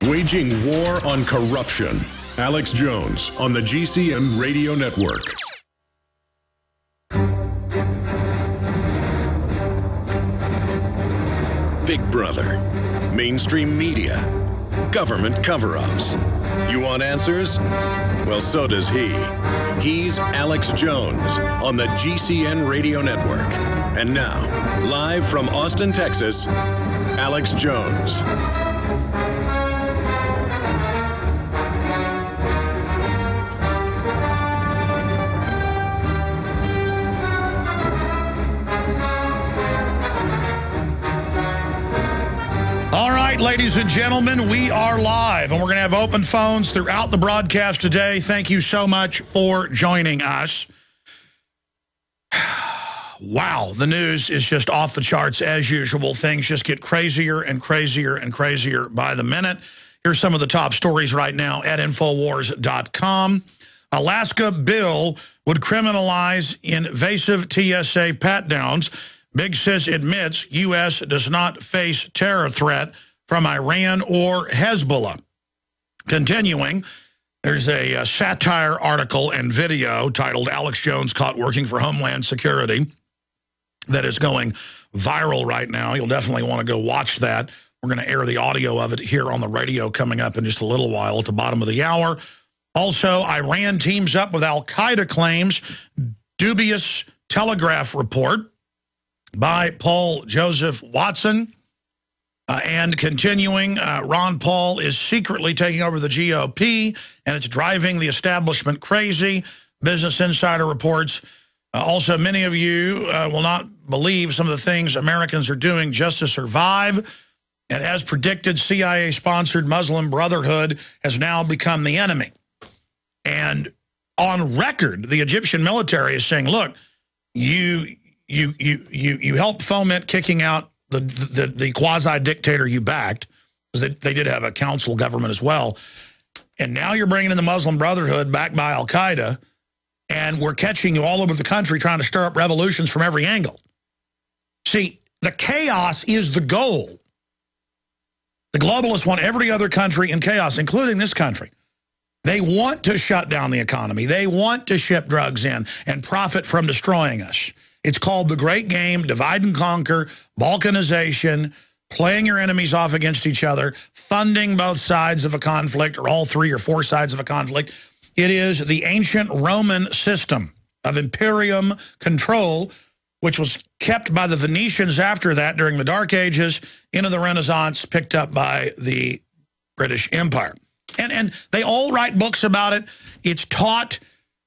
Waging war on corruption. Alex Jones on the GCN Radio Network. Big Brother, mainstream media, government cover-ups. You want answers? Well, so does he. He's Alex Jones on the GCN Radio Network. And now, live from Austin, Texas, Alex Jones. Ladies and gentlemen, we are live, and we're going to have open phones throughout the broadcast today. Thank you so much for joining us. Wow, the news is just off the charts as usual. Things just get crazier and crazier and crazier by the minute. Here's some of the top stories right now at Infowars.com. Alaska bill would criminalize invasive TSA pat-downs. Big Sis admits U.S. does not face terror threat from Iran or Hezbollah. Continuing, there's a satire article and video titled Alex Jones Caught Working for Homeland Security that is going viral right now. You'll definitely want to go watch that. We're going to air the audio of it here on the radio coming up in just a little while at the bottom of the hour. Also, Iran teams up with al-Qaeda claims. Dubious Telegraph report by Paul Joseph Watson. And continuing, Ron Paul is secretly taking over the GOP, and it's driving the establishment crazy. Business Insider reports. Also, many of you will not believe some of the things Americans are doing just to survive. And as predicted, CIA-sponsored Muslim Brotherhood has now become the enemy. And on record, the Egyptian military is saying, look, you helped foment kicking out the quasi-dictator you backed, because they did have a council government as well. And now you're bringing in the Muslim Brotherhood backed by al-Qaeda, and we're catching you all over the country trying to stir up revolutions from every angle. See, the chaos is the goal. The globalists want every other country in chaos, including this country. They want to shut down the economy. They want to ship drugs in and profit from destroying us. It's called the Great Game, divide and conquer, balkanization, playing your enemies off against each other, funding both sides of a conflict or all three or four sides of a conflict. It is the ancient Roman system of imperium control, which was kept by the Venetians after that during the Dark Ages, into the Renaissance, picked up by the British Empire. And they all write books about it. It's taught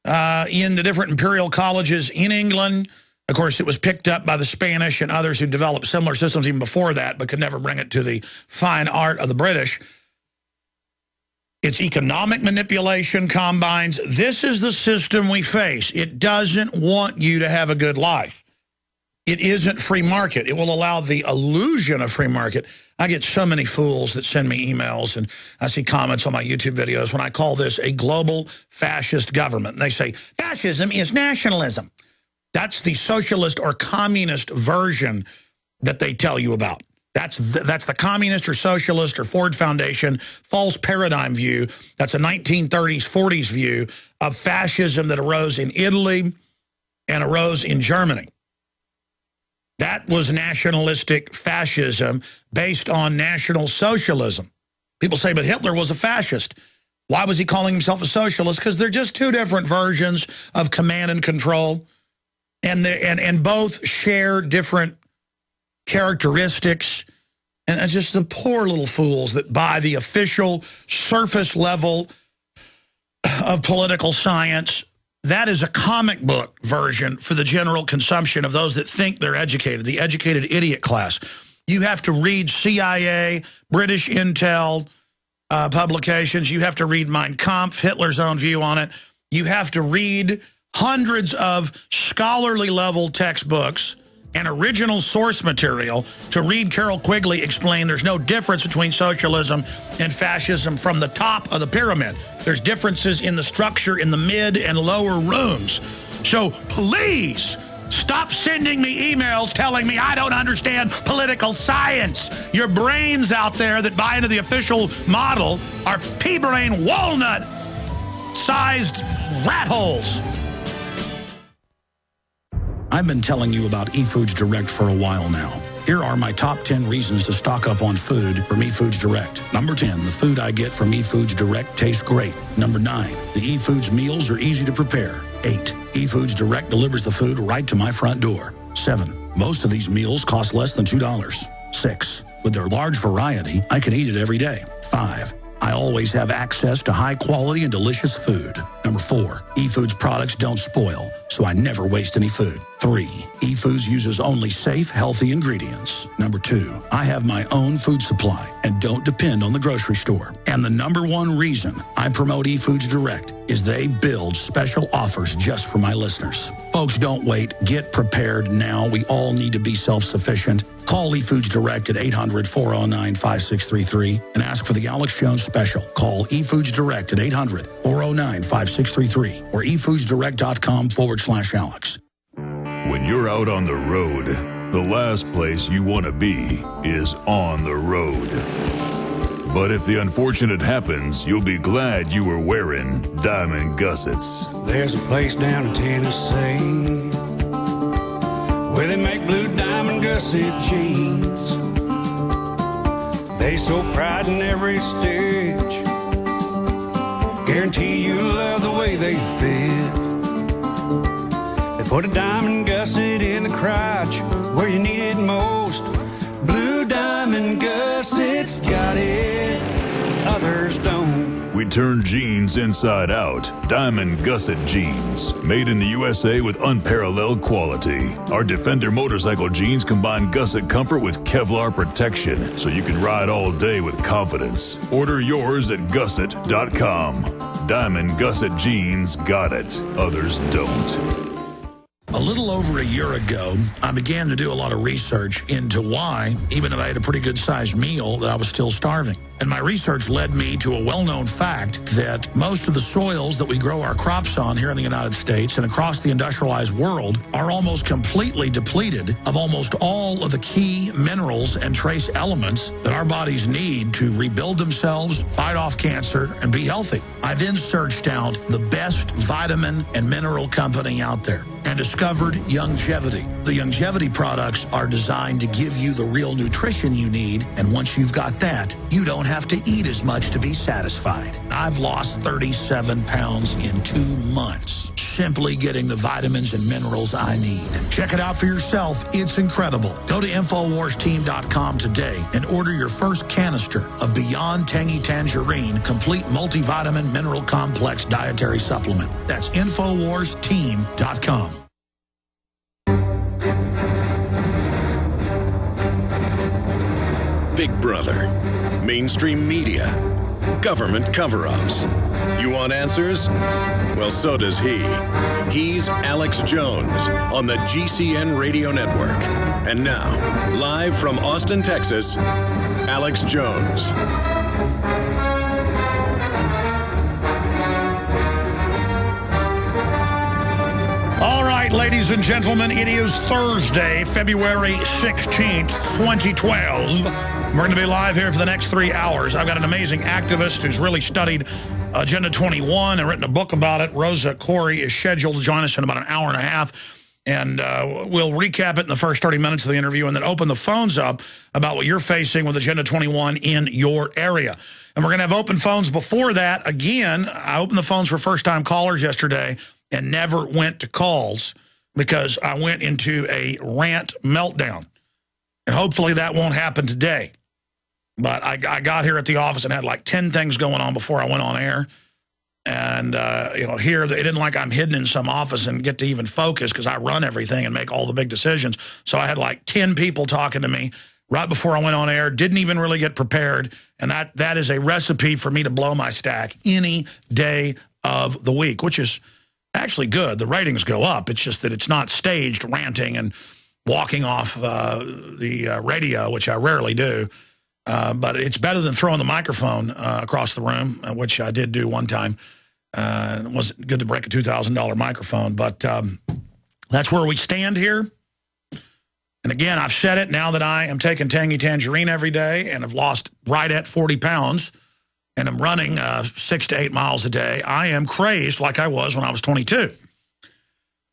in the different imperial colleges in England. Of course, it was picked up by the Spanish and others who developed similar systems even before that, but could never bring it to the fine art of the British. It's economic manipulation combines. This is the system we face. It doesn't want you to have a good life. It isn't free market. It will allow the illusion of free market. I get so many fools that send me emails, and I see comments on my YouTube videos when I call this a global fascist government. And they say, fascism is nationalism. That's the socialist or communist version that they tell you about. That's the communist or socialist or Ford Foundation false paradigm view. That's a 1930s, 40s view of fascism that arose in Italy and arose in Germany. That was nationalistic fascism based on national socialism. People say, but Hitler was a fascist. Why was he calling himself a socialist? Because they're just two different versions of command and control. And both share different characteristics. And it's just the poor little fools that buy the official surface level of political science. That is a comic book version for the general consumption of those that think they're educated, the educated idiot class. You have to read CIA, British Intel publications. You have to read Mein Kampf, Hitler's own view on it. You have to read hundreds of scholarly level textbooks and original source material to read Carol Quigley explain there's no difference between socialism and fascism from the top of the pyramid. There's differences in the structure in the mid and lower rooms. So please Stop sending me emails telling me I don't understand political science. Your brains out there that buy into the official model are pea-brain walnut-sized rat holes. I've been telling you about eFoods Direct for a while now. Here are my top 10 reasons to stock up on food from eFoods Direct. Number 10, the food I get from eFoods Direct tastes great. Number 9, the eFoods meals are easy to prepare. 8, eFoods Direct delivers the food right to my front door. 7, most of these meals cost less than $2. 6, with their large variety, I can eat it every day. 5, I always have access to high quality and delicious food. Number 4, eFoods products don't spoil, so I never waste any food. 3, eFoods uses only safe, healthy ingredients. Number 2, I have my own food supply and don't depend on the grocery store. And the number one reason I promote eFoods Direct is they build special offers just for my listeners. Folks, don't wait. Get prepared now. We all need to be self-sufficient. Call eFoods Direct at 800-409-5633 and ask for the Alex Jones special. Call eFoods Direct at 800-409-5633 or efoodsdirect.com/Alex. When you're out on the road, the last place you want to be is on the road. But if the unfortunate happens, you'll be glad you were wearing diamond gussets. There's a place down in Tennessee where they make blue diamond gusset jeans. They so pride in every stitch, guarantee you love the way they fit. They put a diamond gusset in the crotch where you need it most. Blue diamond gussets got it, others don't. We turn jeans inside out. Diamond gusset jeans, made in the USA with unparalleled quality. Our Defender motorcycle jeans combine gusset comfort with Kevlar protection, so you can ride all day with confidence. Order yours at gusset.com. Diamond gusset jeans got it, others don't. A little over a year ago, I began to do a lot of research into why, even if I had a pretty good-sized meal, that I was still starving. And my research led me to a well-known fact that most of the soils that we grow our crops on here in the United States and across the industrialized world are almost completely depleted of almost all of the key minerals and trace elements that our bodies need to rebuild themselves, fight off cancer, and be healthy. I then searched out the best vitamin and mineral company out there and discovered Youngevity. The Youngevity products are designed to give you the real nutrition you need, and once you've got that, you don't have to eat as much to be satisfied. I've lost 37 pounds in 2 months, simply getting the vitamins and minerals I need. Check it out for yourself. It's incredible. Go to InfoWarsTeam.com today and order your first canister of Beyond Tangy Tangerine Complete Multivitamin Mineral Complex Dietary Supplement. That's InfoWarsTeam.com. Big Brother, mainstream media, government cover-ups. You want answers? Well, so does he. He's Alex Jones on the GCN Radio Network. And now, live from Austin, Texas, Alex Jones. All right, ladies and gentlemen, it is Thursday, February 16th, 2012. We're going to be live here for the next 3 hours. I've got an amazing activist who's really studied Agenda 21 and written a book about it. Rosa Koire is scheduled to join us in about an hour and a half. And we'll recap it in the first 30 minutes of the interview and then open the phones up about what you're facing with Agenda 21 in your area. And we're going to have open phones before that. Again, I opened the phones for first-time callers yesterday and never went to calls because I went into a rant meltdown. And hopefully that won't happen today. But I got here at the office and had like 10 things going on before I went on air. And, you know, here, it isn't like I'm hidden in some office and get to even focus because I run everything and make all the big decisions. So I had like 10 people talking to me right before I went on air, didn't even really get prepared. And that is a recipe for me to blow my stack any day of the week, which is actually good. The ratings go up. It's just that it's not staged ranting and walking off the radio, which I rarely do. But it's better than throwing the microphone across the room, which I did do one time. It wasn't good to break a $2,000 microphone. But That's where we stand here. And again, I've said it now that I am taking Tangy Tangerine every day and have lost right at 40 pounds and I'm running 6 to 8 miles a day. I am crazed like I was when I was 22.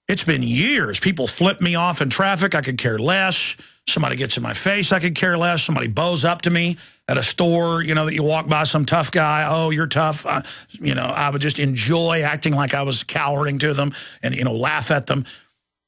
It's been years. People flip me off in traffic. I could care less. Somebody gets in my face. I could care less. Somebody bows up to me at a store, you know, that you walk by, some tough guy. Oh, you're tough. You know, I would just enjoy acting like I was cowarding to them and, you know, laugh at them.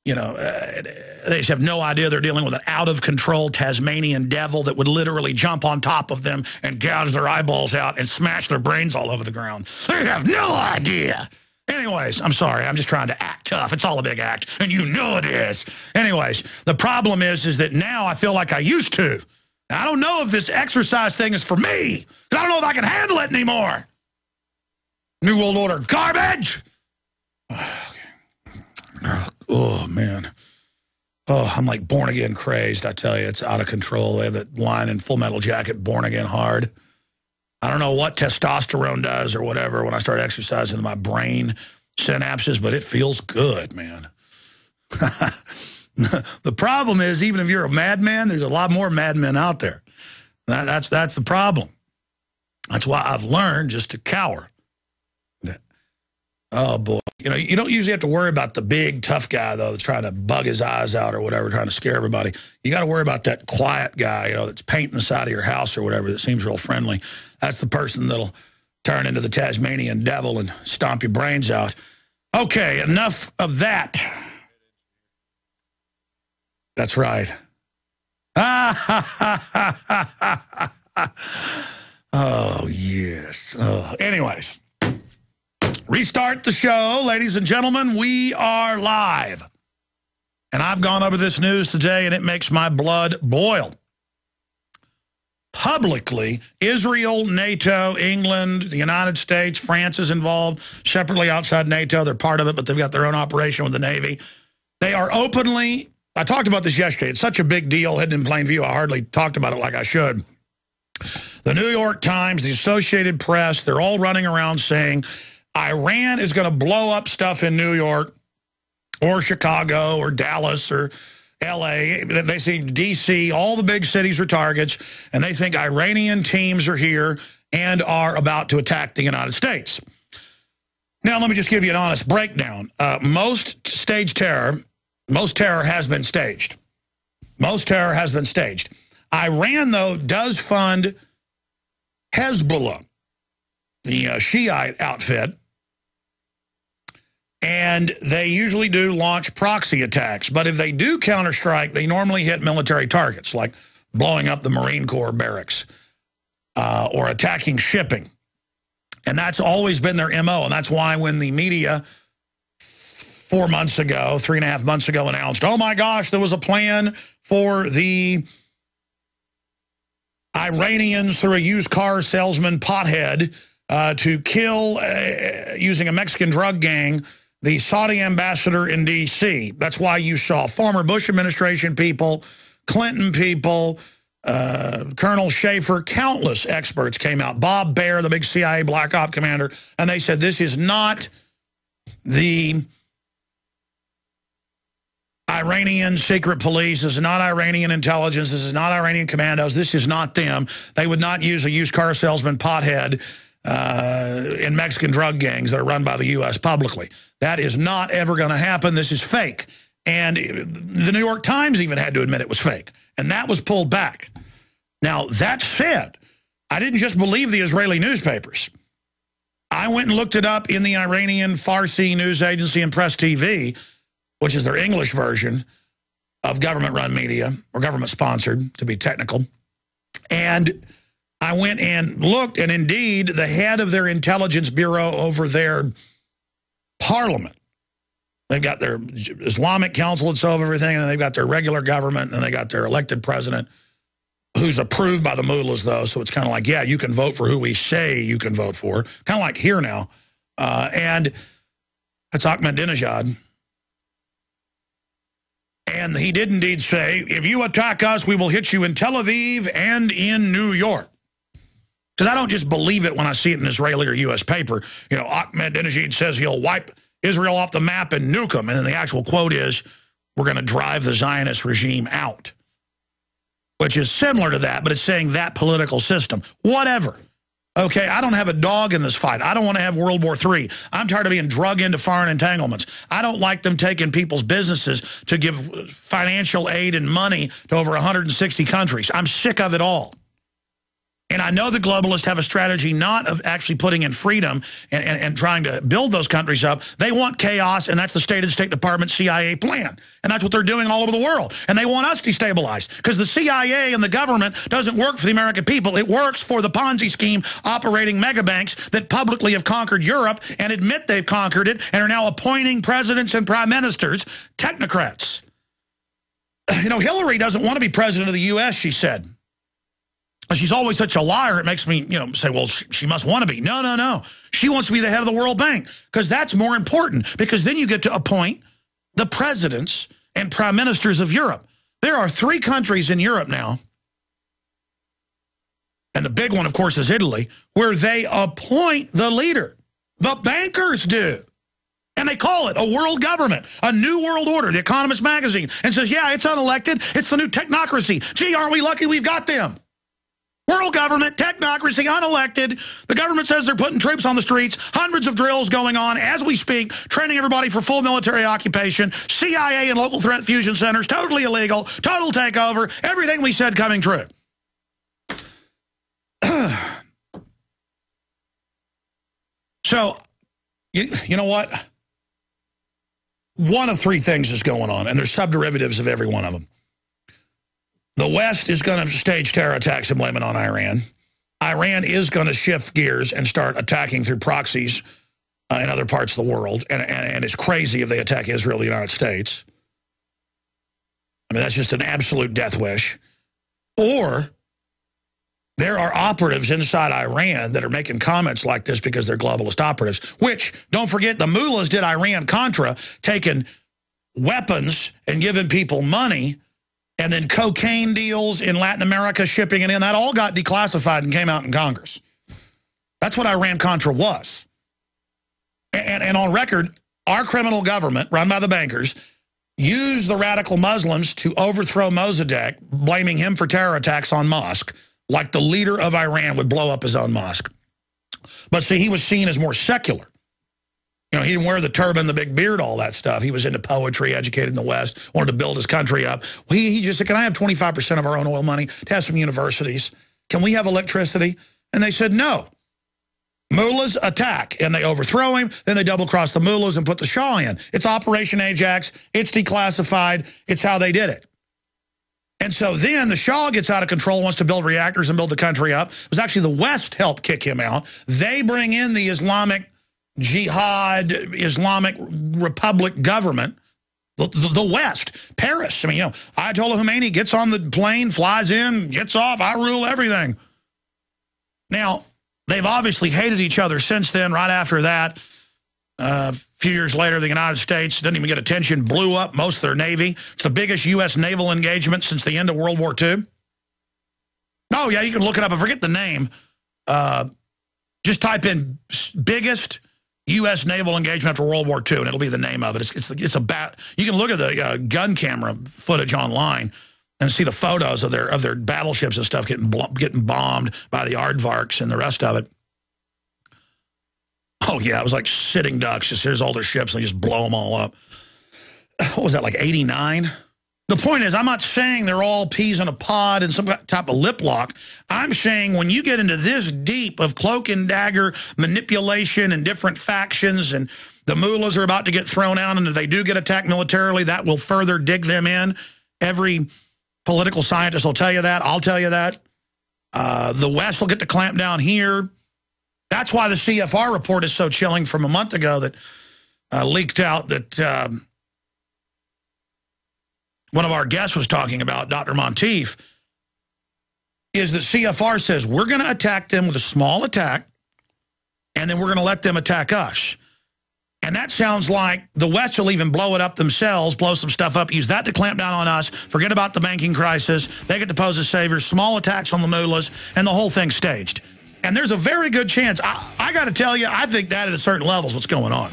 You know, they just have no idea they're dealing with an out-of-control Tasmanian devil that would literally jump on top of them and gouge their eyeballs out and smash their brains all over the ground. They have no idea. Anyways, I'm sorry. I'm just trying to act tough. It's all a big act, and you know it is. Anyways, the problem is that now I feel like I used to. I don't know if this exercise thing is for me, because I don't know if I can handle it anymore. New World Order garbage. Oh, man. Oh, I'm like born again crazed. I tell you, it's out of control. They have that line in Full Metal Jacket, born again hard. I don't know what testosterone does or whatever when I start exercising my brain synapses, but it feels good, man. The problem is, even if you're a madman, there's a lot more madmen out there. That's the problem. That's why I've learned just to cower. Oh, boy. You know, you don't usually have to worry about the big, tough guy, though, that's trying to bug his eyes out or whatever, trying to scare everybody. You got to worry about that quiet guy, you know, that's painting the side of your house or whatever that seems real friendly. That's the person that'll turn into the Tasmanian devil and stomp your brains out. Okay, enough of that. That's right. Oh, yes. Oh. Anyways. Restart the show, ladies and gentlemen. We are live. And I've gone over this news today, and it makes my blood boil. Publicly, Israel, NATO, England, the United States, France is involved, separately outside NATO. They're part of it, but they've got their own operation with the Navy. They are openly, I talked about this yesterday. It's such a big deal, hidden in plain view. I hardly talked about it like I should. The New York Times, the Associated Press, they're all running around saying Iran is going to blow up stuff in New York or Chicago or Dallas or L.A. They see D.C., all the big cities are targets, and they think Iranian teams are here and are about to attack the United States. Now, let me just give you an honest breakdown. Most terror has been staged. Most terror has been staged. Iran, though, does fund Hezbollah, the Shiite outfit, and they usually do launch proxy attacks. But if they do counterstrike, they normally hit military targets, like blowing up the Marine Corps barracks or attacking shipping. And that's always been their MO. And that's why when the media 4 months ago, 3.5 months ago, announced, oh, my gosh, there was a plan for the Iranians through a used car salesman pothead to kill, using a Mexican drug gang, the Saudi ambassador in D.C. That's why you saw former Bush administration people, Clinton people, Colonel Schaefer, countless experts came out. Bob Baer, the big CIA Black Op commander, and they said this is not the Iranian secret police. This is not Iranian intelligence. This is not Iranian commandos. This is not them. They would not use a used car salesman pothead in Mexican drug gangs that are run by the U.S. publicly. That is not ever going to happen. This is fake. And the New York Times even had to admit it was fake. And that was pulled back. Now, that said, I didn't just believe the Israeli newspapers. I went and looked it up in the Iranian Farsi news agency and Press TV, which is their English version of government-run media, or government-sponsored, to be technical. And I went and looked, and indeed, the head of their intelligence bureau over their parliament, they've got their Islamic consulates over everything, and they've got their regular government, and they got their elected president, who's approved by the mullahs, though, so it's kind of like, yeah, you can vote for who we say you can vote for, kind of like here now. And that's Ahmadinejad. And he did indeed say, if you attack us, we will hit you in Tel Aviv and in New York. Because I don't just believe it when I see it in Israeli or U.S. paper. You know, Ahmadinejad says he'll wipe Israel off the map and nuke them. And then the actual quote is, we're going to drive the Zionist regime out, which is similar to that, but it's saying that political system. Whatever. Okay, I don't have a dog in this fight. I don't want to have World War III. I'm tired of being drug into foreign entanglements. I don't like them taking people's businesses to give financial aid and money to over 160 countries. I'm sick of it all. And I know the globalists have a strategy not of actually putting in freedom and trying to build those countries up. They want chaos, and that's the State Department CIA plan. And that's what they're doing all over the world. And they want us destabilized because the CIA and the government doesn't work for the American people. It works for the Ponzi scheme operating megabanks that publicly have conquered Europe and admit they've conquered it and are now appointing presidents and prime ministers, technocrats. You know, Hillary doesn't want to be president of the U.S., she said. She's always such a liar, it makes me, you know, say, well, she must want to be. No, no, no. She wants to be the head of the World Bank because that's more important, because then you get to appoint the presidents and prime ministers of Europe. There are 3 countries in Europe now, and the big one, of course, is Italy, where they appoint the leader. The bankers do. And they call it a world government, a new world order, The Economist magazine, and says, yeah, it's unelected. It's the new technocracy. Gee, aren't we lucky we've got them? World government, technocracy, unelected. The government says they're putting troops on the streets, hundreds of drills going on as we speak, training everybody for full military occupation, CIA and local threat fusion centers, totally illegal, total takeover, everything we said coming true. So, you know what? One of 3 things is going on, and there's subderivatives of every one of them. The West is going to stage terror attacks and blame it on Iran. Iran is going to shift gears and start attacking through proxies in other parts of the world. And it's crazy if they attack Israel, the United States. I mean, that's just an absolute death wish. Or there are operatives inside Iran that are making comments like this because they're globalist operatives, which, don't forget, the mullahs did Iran-Contra, taking weapons and giving people money, and then cocaine deals in Latin America, shipping it in. That all got declassified and came out in Congress. That's what Iran-Contra was. And on record, our criminal government, run by the bankers, used the radical Muslims to overthrow Mossadegh, blaming him for terror attacks on mosque, like the leader of Iran would blow up his own mosque. But see, he was seen as more secular. You know, he didn't wear the turban, the big beard, all that stuff. He was into poetry, educated in the West, wanted to build his country up. He just said, can I have 25% of our own oil money to have some universities? Can we have electricity? And they said, no. Mullahs attack, and they overthrow him. Then they double-cross the mullahs and put the Shah in. It's Operation Ajax. It's declassified. It's how they did it. And so then the Shah gets out of control, wants to build reactors and build the country up. It was actually the West helped kick him out. They bring in the Islamic Jihad, Islamic Republic government, the West, Paris. I mean, you know, Ayatollah Khomeini gets on the plane, flies in, gets off, I rule everything. Now, they've obviously hated each other since then. Right after that, a few years later, the United States didn't even get attention, blew up most of their Navy. It's the biggest U.S. naval engagement since the end of World War II. Oh, yeah, you can look it up. I forget the name. Just type in biggest U.S. naval engagement after World War II, and it'll be the name of it. It's about, you can look at the gun camera footage online and see the photos of their battleships and stuff getting bombed by the aardvarks and the rest of it. Oh, yeah, it was like sitting ducks. Just here's all their ships, and they just blow them all up. What was that, like 89? The point is, I'm not saying they're all peas in a pod and some type of lip lock. I'm saying when you get into this deep of cloak and dagger manipulation and different factions, and the mullahs are about to get thrown out, and if they do get attacked militarily, that will further dig them in. Every political scientist will tell you that. I'll tell you that. The West will get to clamp down here. That's why the CFR report is so chilling from a month ago that leaked out that one of our guests was talking about, Dr. Monteith, is that CFR says we're going to attack them with a small attack, and then we're going to let them attack us. And that sounds like the West will even blow it up themselves, blow some stuff up, use that to clamp down on us, forget about the banking crisis, they get to pose as saviors, small attacks on the mullahs, and the whole thing's staged. And there's a very good chance, I got to tell you, I think that at a certain level is what's going on.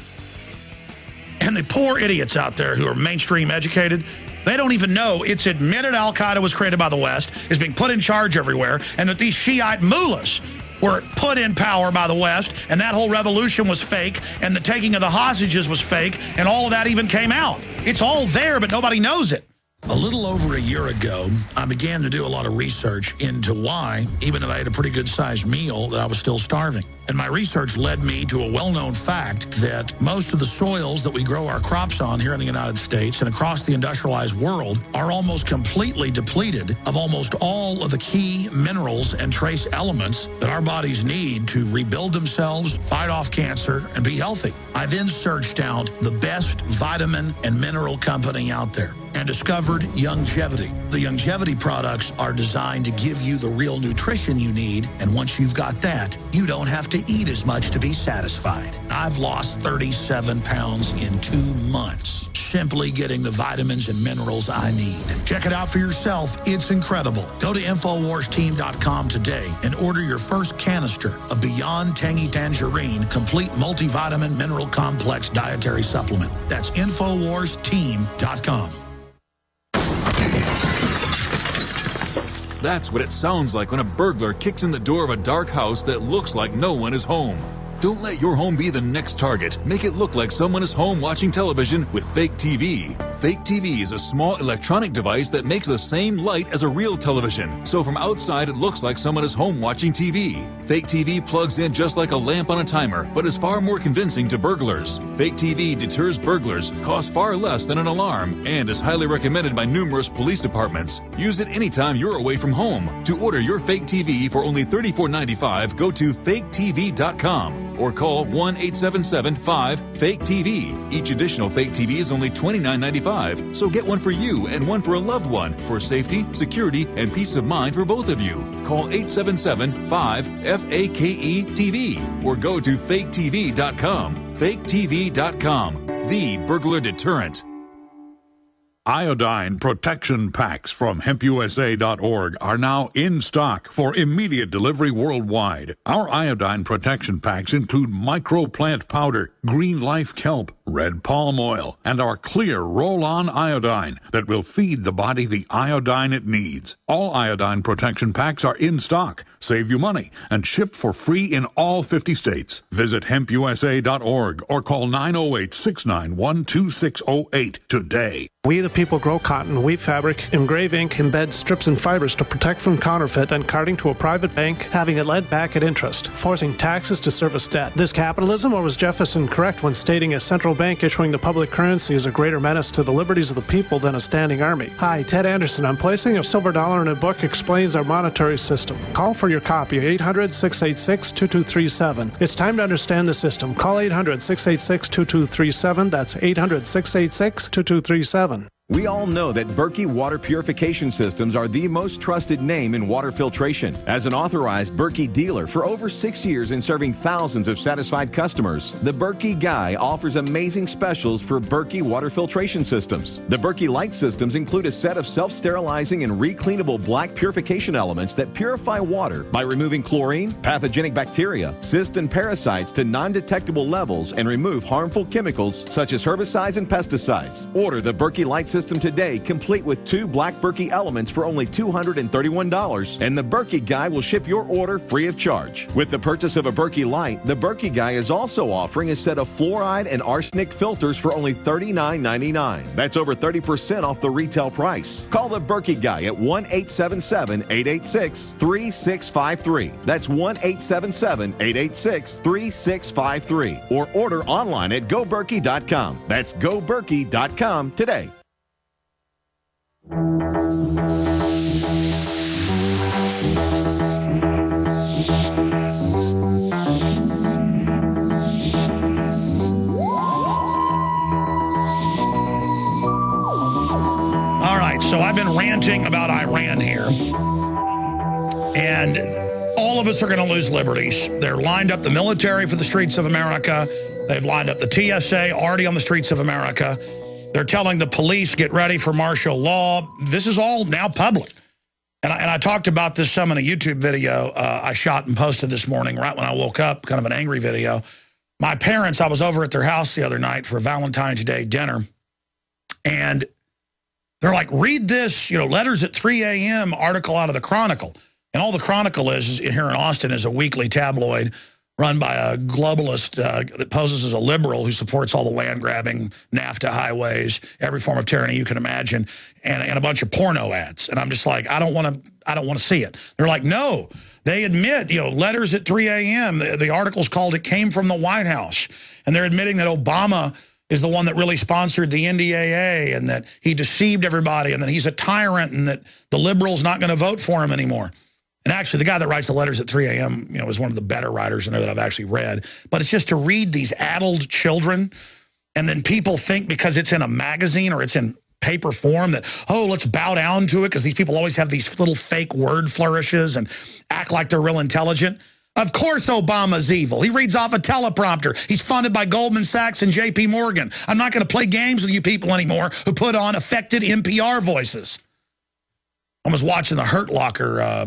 And the poor idiots out there who are mainstream educated, they don't even know it's admitted al-Qaeda was created by the West, is being put in charge everywhere, and that these Shiite mullahs were put in power by the West, and that whole revolution was fake, and the taking of the hostages was fake, and all of that even came out. It's all there, but nobody knows it. A little over a year ago, I began to do a lot of research into why, even though I had a pretty good-sized meal, that I was still starving. And my research led me to a well-known fact that most of the soils that we grow our crops on here in the United States and across the industrialized world are almost completely depleted of almost all of the key minerals and trace elements that our bodies need to rebuild themselves, fight off cancer, and be healthy. I then searched out the best vitamin and mineral company out there and discovered Youngevity. The Youngevity products are designed to give you the real nutrition you need, and once you've got that, you don't have to eat as much to be satisfied. I've lost 37 pounds in 2 months, simply getting the vitamins and minerals I need. Check it out for yourself. It's incredible. Go to InfoWarsTeam.com today and order your first canister of Beyond Tangy Tangerine Complete Multivitamin Mineral Complex Dietary Supplement. That's InfoWarsTeam.com. That's what it sounds like when a burglar kicks in the door of a dark house that looks like no one is home. Don't let your home be the next target. Make it look like someone is home watching television with fake TV. Fake TV is a small electronic device that makes the same light as a real television. So from outside, it looks like someone is home watching TV. Fake TV plugs in just like a lamp on a timer, but is far more convincing to burglars. Fake TV deters burglars, costs far less than an alarm, and is highly recommended by numerous police departments. Use it anytime you're away from home. To order your fake TV for only $34.95, go to faketv.com. or call 1-877-5-FAKE-TV. Each additional fake TV is only $29.95, so get one for you and one for a loved one for safety, security, and peace of mind for both of you. Call 877-5-FAKE-TV or go to faketv.com. faketv.com, the burglar deterrent. Iodine protection packs from hempusa.org are now in stock for immediate delivery worldwide. Our iodine protection packs include microplant powder, green life kelp, red palm oil, and our clear roll-on iodine that will feed the body the iodine it needs. All iodine protection packs are in stock, save you money, and ship for free in all 50 states. Visit hempusa.org or call 908-691-2608 today. We the people grow cotton, weave fabric, engrave ink, embed strips and fibers to protect from counterfeit and carting to a private bank, having it lent back at interest, forcing taxes to service debt. This capitalism, or was Jefferson correct when stating a central bank issuing the public currency is a greater menace to the liberties of the people than a standing army? Hi, Ted Anderson. I'm placing a silver dollar in a book explains our monetary system. Call for your copy, 800-686-2237. It's time to understand the system. Call 800-686-2237. That's 800-686-2237. We all know that Berkey Water Purification Systems are the most trusted name in water filtration. As an authorized Berkey dealer for over 6 years and serving thousands of satisfied customers, the Berkey Guy offers amazing specials for Berkey Water Filtration Systems. The Berkey Light Systems include a set of self-sterilizing and recleanable black purification elements that purify water by removing chlorine, pathogenic bacteria, cysts, and parasites to non-detectable levels and remove harmful chemicals such as herbicides and pesticides. Order the Berkey Light System today, complete with 2 black Berkey elements for only $231, and the Berkey Guy will ship your order free of charge. With the purchase of a Berkey Light, the Berkey Guy is also offering a set of fluoride and arsenic filters for only $39.99. That's over 30% off the retail price. Call the Berkey Guy at 1-877-886-3653. That's 1-877-886-3653. Or order online at goberkey.com. That's goberkey.com today. All right, so I've been ranting about Iran here, and all of us are going to lose liberties. They're lined up the military for the streets of America. They've lined up the TSA already on the streets of America. They're telling the police, get ready for martial law. This is all now public. And I talked about this some in a YouTube video I shot and posted this morning right when I woke up, kind of an angry video, My parents, I was over at their house the other night for Valentine's Day dinner, and they're like, read this, Letters at 3 a.m. article out of the Chronicle. And all the Chronicle is here in Austin is a weekly tabloid run by a globalist that poses as a liberal who supports all the land grabbing, NAFTA highways, every form of tyranny you can imagine, and a bunch of porno ads. And I'm just like, I don't want to see it. They're like, no. They admit, Letters at 3 a.m., the article's called It Came from the White House. And they're admitting that Obama is the one that really sponsored the NDAA and that he deceived everybody and that he's a tyrant and that the liberals not going to vote for him anymore. And actually, the guy that writes the Letters at 3 a.m., is one of the better writers in there that I've actually read. But it's just to read these addled children, and then people think because it's in a magazine or it's in paper form that, oh, let's bow down to it because these people always have these little fake word flourishes and act like they're real intelligent. Of course Obama's evil. He reads off a teleprompter. He's funded by Goldman Sachs and J.P. Morgan. I'm not going to play games with you people anymore who put on affected NPR voices. I was watching the Hurt Locker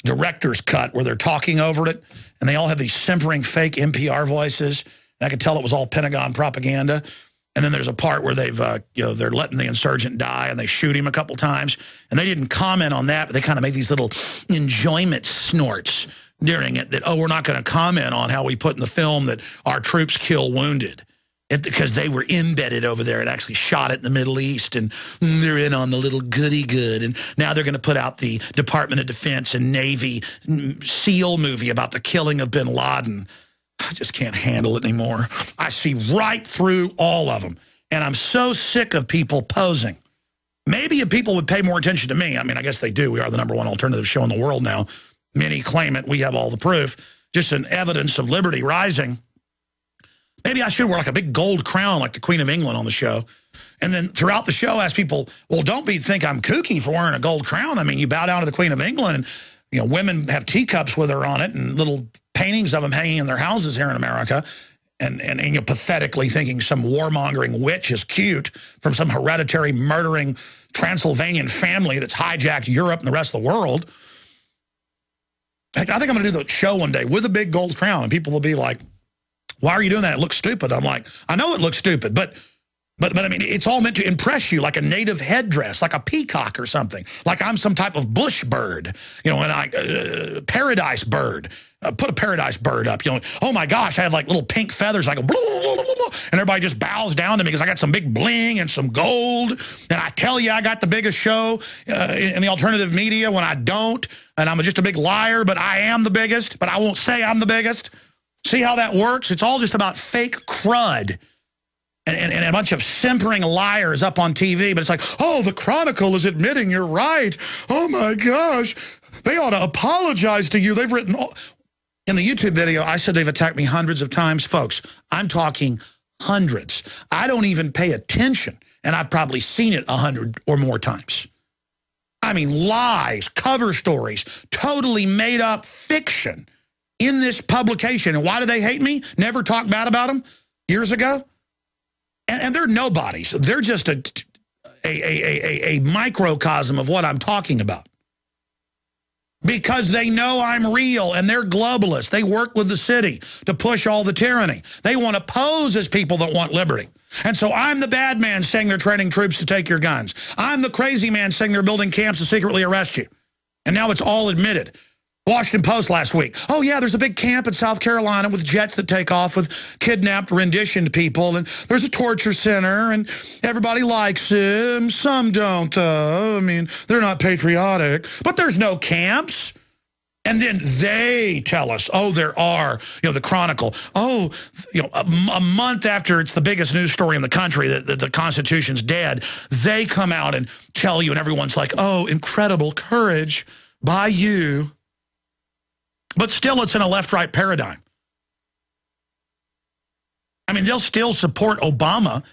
director's cut where they're talking over it, and they all have these simpering fake NPR voices. And I could tell it was all Pentagon propaganda. And then there's a part where they've, they're letting the insurgent die, and they shoot him a couple times. And they didn't comment on that, but they kind of made these little enjoyment snorts during it that, oh, we're not going to comment on how we put in the film that our troops kill wounded. Because they were embedded over there and actually shot it in the Middle East, and they're in on the little goody-good. And now they're going to put out the Department of Defense and Navy SEAL movie about the killing of bin Laden. I just can't handle it anymore. I see right through all of them. And I'm so sick of people posing. Maybe if people would pay more attention to me, I mean, I guess they do. We are the #1 alternative show in the world now. Many claim it. We have all the proof. Just an evidence of liberty rising. Maybe I should wear like a big gold crown like the Queen of England on the show. And then throughout the show ask people, well, don't think I'm kooky for wearing a gold crown. I mean, you bow down to the Queen of England, and women have teacups with her on it and little paintings of them hanging in their houses here in America. And pathetically thinking some warmongering witch is cute from some hereditary murdering Transylvanian family that's hijacked Europe and the rest of the world. Heck, I think I'm going to do the show one day with a big gold crown, and people will be like, why are you doing that? It looks stupid. I'm like, I know it looks stupid, but I mean, it's all meant to impress you, like a native headdress, like a peacock or something, like I'm some type of bush bird, and paradise bird. Put a paradise bird up, oh my gosh, I have like little pink feathers. I go, blah, blah, blah, blah, and everybody just bows down to me because I got some big bling and some gold. And I tell you, I got the biggest show in the alternative media when I don't. And I'm just a big liar, but I am the biggest, but I won't say I'm the biggest. See how that works? It's all just about fake crud and a bunch of simpering liars up on TV. But it's like, oh, the Chronicle is admitting you're right. Oh, my gosh. They ought to apologize to you. They've written all... In the YouTube video, I said they've attacked me hundreds of times. Folks, I'm talking hundreds. I don't even pay attention, and I've probably seen it 100 or more times. I mean, lies, cover stories, totally made up fiction in this publication. And why do they hate me? Never talked bad about them years ago? And they're nobodies. They're just a microcosm of what I'm talking about. Because they know I'm real, and they're globalists. They work with the city to push all the tyranny. They want to pose as people that want liberty. And so I'm the bad man saying they're training troops to take your guns. I'm the crazy man saying they're building camps to secretly arrest you. And now it's all admitted. Washington Post last week. Oh, yeah, there's a big camp in South Carolina with jets that take off with kidnapped, renditioned people. And there's a torture center, and everybody likes it. Some don't, though. I mean, they're not patriotic. But there's no camps. And then they tell us, oh, there are, the Chronicle. Oh, a month after it's the biggest news story in the country that the Constitution's dead, they come out and tell you, and everyone's like, oh, incredible courage by you. But still, it's in a left-right paradigm. I mean, they'll still support Obama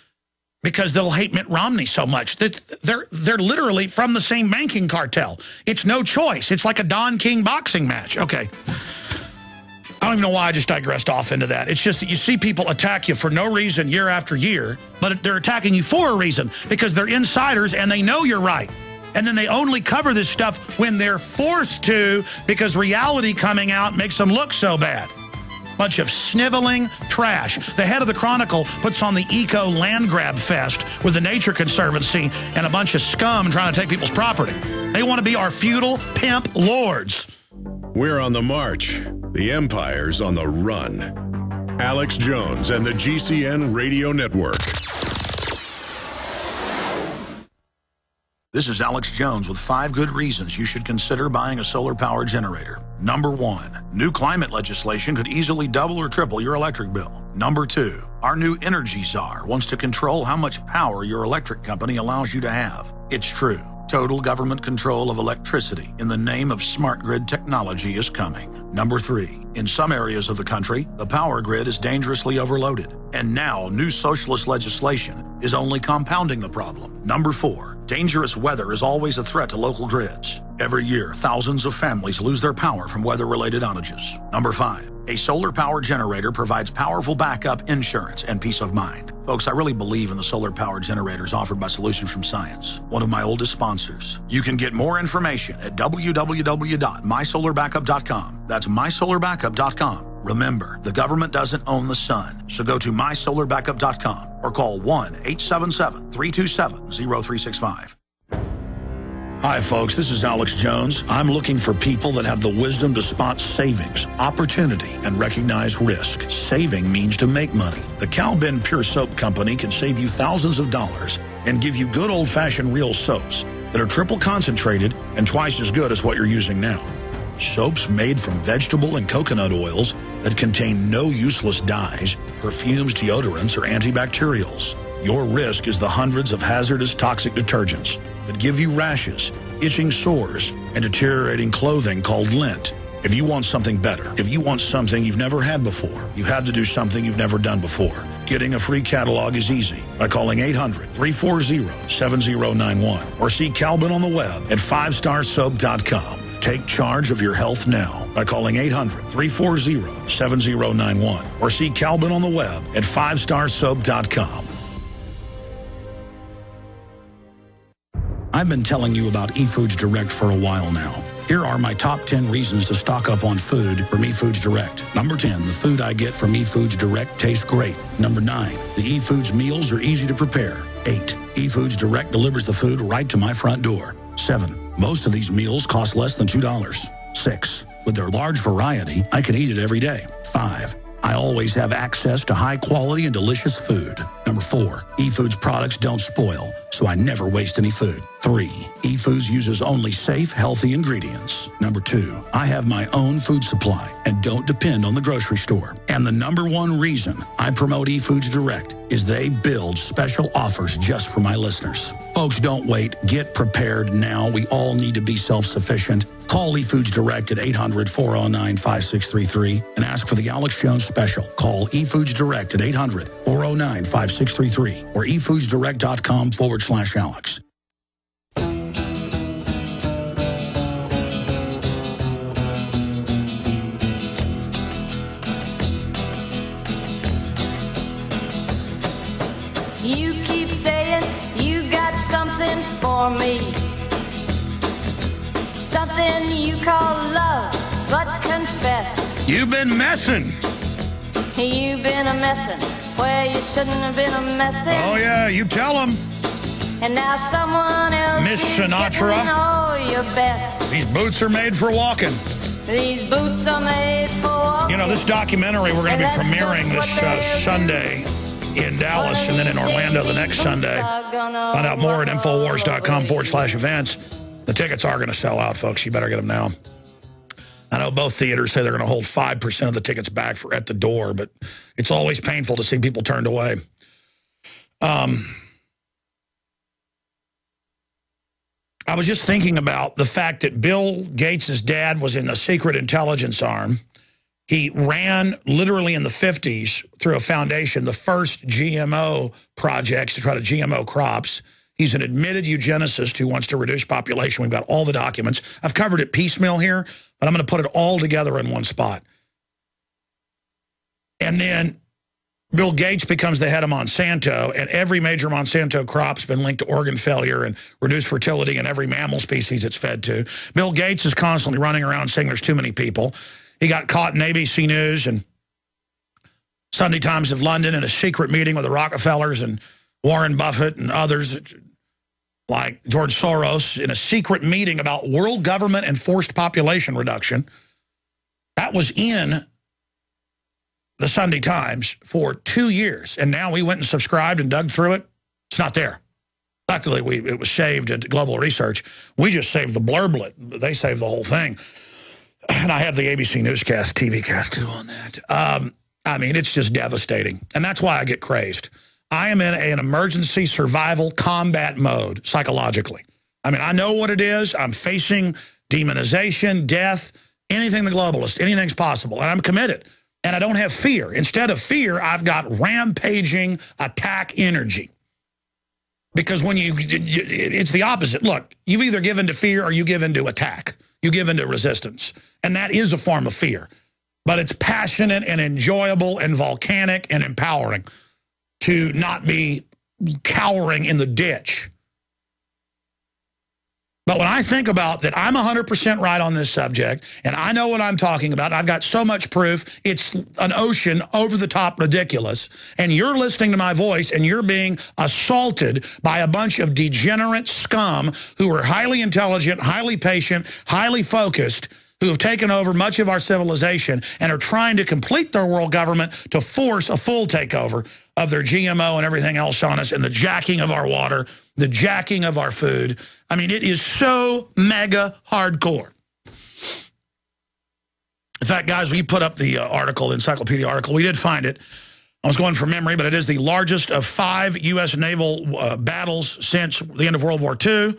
because they'll hate Mitt Romney so much. They're literally from the same banking cartel. It's no choice. It's like a Don King boxing match. Okay. I don't even know why I just digressed off into that. It's just that you see people attack you for no reason year after year, but they're attacking you for a reason because they're insiders and they know you're right. And then they only cover this stuff when they're forced to because reality coming out makes them look so bad. Bunch of sniveling trash. The head of the Chronicle puts on the Eco Land Grab Fest with the Nature Conservancy and a bunch of scum trying to take people's property. They want to be our feudal pimp lords. We're on the march. The empire's on the run. Alex Jones and the GCN Radio Network. This is Alex Jones with 5 good reasons you should consider buying a solar power generator. Number 1, new climate legislation could easily double or triple your electric bill. Number 2, our new energy czar wants to control how much power your electric company allows you to have. It's true. Total government control of electricity in the name of smart grid technology is coming. Number 3, in some areas of the country, the power grid is dangerously overloaded. And now, new socialist legislation is only compounding the problem. Number 4, dangerous weather is always a threat to local grids. Every year, thousands of families lose their power from weather-related outages. Number 5, a solar power generator provides powerful backup insurance and peace of mind. Folks, I really believe in the solar power generators offered by Solutions from Science, one of my oldest sponsors. You can get more information at www.mysolarbackup.com. That's mysolarbackup.com. Remember, the government doesn't own the sun, so go to mysolarbackup.com or call 1-877-327-0365. Hi, folks. This is Alex Jones. I'm looking for people that have the wisdom to spot savings, opportunity, and recognize risk. Saving means to make money. The Cal-Ben Pure Soap Company can save you thousands of dollars and give you good old-fashioned real soaps that are triple concentrated and twice as good as what you're using now. Soaps made from vegetable and coconut oils that contain no useless dyes, perfumes, deodorants, or antibacterials. Your risk is the hundreds of hazardous toxic detergents that give you rashes, itching sores, and deteriorating clothing called lint. If you want something better, if you want something you've never had before, you have to do something you've never done before. Getting a free catalog is easy by calling 800-340-7091 or see Calvin on the web at 5starsoap.com. Take charge of your health now by calling 800-340-7091 or see Calvin on the web at 5starsoap.com. I've been telling you about eFoods Direct for a while now. Here are my top 10 reasons to stock up on food from eFoods Direct. Number 10, the food I get from eFoods Direct tastes great. Number 9, the eFoods meals are easy to prepare. 8, eFoods Direct delivers the food right to my front door. 7, most of these meals cost less than $2. 6, with their large variety, I can eat it every day. 5, I always have access to high quality and delicious food. Number 4, eFoods products don't spoil, so I never waste any food. 3, eFoods uses only safe, healthy ingredients. Number 2, I have my own food supply and don't depend on the grocery store. And the number 1 reason I promote eFoods Direct is they build special offers just for my listeners. Folks, don't wait. Get prepared now. We all need to be self-sufficient. Call eFoods Direct at 800-409-5633 and ask for the Alex Jones special. Call eFoods Direct at 800-409-5633 or efoodsdirect.com/Alex. You keep saying you got something for me, something you call love, but confess You've been messing. you've been a messin' where you shouldn't have been a messin'. Oh, yeah, you tell them. And now someone else Miss is Sinatra. getting all your best. These boots are made for walking. These boots are made for walking. You know, this documentary we're going to be premiering this Sunday in Dallas and then in Orlando the next Sunday. Find out more at Infowars.com/events. The tickets are going to sell out, folks. You better get them now. I know both theaters say they're going to hold 5% of the tickets back for at the door, but it's always painful to see people turned away. I was just thinking about the fact that Bill Gates' dad was in the secret intelligence arm. He ran literally in the 50s through a foundation, the first GMO projects to try to GMO crops. He's an admitted eugenicist who wants to reduce population. We've got all the documents. I've covered it piecemeal here, but I'm going to put it all together in one spot. And then Bill Gates becomes the head of Monsanto, and every major Monsanto crop's been linked to organ failure and reduced fertility in every mammal species it's fed to. Bill Gates is constantly running around saying there's too many people. He got caught in ABC News and Sunday Times of London in a secret meeting with the Rockefellers and Warren Buffett and others like George Soros in a secret meeting about world government and forced population reduction. That was in the Sunday Times for 2 years. And now we went and subscribed and dug through it. It's not there. Luckily, it was saved at Global Research. We just saved the blurblet. They saved the whole thing. And I have the ABC Newscast, TV cast, too, on that. I mean, it's just devastating. And that's why I get crazed. I am in an emergency survival combat mode, psychologically. I mean, I know what it is. I'm facing demonization, death, anything the globalist, anything's possible. And I'm committed. And I don't have fear. Instead of fear, I've got rampaging attack energy. Because when it's the opposite. Look, you've either given to fear or you give in to attack. You give in to resistance. And that is a form of fear. But it's passionate and enjoyable and volcanic and empowering to not be cowering in the ditch. But when I think about that, I'm 100% right on this subject, and I know what I'm talking about. I've got so much proof. It's an ocean over the top ridiculous. And you're listening to my voice, and you're being assaulted by a bunch of degenerate scum who are highly intelligent, highly patient, highly focused, who have taken over much of our civilization and are trying to complete their world government to force a full takeover of their GMO and everything else on us, and the jacking of our water, the jacking of our food. I mean, it is so mega hardcore. In fact, guys, we put up the article, the encyclopedia article. We did find it. I was going from memory, but it is the largest of 5 U.S. naval battles since the end of World War II.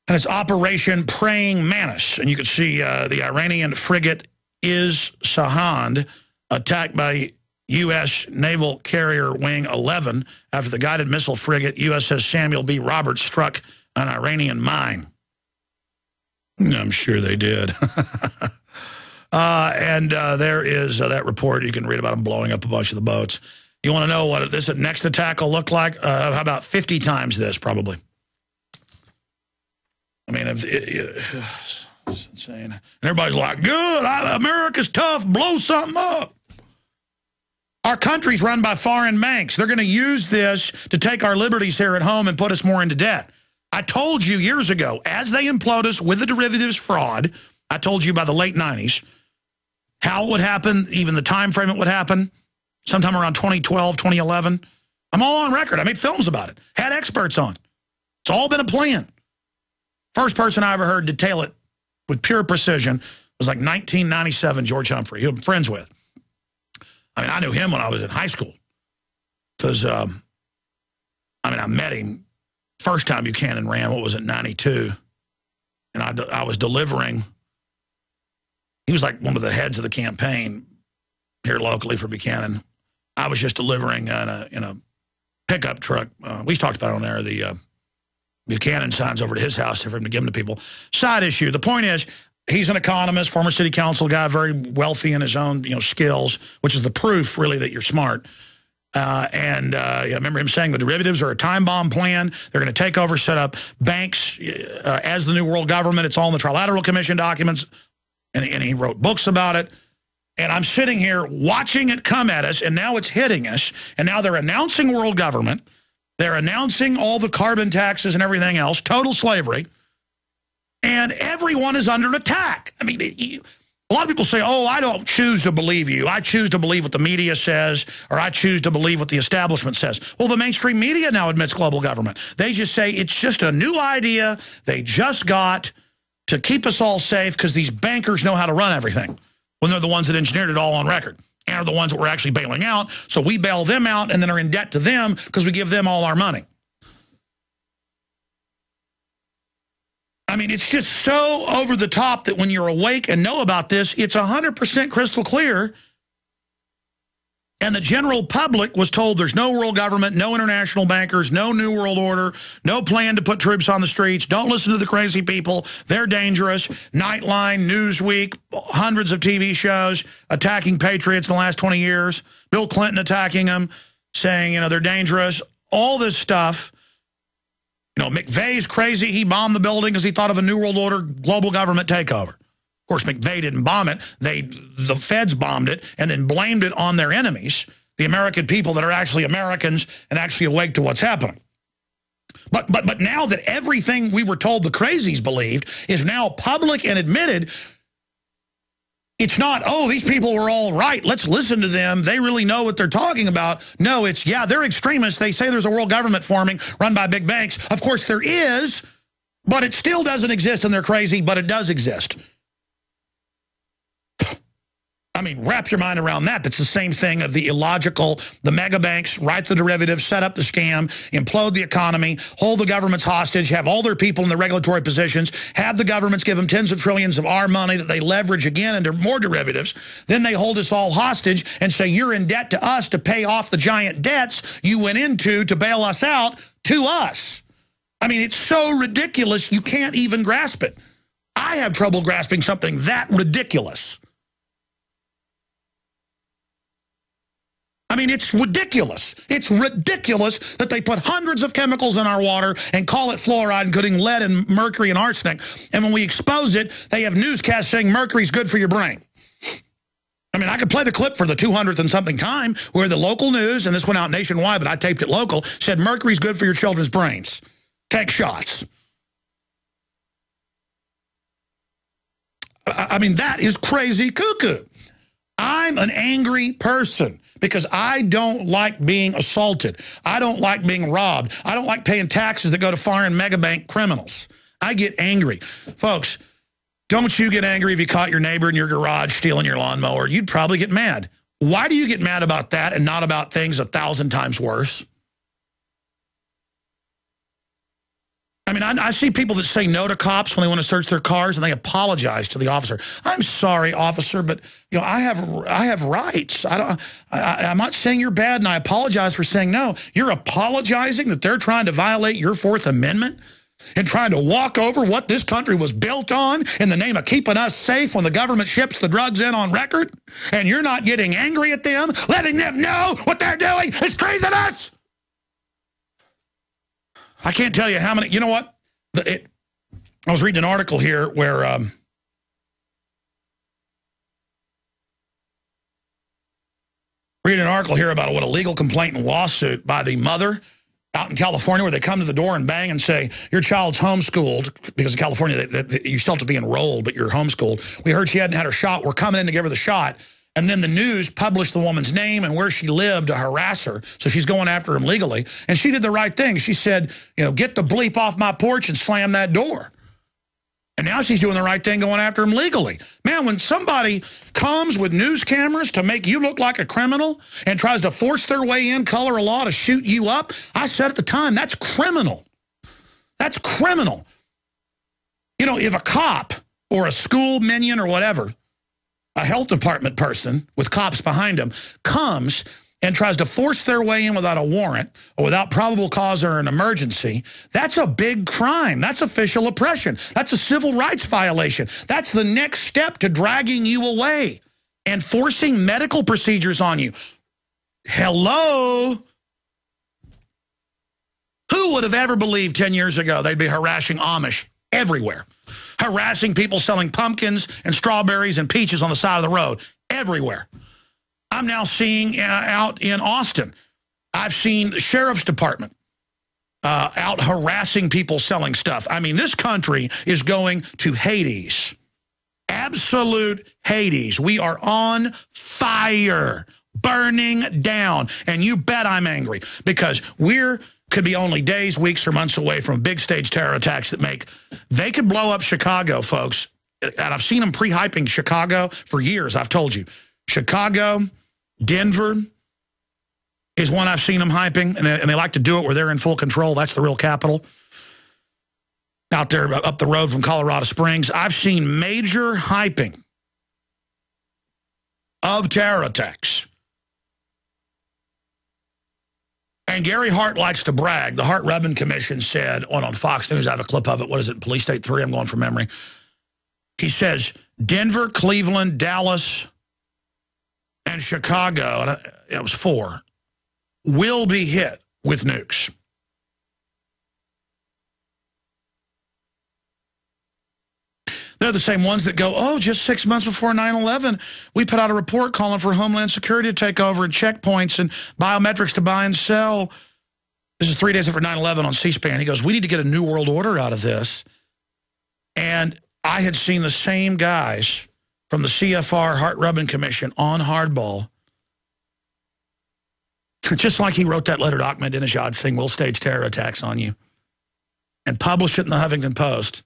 And it's Operation Praying Mantis. And you can see the Iranian frigate Isfahan attacked by U.S. Naval Carrier Wing 11 after the guided missile frigate USS Samuel B. Roberts struck an Iranian mine. I'm sure they did. And there is that report. You can read about them blowing up a bunch of the boats. You want to know what this next attack will look like? How about 50 times this, probably? I mean, it's insane. And everybody's like, good, America's tough, blow something up. Our country's run by foreign banks. They're going to use this to take our liberties here at home and put us more into debt. I told you years ago, as they implode us with the derivatives fraud, I told you by the late 90s, how it would happen, even the time frame it would happen, sometime around 2012, 2011. I'm all on record. I made films about it. Had experts on. It's all been a plan. First person I ever heard detail it with pure precision was like 1997 George Humphrey, who I'm friends with. I mean, I knew him when I was in high school because, I mean, I met him first time Buchanan ran, what was it, 92? And I was delivering. He was like one of the heads of the campaign here locally for Buchanan. I was just delivering in a pickup truck. We talked about it on there, the Buchanan signs over to his house for him to give them to people. Side issue. The point is, he's an economist, former city council guy, very wealthy in his own skills, which is the proof, really, that you're smart. I remember him saying the derivatives are a time bomb plan. They're going to take over, set up banks as the new world government. It's all in the Trilateral Commission documents. And he wrote books about it. And I'm sitting here watching it come at us, and now it's hitting us. And now they're announcing world government. They're announcing all the carbon taxes and everything else, total slavery. And everyone is under attack. I mean, a lot of people say, oh, I don't choose to believe you. I choose to believe what the media says, or I choose to believe what the establishment says. Well, the mainstream media now admits global government. They just say it's just a new idea they just got to keep us all safe because these bankers know how to run everything when they're the ones that engineered it all on record and are the ones that we're actually bailing out. So we bail them out and then are in debt to them because we give them all our money. I mean, it's just so over the top that when you're awake and know about this, it's 100% crystal clear. And the general public was told there's no world government, no international bankers, no new world order, no plan to put troops on the streets. Don't listen to the crazy people. They're dangerous. Nightline, Newsweek, hundreds of TV shows attacking patriots in the last 20 years. Bill Clinton attacking them, saying, they're dangerous. All this stuff. McVeigh's crazy. He bombed the building because he thought of a new world order global government takeover. Of course, McVeigh didn't bomb it. The feds bombed it and then blamed it on their enemies. the American people that are actually Americans and actually awake to what's happening. But now that everything we were told the crazies believed is now public and admitted, it's not, oh, these people were all right, let's listen to them, they really know what they're talking about. No, it's, yeah, they're extremists. They say there's a world government forming run by big banks. Of course there is, but it still doesn't exist and they're crazy, but it does exist. I mean, wrap your mind around that. That's the same thing of the illogical, the mega banks write the derivatives, set up the scam, implode the economy, hold the governments hostage, have all their people in the regulatory positions, have the governments give them tens of trillions of our money that they leverage again into more derivatives. Then they hold us all hostage and say, you're in debt to us to pay off the giant debts you went into to bail us out to us. I mean, it's so ridiculous you can't even grasp it. I have trouble grasping something that ridiculous. I mean, it's ridiculous. It's ridiculous that they put hundreds of chemicals in our water and call it fluoride, including lead and mercury and arsenic. And when we expose it, they have newscasts saying mercury's good for your brain. I mean, I could play the clip for the 200th and something time where the local news, and this went out nationwide, but I taped it local, said mercury's good for your children's brains. Take shots. I mean, that is crazy cuckoo. I'm an angry person because I don't like being assaulted. I don't like being robbed. I don't like paying taxes that go to foreign mega bank criminals. I get angry. Folks, don't you get angry if you caught your neighbor in your garage stealing your lawnmower. You'd probably get mad. Why do you get mad about that and not about things 1,000 times worse? I mean, I see people that say no to cops when they want to search their cars and they apologize to the officer. I'm sorry, officer, but you know I have rights. I'm not saying you're bad, and I apologize for saying no. You're apologizing that they're trying to violate your Fourth Amendment and trying to walk over what this country was built on in the name of keeping us safe when the government ships the drugs in on record, and you're not getting angry at them, letting them know what they're doing is treasonous. I can't tell you how many, you know what? I was reading an article here where about what a legal complaint and lawsuit by the mother out in California where they come to the door and bang and say, your child's homeschooled, because in California you still have to be enrolled, but you're homeschooled. We heard she hadn't had her shot. We're coming in to give her the shot. And then the news published the woman's name and where she lived to harass her. So she's going after him legally. And she did the right thing. She said, you know, get the bleep off my porch and slam that door. And now she's doing the right thing going after him legally. Man, when somebody comes with news cameras to make you look like a criminal and tries to force their way in, color a law to shoot you up, I said at the time, that's criminal. That's criminal. You know, if a cop or a school minion or whatever, a health department person with cops behind him comes and tries to force their way in without a warrant or without probable cause or an emergency, that's a big crime. That's official oppression. That's a civil rights violation. That's the next step to dragging you away and forcing medical procedures on you. Hello? Who would have ever believed 10 years ago they'd be harassing Amish everywhere? Harassing people selling pumpkins and strawberries and peaches on the side of the road everywhere. I'm now seeing out in Austin, I've seen the sheriff's department out harassing people selling stuff. I mean, this country is going to Hades. Absolute Hades. We are on fire, burning down. And you bet I'm angry because could be only days, weeks, or months away from big stage terror attacks they could blow up Chicago, folks. And I've seen them pre-hyping Chicago for years, I've told you. Chicago, Denver is one I've seen them hyping, and they like to do it where they're in full control. That's the real capital. Out there up the road from Colorado Springs. I've seen major hyping of terror attacks. And Gary Hart likes to brag. The Hart-Rubin Commission said, on Fox News, I have a clip of it. What is it? Police State 3, I'm going from memory. He says, Denver, Cleveland, Dallas, and Chicago, and it was 4, will be hit with nukes. They're the same ones that go, oh, just 6 months before 9/11, we put out a report calling for Homeland Security to take over and checkpoints and biometrics to buy and sell. This is 3 days after 9/11 on C-SPAN. He goes, we need to get a new world order out of this. And I had seen the same guys from the CFR Heart-Rubbing Commission on Hardball. Just like he wrote that letter to Ahmadinejad saying, we'll stage terror attacks on you. And publish it in the Huffington Post.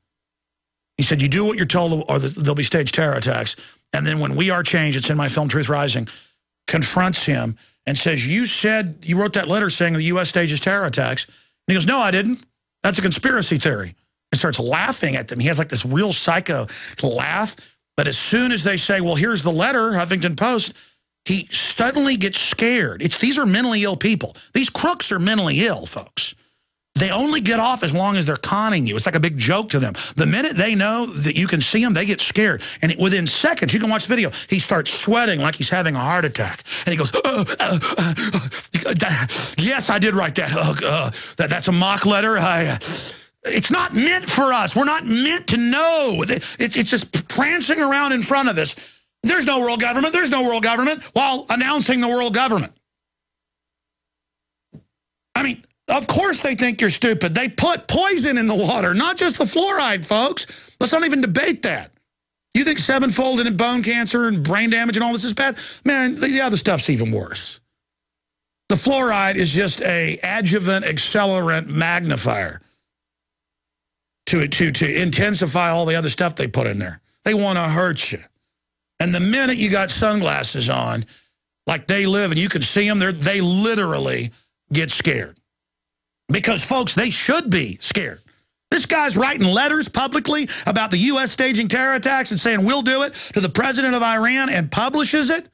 He said, you do what you're told or there'll be staged terror attacks. And then when We Are Change, it's in my film Truth Rising, confronts him and says, you said, you wrote that letter saying the U.S. stages terror attacks. And he goes, no, I didn't. That's a conspiracy theory. And starts laughing at them. He has like this real psycho laugh. But as soon as they say, well, here's the letter, Huffington Post, he suddenly gets scared. These are mentally ill people. These crooks are mentally ill, folks. They only get off as long as they're conning you. It's like a big joke to them. The minute they know that you can see them, they get scared. And within seconds, you can watch the video, he starts sweating like he's having a heart attack. And he goes, yes, I did write that. That's a mock letter. It's not meant for us. We're not meant to know. It's just prancing around in front of us. There's no world government. There's no world government while announcing the world government. I mean, of course they think you're stupid. They put poison in the water, not just the fluoride, folks. Let's not even debate that. You think sevenfold and bone cancer and brain damage and all this is bad? Man, the other stuff's even worse. The fluoride is just a adjuvant accelerant magnifier to intensify all the other stuff they put in there. They want to hurt you. And the minute you got sunglasses on, like they live and you can see them, they literally get scared. Because, folks, they should be scared. This guy's writing letters publicly about the U.S. staging terror attacks and saying, we'll do it to the president of Iran and publishes it.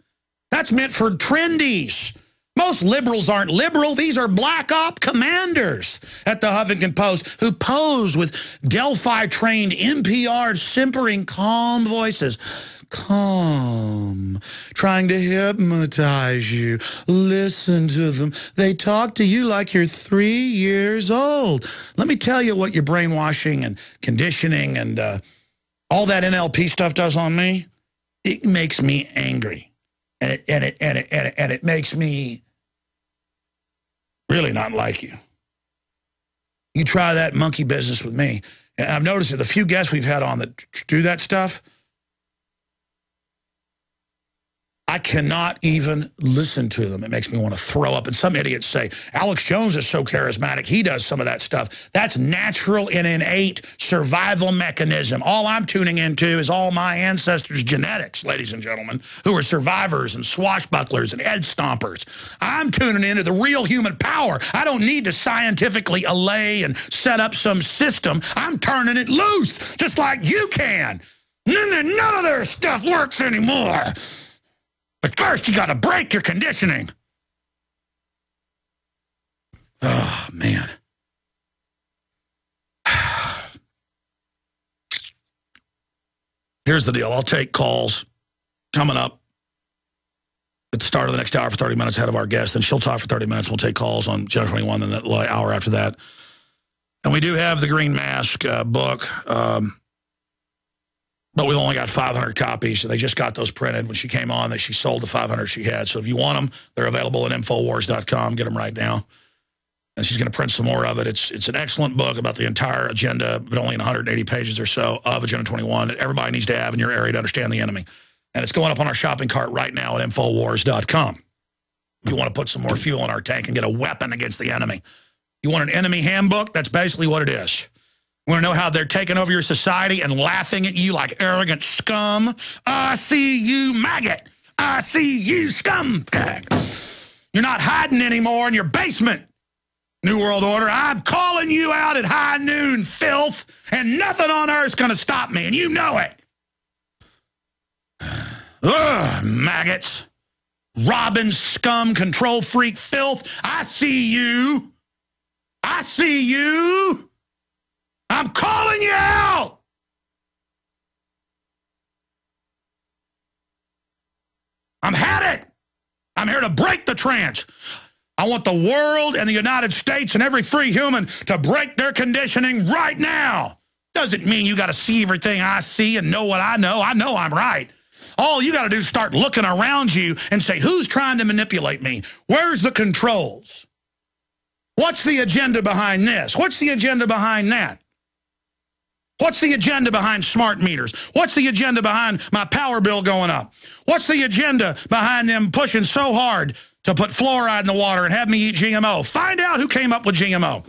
That's meant for trendies. Most liberals aren't liberal. These are black op commanders at the Huffington Post who pose with Delphi-trained NPR simpering calm voices. Calm, trying to hypnotize you. Listen to them. They talk to you like you're 3 years old. Let me tell you what your brainwashing and conditioning and all that NLP stuff does on me. It makes me angry, and it makes me really not like you. You try that monkey business with me, and I've noticed that the few guests we've had on that do that stuff, I cannot even listen to them. It makes me want to throw up. And some idiots say, Alex Jones is so charismatic, he does some of that stuff. That's natural and innate survival mechanism. All I'm tuning into is all my ancestors' genetics, ladies and gentlemen, who are survivors and swashbucklers and head stompers. I'm tuning into the real human power. I don't need to scientifically allay and set up some system. I'm turning it loose, just like you can. None of their stuff works anymore. But first, you got to break your conditioning. Oh, man. Here's the deal. I'll take calls coming up at the start of the next hour for 30 minutes ahead of our guest. And she'll talk for 30 minutes. We'll take calls on Channel 21 then the hour after that. And we do have the Green Mask book. But we've only got 500 copies. So they just got those printed when she came on. She sold the 500 she had. So if you want them, they're available at Infowars.com. Get them right now. And she's going to print some more of it. It's an excellent book about the entire agenda, but only in 180 pages or so of Agenda 21 that everybody needs to have in your area to understand the enemy. And it's going up on our shopping cart right now at Infowars.com. If you want to put some more fuel in our tank and get a weapon against the enemy. You want an enemy handbook? That's basically what it is. You want to know how they're taking over your society and laughing at you like arrogant scum? I see you, maggot. I see you, scumbag. You're not hiding anymore in your basement, New World Order. I'm calling you out at high noon, filth, and nothing on earth's going to stop me, and you know it. Ugh, maggots. Robin, scum, control freak, filth. I see you. I see you. I'm calling you out! I'm had it. I'm here to break the trance. I want the world and the United States and every free human to break their conditioning right now. Doesn't mean you got to see everything I see and know what I know. I know I'm right. All you got to do is start looking around you and say, who's trying to manipulate me? Where's the controls? What's the agenda behind this? What's the agenda behind that? What's the agenda behind smart meters? What's the agenda behind my power bill going up? What's the agenda behind them pushing so hard to put fluoride in the water and have me eat GMO? Find out who came up with GMO.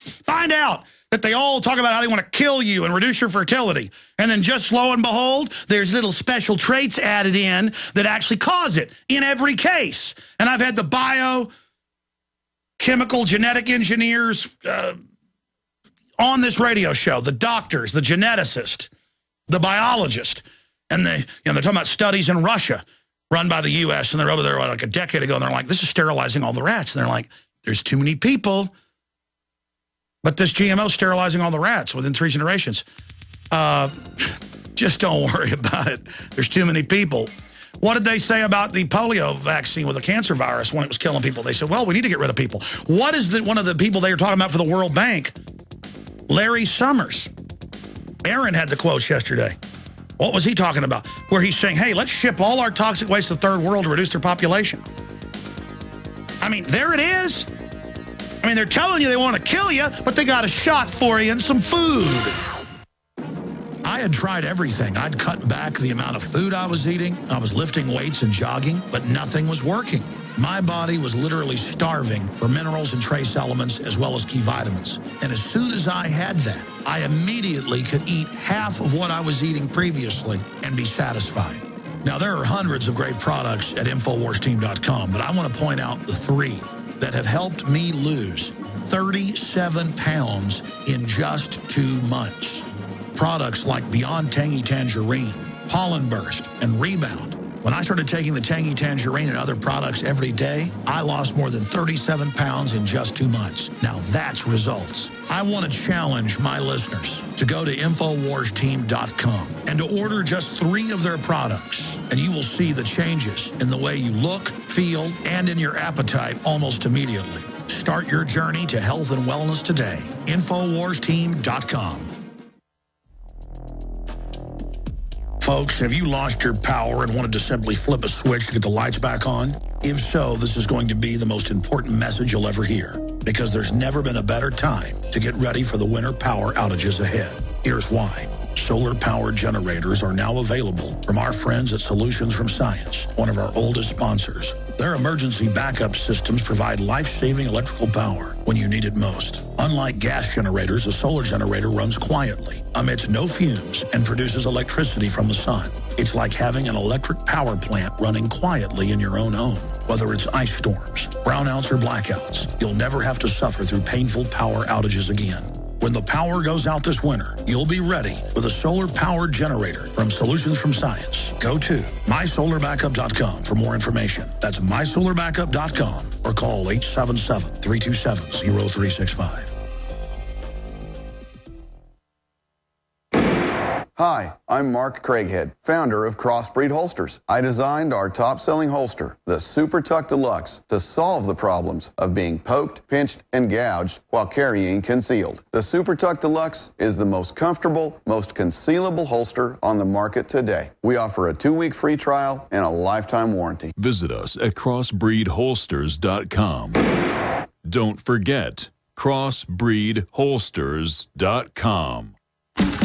Find out that they all talk about how they want to kill you and reduce your fertility. And then just lo and behold, there's little special traits added in that actually cause it in every case. And I've had the biochemical genetic engineers on this radio show, the doctors, the geneticist, the biologist. And they're talking about studies in Russia run by the U.S. And they're over there like a decade ago. And they're like, this is sterilizing all the rats. And they're like, there's too many people. But this GMO is sterilizing all the rats within 3 generations. Just don't worry about it. There's too many people. What did they say about the polio vaccine with the cancer virus when it was killing people? They said, well, we need to get rid of people. What is one of the people they were talking about for the World Bank? Larry Summers. Aaron had the quotes yesterday. What was he talking about? Where he's saying, hey, let's ship all our toxic waste to the third world to reduce their population. I mean, there it is. I mean, they're telling you they want to kill you, but they got a shot for you and some food. I had tried everything. I'd cut back the amount of food I was eating. I was lifting weights and jogging, but nothing was working. My body was literally starving for minerals and trace elements as well as key vitamins. And as soon as I had that, I immediately could eat half of what I was eating previously and be satisfied. Now, there are hundreds of great products at InfoWarsTeam.com, but I want to point out the 3 that have helped me lose 37 pounds in just 2 months. Products like Beyond Tangy Tangerine, Pollen Burst, and Rebound. When I started taking the Tangy Tangerine and other products every day, I lost more than 37 pounds in just 2 months. Now that's results. I want to challenge my listeners to go to InfoWarsTeam.com and to order just 3 of their products, and you will see the changes in the way you look, feel, and in your appetite almost immediately. Start your journey to health and wellness today. InfoWarsTeam.com. Folks, have you lost your power and wanted to simply flip a switch to get the lights back on? If so, this is going to be the most important message you'll ever hear, because there's never been a better time to get ready for the winter power outages ahead. Here's why. Solar-powered generators are now available from our friends at Solutions from Science, one of our oldest sponsors. Their emergency backup systems provide life-saving electrical power when you need it most. Unlike gas generators, a solar generator runs quietly, emits no fumes, and produces electricity from the sun. It's like having an electric power plant running quietly in your own home. Whether it's ice storms, brownouts, or blackouts, you'll never have to suffer through painful power outages again. When the power goes out this winter, you'll be ready with a solar-powered generator from Solutions from Science. Go to mysolarbackup.com for more information. That's mysolarbackup.com or call 877-327-0365. Hi, I'm Mark Craighead, founder of Crossbreed Holsters. I designed our top-selling holster, the Super Tuck Deluxe, to solve the problems of being poked, pinched, and gouged while carrying concealed. The Super Tuck Deluxe is the most comfortable, most concealable holster on the market today. We offer a 2-week free trial and a lifetime warranty. Visit us at crossbreedholsters.com. Don't forget, crossbreedholsters.com.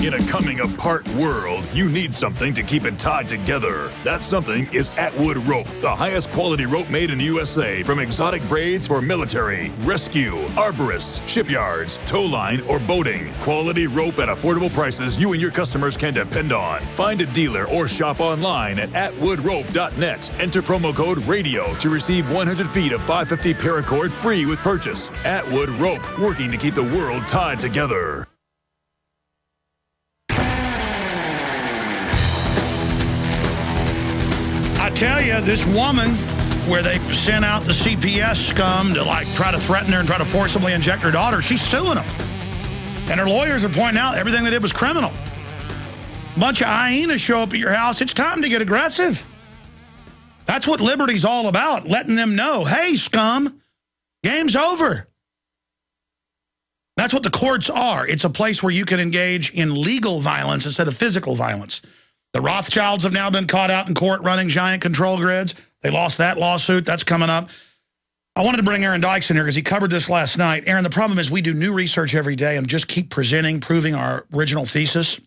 In a coming-apart world, you need something to keep it tied together. That something is Atwood Rope, the highest quality rope made in the USA, from exotic braids for military, rescue, arborists, shipyards, tow line, or boating. Quality rope at affordable prices you and your customers can depend on. Find a dealer or shop online at atwoodrope.net. Enter promo code RADIO to receive 100 feet of 550 paracord free with purchase. Atwood Rope, working to keep the world tied together. I tell you, this woman, where they sent out the CPS scum to try to threaten her and try to forcibly inject her daughter, she's suing them. And her lawyers are pointing out everything they did was criminal. A bunch of hyenas show up at your house. It's time to get aggressive. That's what liberty's all about, letting them know, hey, scum, game's over. That's what the courts are. It's a place where you can engage in legal violence instead of physical violence. The Rothschilds have now been caught out in court running giant control grids. They lost that lawsuit. That's coming up. I wanted to bring Aaron Dykes in here because he covered this last night. Aaron, the problem is we do new research every day and just keep presenting, proving our original thesis.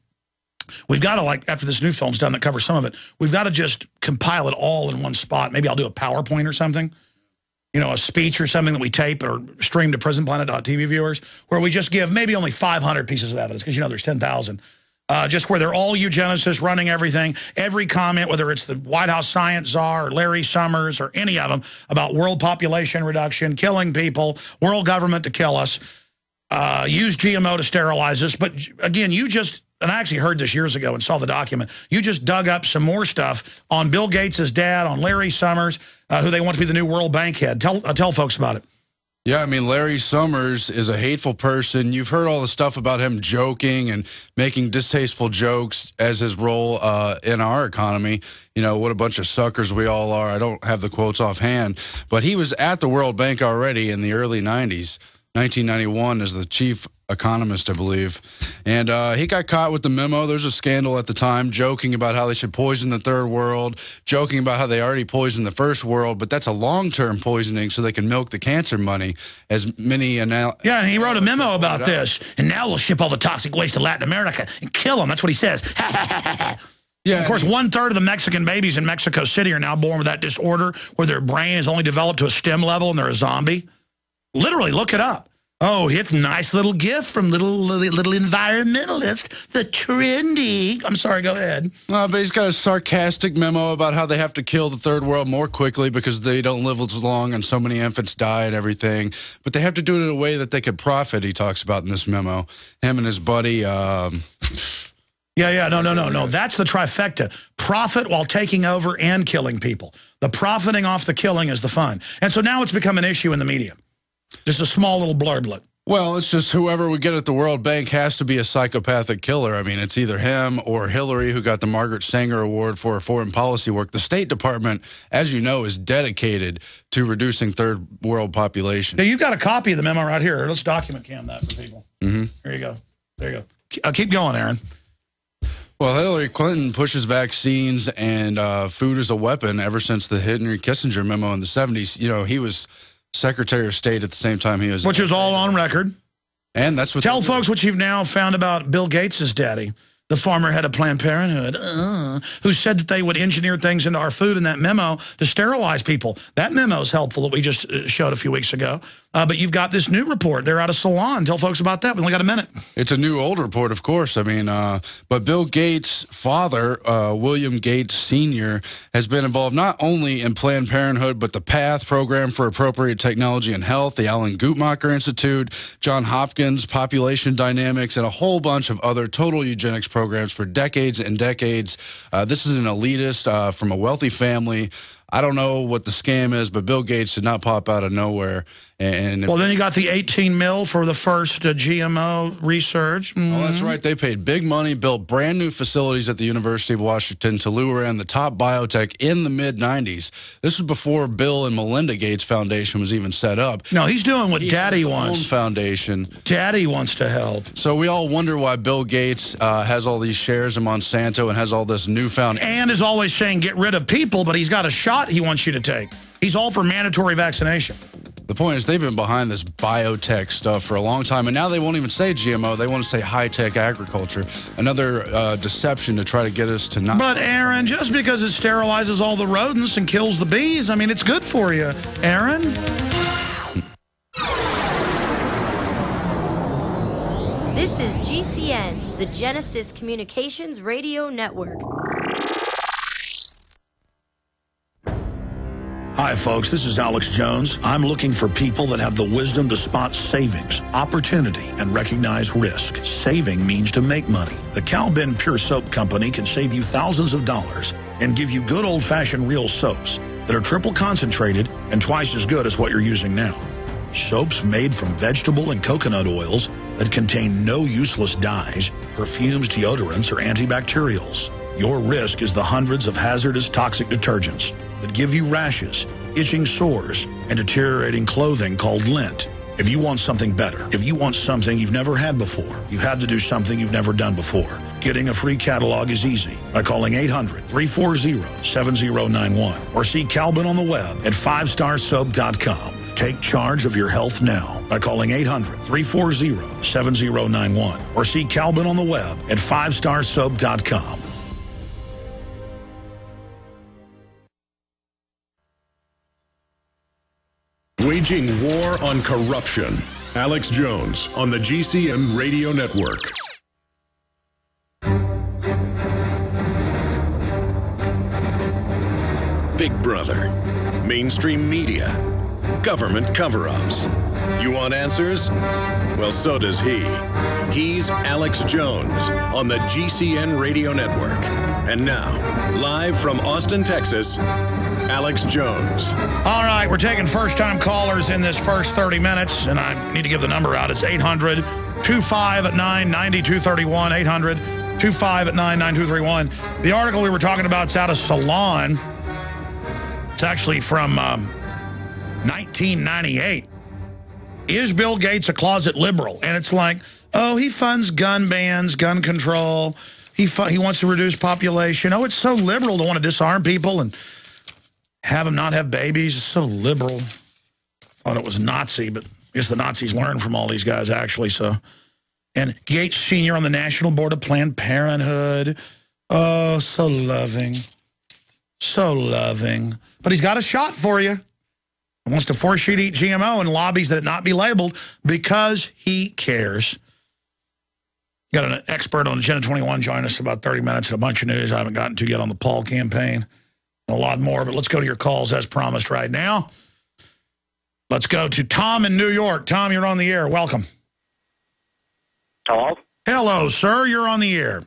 We've got to, like, after this new film's done that covers some of it, we've got to just compile it all in one spot. Maybe I'll do a PowerPoint or something, you know, a speech or something that we tape or stream to prisonplanet.tv viewers, where we just give maybe only 500 pieces of evidence, because, you know, there's 10,000. Just where they're all eugenicists running everything, every comment, whether it's the White House science czar or Larry Summers or any of them, about world population reduction, killing people, world government to kill us, use GMO to sterilize us. But again, you just, and I actually heard this years ago and saw the document, you just dug up some more stuff on Bill Gates' dad, on Larry Summers, who they want to be the new World Bank head. Tell folks about it. Yeah, I mean, Larry Summers is a hateful person. You've heard all the stuff about him joking and making distasteful jokes as his role in our economy. You know, what a bunch of suckers we all are. I don't have the quotes offhand. But he was at the World Bank already in the early 90s, 1991, as the chief economist, I believe. And he got caught with the memo. There's a scandal at the time, joking about how they should poison the third world, joking about how they already poisoned the first world, but that's a long-term poisoning so they can milk the cancer money, as many... Yeah, and he wrote a memo about this. And now we'll ship all the toxic waste to Latin America and kill them. That's what he says. Yeah, of course, 1/3 of the Mexican babies in Mexico City are now born with that disorder where their brain is only developed to a STEM level and they're a zombie. Literally, look it up. Oh, it's a nice little gift from little environmentalist, the trendy. I'm sorry, go ahead. But he's got a sarcastic memo about how they have to kill the third world more quickly because they don't live as long and so many infants die and everything. But they have to do it in a way that they could profit, he talks about in this memo. Him and his buddy... No. That's the trifecta. Profit while taking over and killing people. The profiting off the killing is the fun. And so now it's become an issue in the media. Just a small little blurblet. Well, it's just whoever we get at the World Bank has to be a psychopathic killer. I mean, it's either him or Hillary, who got the Margaret Sanger Award for her foreign policy work. The State Department, as you know, is dedicated to reducing third world population. Now, you've got a copy of the memo right here. Let's document cam that for people. Mm-hmm. There you go. There you go. Keep going, Aaron. Well, Hillary Clinton pushes vaccines and food as a weapon ever since the Henry Kissinger memo in the 70s. You know, he was Secretary of State at the same time he was... Which is all on record. And that's what... Tell folks what you've now found about Bill Gates' daddy, the former head of Planned Parenthood, who said that they would engineer things into our food in that memo to sterilize people. That memo is helpful that we just showed a few weeks ago. But you've got this new report. They're out of Salon. Tell folks about that. We only got a minute. It's a new old report, of course. I mean, but Bill Gates' father, William Gates Sr., has been involved not only in Planned Parenthood, but the PATH Program for Appropriate Technology and Health, the Alan Guttmacher Institute, John Hopkins, Population Dynamics, and a whole bunch of other total eugenics programs for decades and decades. This is an elitist from a wealthy family. I don't know what the scam is, but Bill Gates did not pop out of nowhere. Well, then you got the 18 mil for the first GMO research. Mm-hmm. Oh, that's right. They paid big money, built brand new facilities at the University of Washington to lure in the top biotech in the mid-'90s. This was before Bill and Melinda Gates Foundation was even set up. No, he's doing what Daddy wants. Own foundation. Daddy wants to help. So we all wonder why Bill Gates has all these shares in Monsanto and has all this newfound... And is always saying get rid of people, but he's got a shot he wants you to take. He's all for mandatory vaccination. The point is they've been behind this biotech stuff for a long time, and now they won't even say GMO. They want to say high-tech agriculture, another deception to try to get us to not... But, Aaron, just because it sterilizes all the rodents and kills the bees, I mean, it's good for you. Aaron? This is GCN, the Genesis Communications Radio Network. Hi, folks. This is Alex Jones. I'm looking for people that have the wisdom to spot savings, opportunity, and recognize risk. Saving means to make money. The Cal Ben Pure Soap Company can save you thousands of dollars and give you good old-fashioned real soaps that are triple concentrated and twice as good as what you're using now. Soaps made from vegetable and coconut oils that contain no useless dyes, perfumes, deodorants, or antibacterials. Your risk is the hundreds of hazardous toxic detergents that give you rashes, itching sores, and deteriorating clothing called lint. If you want something better, if you want something you've never had before, you have to do something you've never done before. Getting a free catalog is easy by calling 800-340-7091 or see Calvin on the web at 5starsoap.com. Take charge of your health now by calling 800-340-7091 or see Calvin on the web at 5starsoap.com. Waging war on corruption. Alex Jones on the GCN Radio Network. Big Brother. Mainstream media. Government cover-ups. You want answers? Well, so does he. He's Alex Jones on the GCN Radio Network. And now, live from Austin, Texas, Alex Jones. All right, we're taking first-time callers in this first 30 minutes, and I need to give the number out. It's 800-259-9231, 800-259-9231. The article we were talking about is out of Salon. It's actually from 1998. Is Bill Gates a closet liberal? And it's like, oh, he funds gun bans, gun control. He wants to reduce population. Oh, it's so liberal to want to disarm people and have them not have babies. It's so liberal. Thought it was Nazi, but I guess the Nazis learned from all these guys, actually. So, and Gates Sr. on the National Board of Planned Parenthood. Oh, so loving. So loving. But he's got a shot for you. He wants to force you to eat GMO and lobbies that it not be labeled because he cares. Got an expert on Agenda 21 join us about 30 minutes and a bunch of news I haven't gotten to yet on the Paul campaign. A lot more, but let's go to your calls as promised right now. Let's go to Tom in New York. Tom, you're on the air. Welcome. Hello? Hello, sir. You're on the air.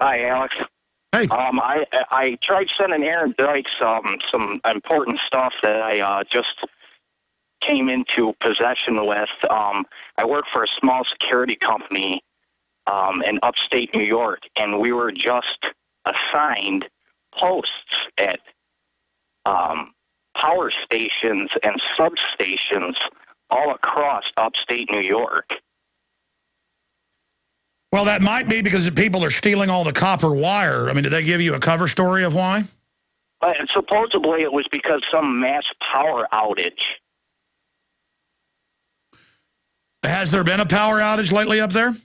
Hi, Alex. Hey. I tried sending Aaron Dykes some important stuff that I just came into possession with. I work for a small security company in upstate New York, and we were just assigned posts at power stations and substations all across upstate New York. Well, that might be because the people are stealing all the copper wire. I mean, did they give you a cover story of why? Supposedly it was because some mass power outage. Has there been a power outage lately up there?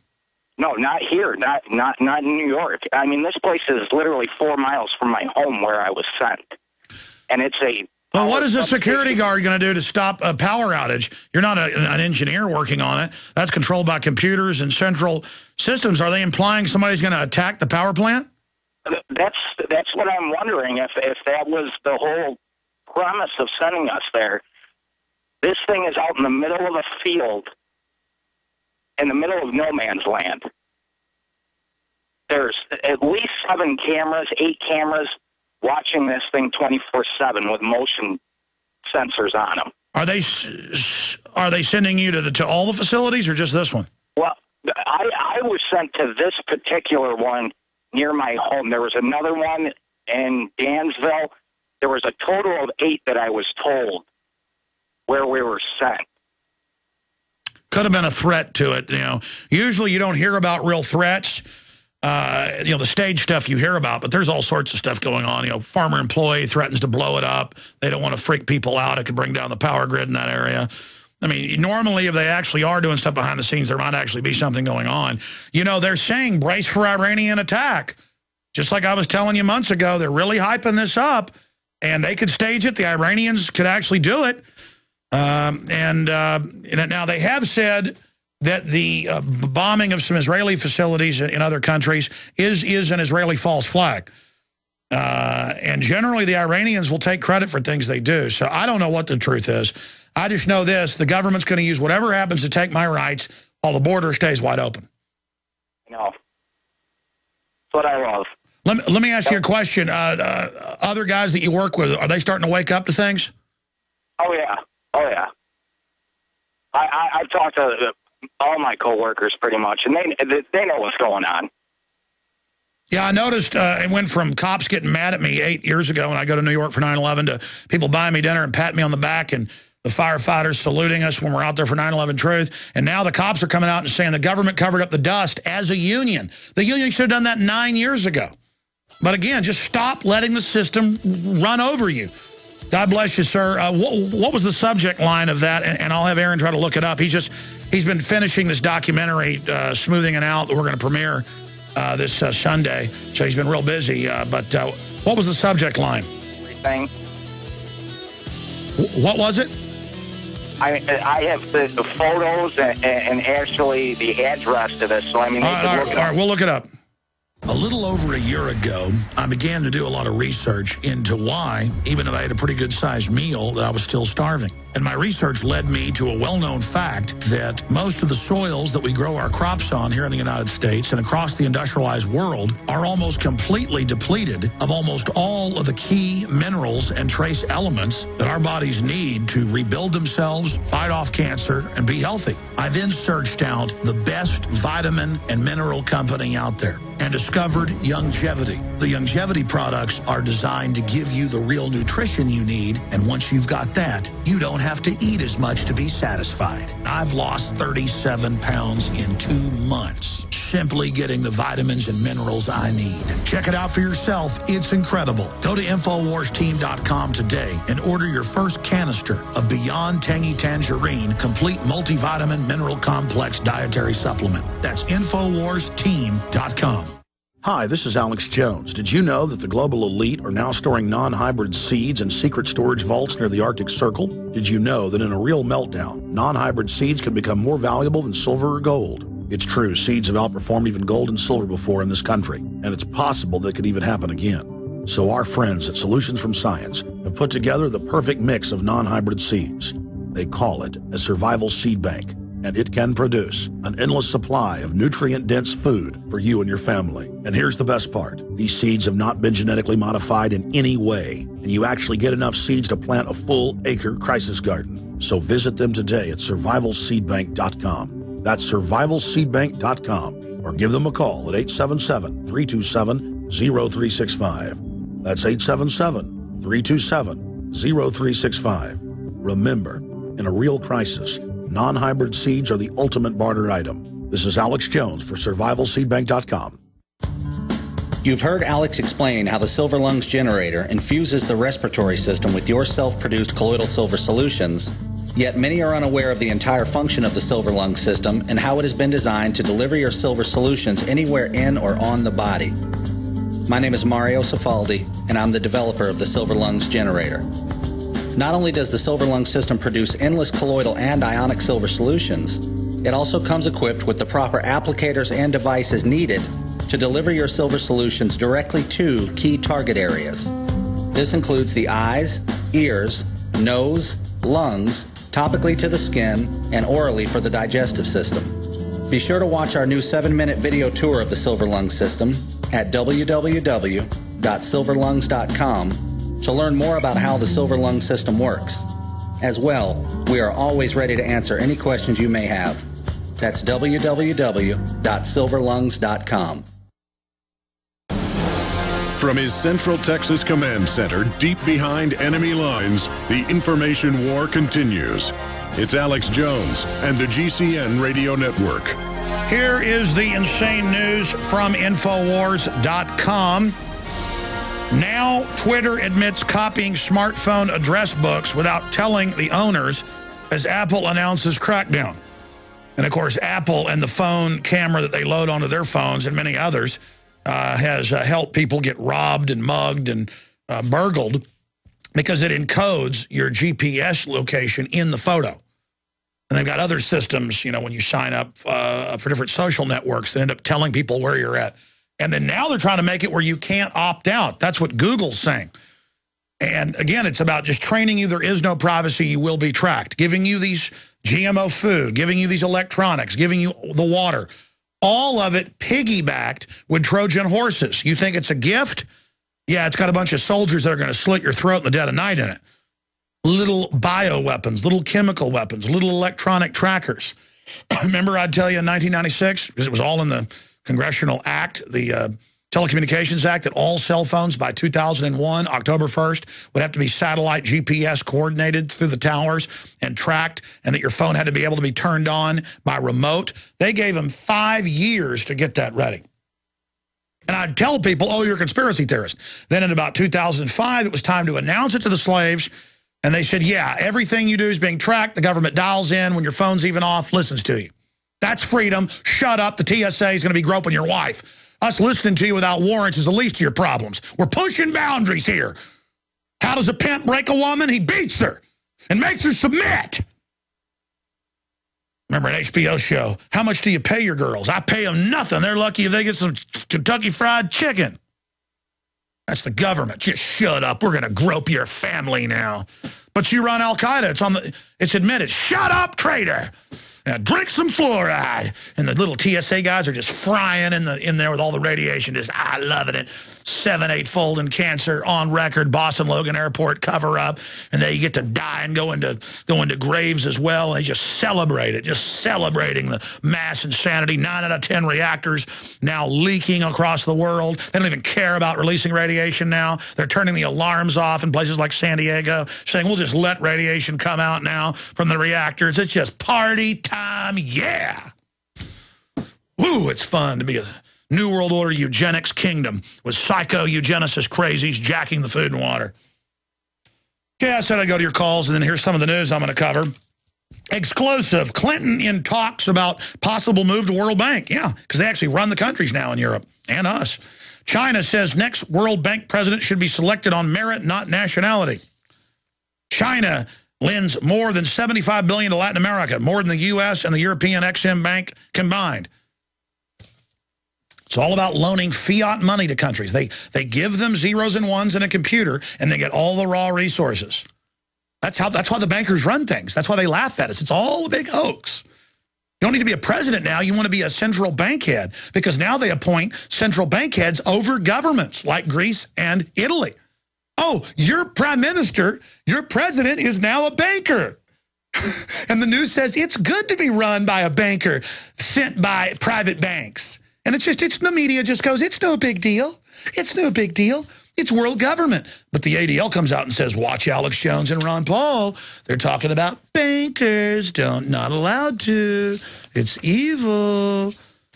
No, not here. Not in New York. I mean, this place is literally 4 miles from my home where I was sent. And it's a... Well, what is a security guard going to do to stop a power outage? You're not an engineer working on it. That's controlled by computers and central systems. Are they implying somebody's going to attack the power plant? That's what I'm wondering, if that was the whole premise of sending us there. This thing is out in the middle of a field, in the middle of no man's land. There's at least 7 cameras, 8 cameras, watching this thing 24/7 with motion sensors on them. Are they sending you to all the facilities or just this one? Well, I was sent to this particular one near my home. There was another one in Dansville. There was a total of 8 that I was told where we were sent. Could have been a threat to it. You know, usually you don't hear about real threats. You know, the stage stuff you hear about, but there's all sorts of stuff going on. You know, farmer employee threatens to blow it up. They don't want to freak people out. It could bring down the power grid in that area. I mean, normally if they actually are doing stuff behind the scenes, there might actually be something going on. You know, they're saying brace for Iranian attack. Just like I was telling you months ago, they're really hyping this up, and they could stage it. The Iranians could actually do it. Now they have said that the bombing of some Israeli facilities in other countries is an Israeli false flag. And generally the Iranians will take credit for things they do. So I don't know what the truth is. I just know this: the government's going to use whatever happens to take my rights while the border stays wide open. No. That's what I love. Let me ask you a question. Other guys that you work with, are they starting to wake up to things? Oh, yeah. Oh, yeah. I've talked to all my coworkers pretty much, and they know what's going on. Yeah, I noticed it went from cops getting mad at me 8 years ago when I go to New York for 9/11 to people buying me dinner and patting me on the back and the firefighters saluting us when we're out there for 9/11 Truth. And now the cops are coming out and saying the government covered up the dust as a union. The union should have done that 9 years ago. But again, just stop letting the system run over you. God bless you, sir. What was the subject line of that? And I'll have Aaron try to look it up. He's been finishing this documentary, Smoothing It Out, that we're going to premiere this Sunday. So he's been real busy. But what was the subject line? Everything. What was it? I have the photos and actually the address to this. So, I mean, all right, we'll look it up. A little over a year ago, I began to do a lot of research into why, even though I had a pretty good-sized meal, that I was still starving. And my research led me to a well-known fact that most of the soils that we grow our crops on here in the United States and across the industrialized world are almost completely depleted of almost all of the key minerals and trace elements that our bodies need to rebuild themselves, fight off cancer, and be healthy. I then searched out the best vitamin and mineral company out there and discovered Youngevity. The Youngevity products are designed to give you the real nutrition you need, and once you've got that, you don't have to eat as much to be satisfied. I've lost 37 pounds in 2 months, simply getting the vitamins and minerals I need. Check it out for yourself. It's incredible. Go to InfoWarsTeam.com today and order your first canister of Beyond Tangy Tangerine Complete Multivitamin Mineral Complex Dietary Supplement. That's InfoWarsTeam.com. Hi, this is Alex Jones. Did you know that the global elite are now storing non-hybrid seeds in secret storage vaults near the Arctic Circle? Did you know that in a real meltdown, non-hybrid seeds can become more valuable than silver or gold? It's true, seeds have outperformed even gold and silver before in this country, and it's possible that could even happen again. So our friends at Solutions from Science have put together the perfect mix of non-hybrid seeds. They call it a survival seed bank, and it can produce an endless supply of nutrient-dense food for you and your family. And here's the best part. These seeds have not been genetically modified in any way, and you actually get enough seeds to plant a full-acre crisis garden. So visit them today at survivalseedbank.com. That's survivalseedbank.com, or give them a call at 877-327-0365. That's 877-327-0365. Remember, in a real crisis, non-hybrid seeds are the ultimate barter item. This is Alex Jones for survivalseedbank.com. You've heard Alex explain how the Silver Lungs generator infuses the respiratory system with your self-produced colloidal silver solutions, yet many are unaware of the entire function of the Silver Lungs system and how it has been designed to deliver your silver solutions anywhere in or on the body. My name is Mario Cifaldi, and I'm the developer of the Silver Lungs generator. Not only does the Silver Lungs system produce endless colloidal and ionic silver solutions, it also comes equipped with the proper applicators and devices needed to deliver your silver solutions directly to key target areas. This includes the eyes, ears, nose, lungs, topically to the skin, and orally for the digestive system. Be sure to watch our new 7-minute video tour of the Silver Lungs system at www.silverlungs.com to learn more about how the Silver Lung system works. As well, we are always ready to answer any questions you may have. That's www.silverlungs.com. From his Central Texas Command Center, deep behind enemy lines, the information war continues. It's Alex Jones and the GCN Radio Network. Here is the insane news from Infowars.com. Now, Twitter admits copying smartphone address books without telling the owners as Apple announces crackdown. And, of course, Apple and the phone camera that they load onto their phones and many others has helped people get robbed and mugged and burgled because it encodes your GPS location in the photo. And they've got other systems, you know, when you sign up for different social networks that end up telling people where you're at. And then now they're trying to make it where you can't opt out. That's what Google's saying. And again, it's about just training you. There is no privacy. You will be tracked. Giving you these GMO food, giving you these electronics, giving you the water. All of it piggybacked with Trojan horses. You think it's a gift? Yeah, it's got a bunch of soldiers that are going to slit your throat in the dead of night in it. Little bioweapons, little chemical weapons, little electronic trackers. Remember I'd tell you in 1996, because it was all in the Congressional Act, the Telecommunications Act that all cell phones by 2001, October 1st, would have to be satellite GPS coordinated through the towers and tracked, and that your phone had to be able to be turned on by remote. They gave them 5 years to get that ready. And I'd tell people, oh, you're a conspiracy theorist. Then in about 2005, it was time to announce it to the slaves. And they said, yeah, everything you do is being tracked. The government dials in when your phone's even off, listens to you. That's freedom. Shut up. The TSA is going to be groping your wife. Us listening to you without warrants is the least of your problems. We're pushing boundaries here. How does a pimp break a woman? He beats her and makes her submit. Remember an HBO show, how much do you pay your girls? I pay them nothing. They're lucky if they get some Kentucky Fried Chicken. That's the government. Just shut up. We're going to grope your family now. But you run al-Qaeda. It's admitted. Shut up, traitor. Now drink some fluoride. And the little TSA guys are just frying in there with all the radiation. Just, loving it. 7-8-fold in cancer on record. Boston Logan Airport cover up. And they get to die and go into graves as well. They just celebrate it. Just celebrating the mass insanity. 9 out of 10 reactors now leaking across the world. They don't even care about releasing radiation now. They're turning the alarms off in places like San Diego, saying we'll just let radiation come out now from the reactors. It's just party time. Yeah. Woo, it's fun to be a New World Order eugenics kingdom with psycho eugenicist crazies jacking the food and water. Okay, I said I'd go to your calls, and then here's some of the news I'm going to cover. Exclusive. Clinton in talks about possible move to World Bank. Yeah, because they actually run the countries now in Europe, and us. China says next World Bank president should be selected on merit, not nationality. China lends more than $75 billion to Latin America, more than the U.S. and the European Exim Bank combined. It's all about loaning fiat money to countries. They give them zeros and ones and a computer, and they get all the raw resources. That's why the bankers run things. That's why they laugh at us. It's all a big hoax. You don't need to be a president now. You want to be a central bank head, because now they appoint central bank heads over governments like Greece and Italy. Oh, your prime minister, your president is now a banker. And the news says it's good to be run by a banker sent by private banks. And the media just goes, it's no big deal. It's no big deal. It's world government. But the ADL comes out and says, watch Alex Jones and Ron Paul. They're talking about bankers. Not allowed to. It's evil.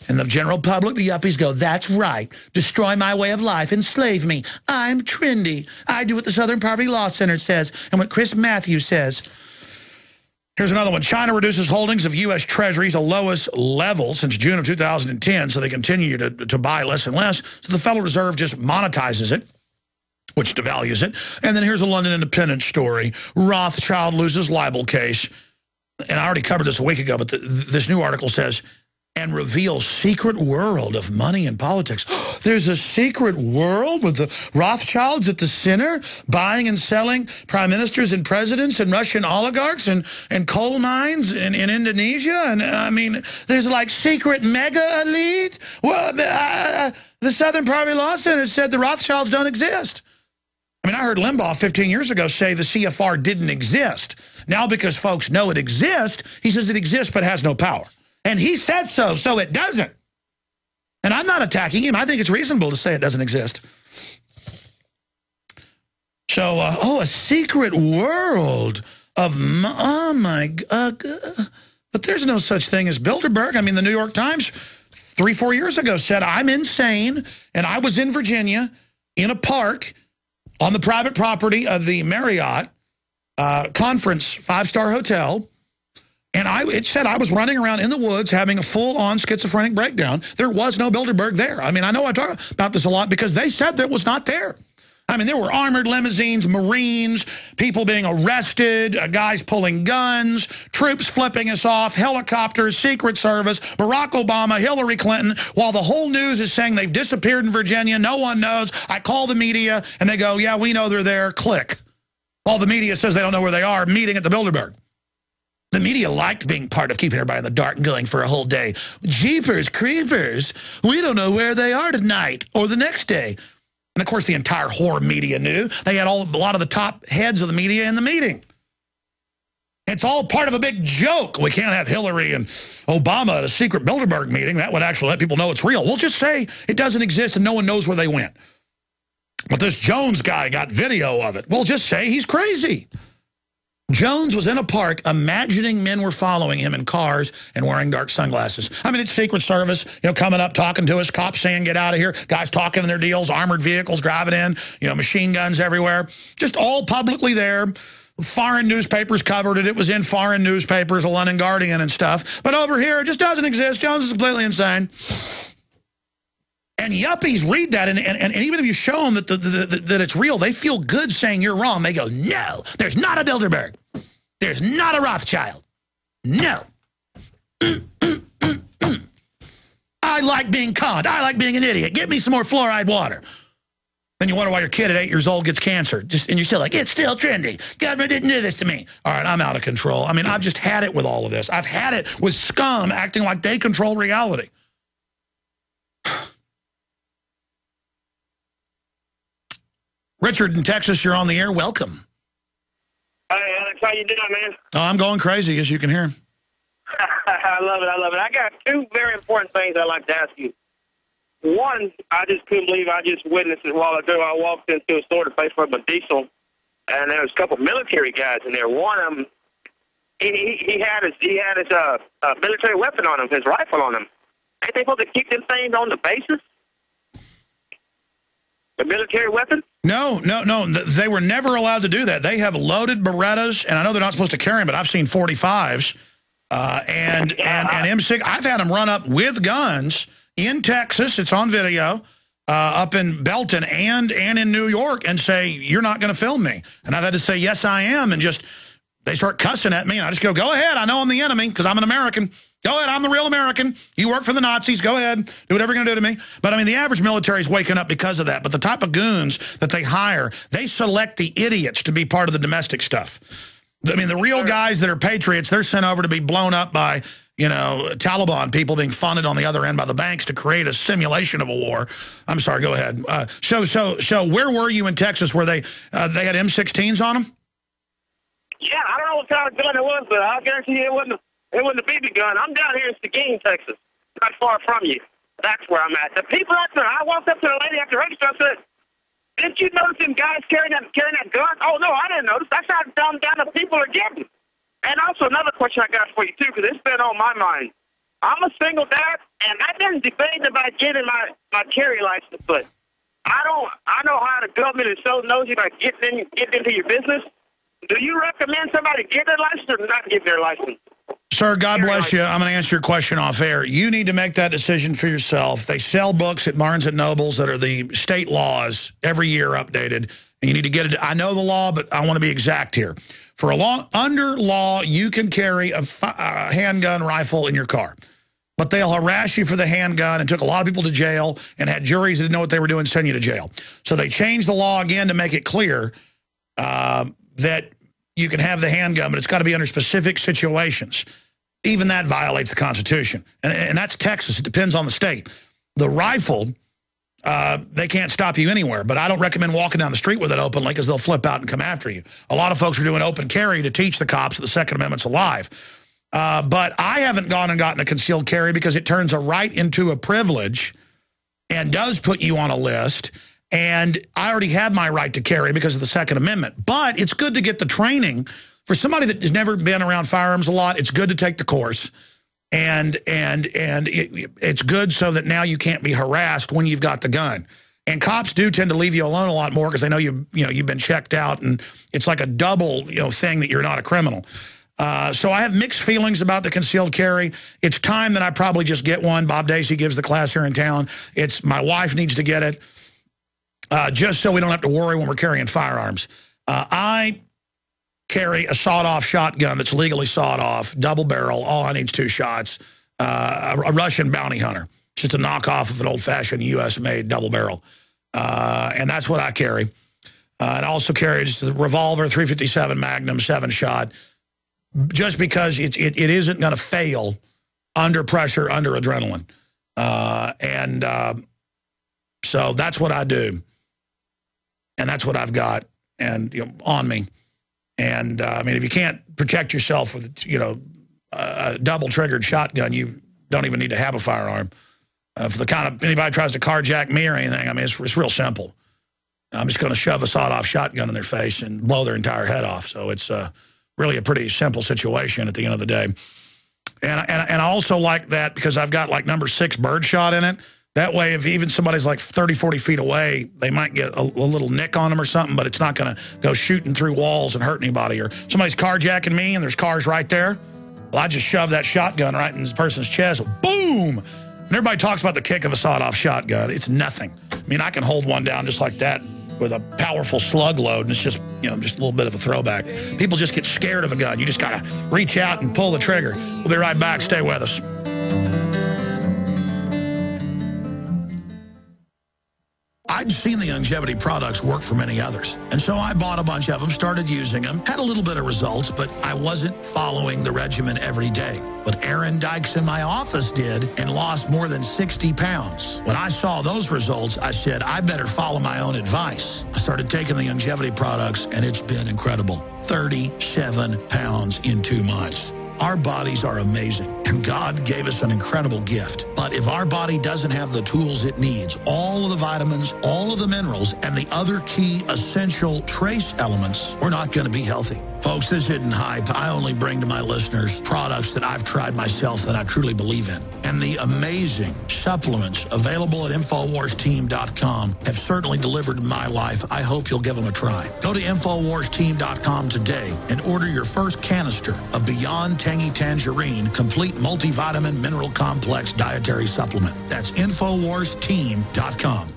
And the general public, the yuppies go, that's right. Destroy my way of life. Enslave me. I'm trendy. I do what the Southern Poverty Law Center says and what Chris Matthews says. Here's another one. China reduces holdings of U.S. Treasuries, the lowest level since June of 2010, so they continue to buy less and less. So the Federal Reserve just monetizes it, which devalues it. And then here's a London Independent story. Rothschild loses libel case. And I already covered this a week ago, but this new article says, and reveals secret world of money and politics. There's a secret world with the Rothschilds at the center, buying and selling prime ministers and presidents and Russian oligarchs and coal mines in Indonesia. And I mean, there's like secret mega elite. Well, the Southern Poverty Law Center said the Rothschilds don't exist. I mean, I heard Limbaugh 15 years ago say the CFR didn't exist. Now, because folks know it exists, he says it exists but has no power. And he says so it doesn't. And I'm not attacking him. I think it's reasonable to say it doesn't exist. So, a secret world of, oh my God. But there's no such thing as Bilderberg. I mean, the New York Times 3-4 years ago said, I'm insane, and I was in Virginia in a park on the private property of the Marriott Conference 5-star hotel. And it said I was running around in the woods having a full-on schizophrenic breakdown. There was no Bilderberg there. I mean, I know I talk about this a lot because they said that was not there. I mean, there were armored limousines, Marines, people being arrested, guys pulling guns, troops flipping us off, helicopters, Secret Service, Barack Obama, Hillary Clinton, while the whole news is saying they've disappeared in Virginia. No one knows. I call the media, and they go, yeah, we know they're there. Click. All the media says they don't know where they are, meeting at the Bilderberg. The media liked being part of keeping everybody in the dark and going for a whole day. Jeepers creepers, we don't know where they are tonight or the next day. And, of course, the entire whore media knew. They had a lot of the top heads of the media in the meeting. it's all part of a big joke. We can't have Hillary and Obama at a secret Bilderberg meeting. That would actually let people know it's real. We'll just say it doesn't exist and no one knows where they went. But this Jones guy got video of it. We'll just say he's crazy. Jones was in a park imagining men were following him in cars and wearing dark sunglasses. I mean, it's Secret Service, coming up, talking to us, cops saying, get out of here, guys talking in their deals, armored vehicles driving in, machine guns everywhere. Just all publicly there. Foreign newspapers covered it. It was in foreign newspapers, a London Guardian and stuff. But over here, it just doesn't exist. Jones is completely insane. And yuppies read that, and even if you show them that it's real, they feel good saying you're wrong. They go, no, there's not a Bilderberg. There's not a Rothschild. No. I like being conned. I like being an idiot. Get me some more fluoride water. Then you wonder why your kid at 8 years old gets cancer. And you're still like, it's still trendy. Government didn't do this to me. All right, I'm out of control. I mean, I've just had it with all of this. I've had it with scum acting like they control reality. Richard in Texas, you're on the air. Welcome. Hey, Alex, how you doing, man? Oh, I'm going crazy, as you can hear. I love it. I love it. I got two very important things I'd like to ask you. One, I just couldn't believe I just witnessed it a while ago. I walked into a store to pay for my diesel, and there was a couple of military guys in there. One of them, he had his military weapon on him, his rifle on him. Ain't they supposed to keep them things on the bases? The military weapon? No. They were never allowed to do that. They have loaded Berettas, and I know they're not supposed to carry them, but I've seen 45s and M6. I've had them run up with guns in Texas. It's on video, up in Belton and in New York, and say, you're not going to film me. And I've had to say, yes, I am, and just they start cussing at me, and I just go ahead. I know I'm the enemy because I'm an American. Go ahead, I'm the real American. You work for the Nazis. Go ahead. Do whatever you're going to do to me. But, I mean, the average military is waking up because of that. But the type of goons that they hire, they select the idiots to be part of the domestic stuff. I mean, the real guys that are patriots, they're sent over to be blown up by, Taliban people being funded on the other end by the banks to create a simulation of a war. I'm sorry, go ahead. So where were you in Texas where they had M16s on them? Yeah, I don't know what kind of gun it was, but I guarantee you it wasn't a BB gun. I'm down here in Seguin, Texas, not far from you. That's where I'm at. The people out there, I walked up to the lady at the register. I said, didn't you notice them guys carrying that gun? Oh, no, I didn't notice. That's how dumb down the people are getting. And also another question I got for you, too, because it's been on my mind. I'm a single dad, and I've been debating about getting my carry license, but I know how the government is so nosy about getting into your business. Do you recommend somebody get their license or not get their license? Sir, God bless you. I'm going to answer your question off air. You need to make that decision for yourself. They sell books at Barnes & Nobles that are the state laws every year updated, and you need to get it. I know the law, but I want to be exact here. For under law, you can carry a handgun rifle in your car, but they'll harass you for the handgun and took a lot of people to jail and had juries that didn't know what they were doing send you to jail. So they changed the law again to make it clear that you can have the handgun, but it's got to be under specific situations. Even that violates the Constitution. And that's Texas. It depends on the state. The rifle, they can't stop you anywhere, but I don't recommend walking down the street with it openly because they'll flip out and come after you. A lot of folks are doing open carry to teach the cops that the Second Amendment's alive. But I haven't gone and gotten a concealed carry because it turns a right into a privilege and does put you on a list. And I already have my right to carry because of the Second Amendment. But it's good to get the training. For somebody that has never been around firearms a lot, it's good to take the course. And it's good so that now you can't be harassed when you've got the gun. And cops do tend to leave you alone a lot more because they know you've been checked out, and it's like a double thing that you're not a criminal. So I have mixed feelings about the concealed carry. It's time that I probably just get one. Bob Dacey gives the class here in town. My wife needs to get it. Just so we don't have to worry when we're carrying firearms. I carry a sawed-off shotgun that's legally sawed off, double barrel. All I need is 2 shots. A Russian bounty hunter, just a knockoff of an old-fashioned U.S.-made double barrel. And that's what I carry. And I also carry just the revolver, .357 Magnum, 7-shot, just because it isn't going to fail under pressure, under adrenaline. So that's what I do. And that's what I've got on me. And, I mean, if you can't protect yourself with, you know, a double-triggered shotgun, you don't even need to have a firearm. For the kind of anybody tries to carjack me or anything, I mean, it's real simple. I'm just going to shove a sawed-off shotgun in their face and blow their entire head off. So it's really a pretty simple situation at the end of the day. And I also like that because I've got like number 6 birdshot in it. That way, if even somebody's like 30, 40 feet away, they might get a little nick on them or something, but it's not going to go shooting through walls and hurt anybody. Or somebody's carjacking me and there's cars right there. Well, I just shove that shotgun right in this person's chest. Boom! And everybody talks about the kick of a sawed-off shotgun. It's nothing. I mean, I can hold one down just like that with a powerful slug load, and it's just, you know, just a little bit of a throwback. People just get scared of a gun. You just got to reach out and pull the trigger. We'll be right back. Stay with us. I'd seen the longevity products work for many others, and so I bought a bunch of them, started using them, had a little bit of results, but I wasn't following the regimen every day. But Aaron Dykes in my office did and lost more than 60 pounds. When I saw those results, I said, I better follow my own advice. I started taking the longevity products, and it's been incredible. 37 pounds in 2 months. Our bodies are amazing, and God gave us an incredible gift. But if our body doesn't have the tools it needs, all of the vitamins, all of the minerals, and the other key essential trace elements, we're not going to be healthy. Folks, this isn't hype. I only bring to my listeners products that I've tried myself that I truly believe in. And the amazing supplements available at InfoWarsTeam.com have certainly delivered in my life. I hope you'll give them a try. Go to InfoWarsTeam.com today and order your first canister of Beyond Tangy Tangerine Complete Multivitamin Mineral Complex Dietary Supplement. That's InfoWarsTeam.com.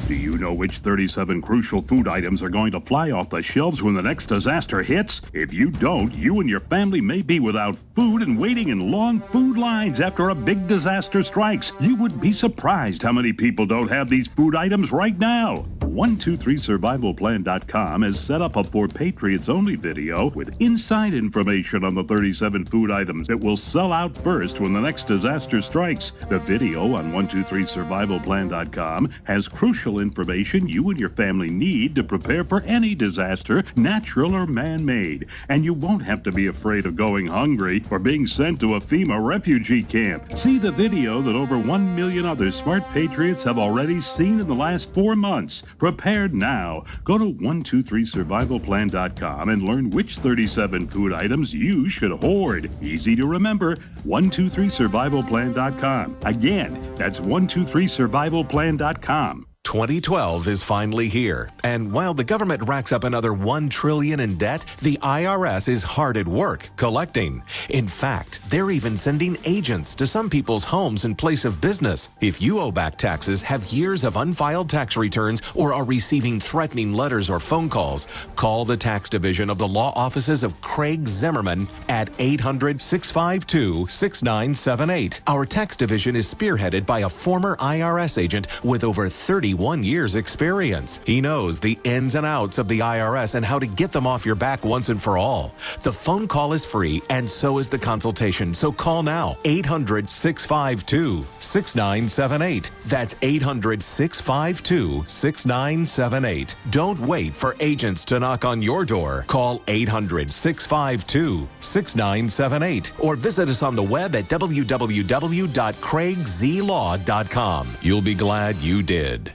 Do you know which 37 crucial food items are going to fly off the shelves when the next disaster hits? If you don't, you and your family may be without food and waiting in long food lines after a big disaster strikes. You would be surprised how many people don't have these food items right now. 123survivalplan.com has set up a For Patriots Only video with inside information on the 37 food items that will sell out first when the next disaster strikes. The video on 123survivalplan.com has crucial information you and your family need to prepare for any disaster, natural or man-made. And you won't have to be afraid of going hungry or being sent to a FEMA refugee camp. See the video that over 1 million other smart patriots have already seen in the last 4 months. Prepared now. Go to 123survivalplan.com and learn which 37 food items you should hoard. Easy to remember, 123survivalplan.com. Again, that's 123survivalplan.com. 2012 is finally here, and while the government racks up another $1 trillion in debt, the IRS is hard at work collecting. In fact, they're even sending agents to some people's homes in place of business. If you owe back taxes, have years of unfiled tax returns, or are receiving threatening letters or phone calls, call the tax division of the law offices of Craig Zimmerman at 800-652-6978. Our tax division is spearheaded by a former IRS agent with over 31 years experience. He knows the ins and outs of the IRS and how to get them off your back once and for all. The phone call is free, and so is the consultation. So call now. 800-652-6978. That's 800-652-6978. Don't wait for agents to knock on your door. Call 800-652-6978 or visit us on the web at www.craigzlaw.com. You'll be glad you did.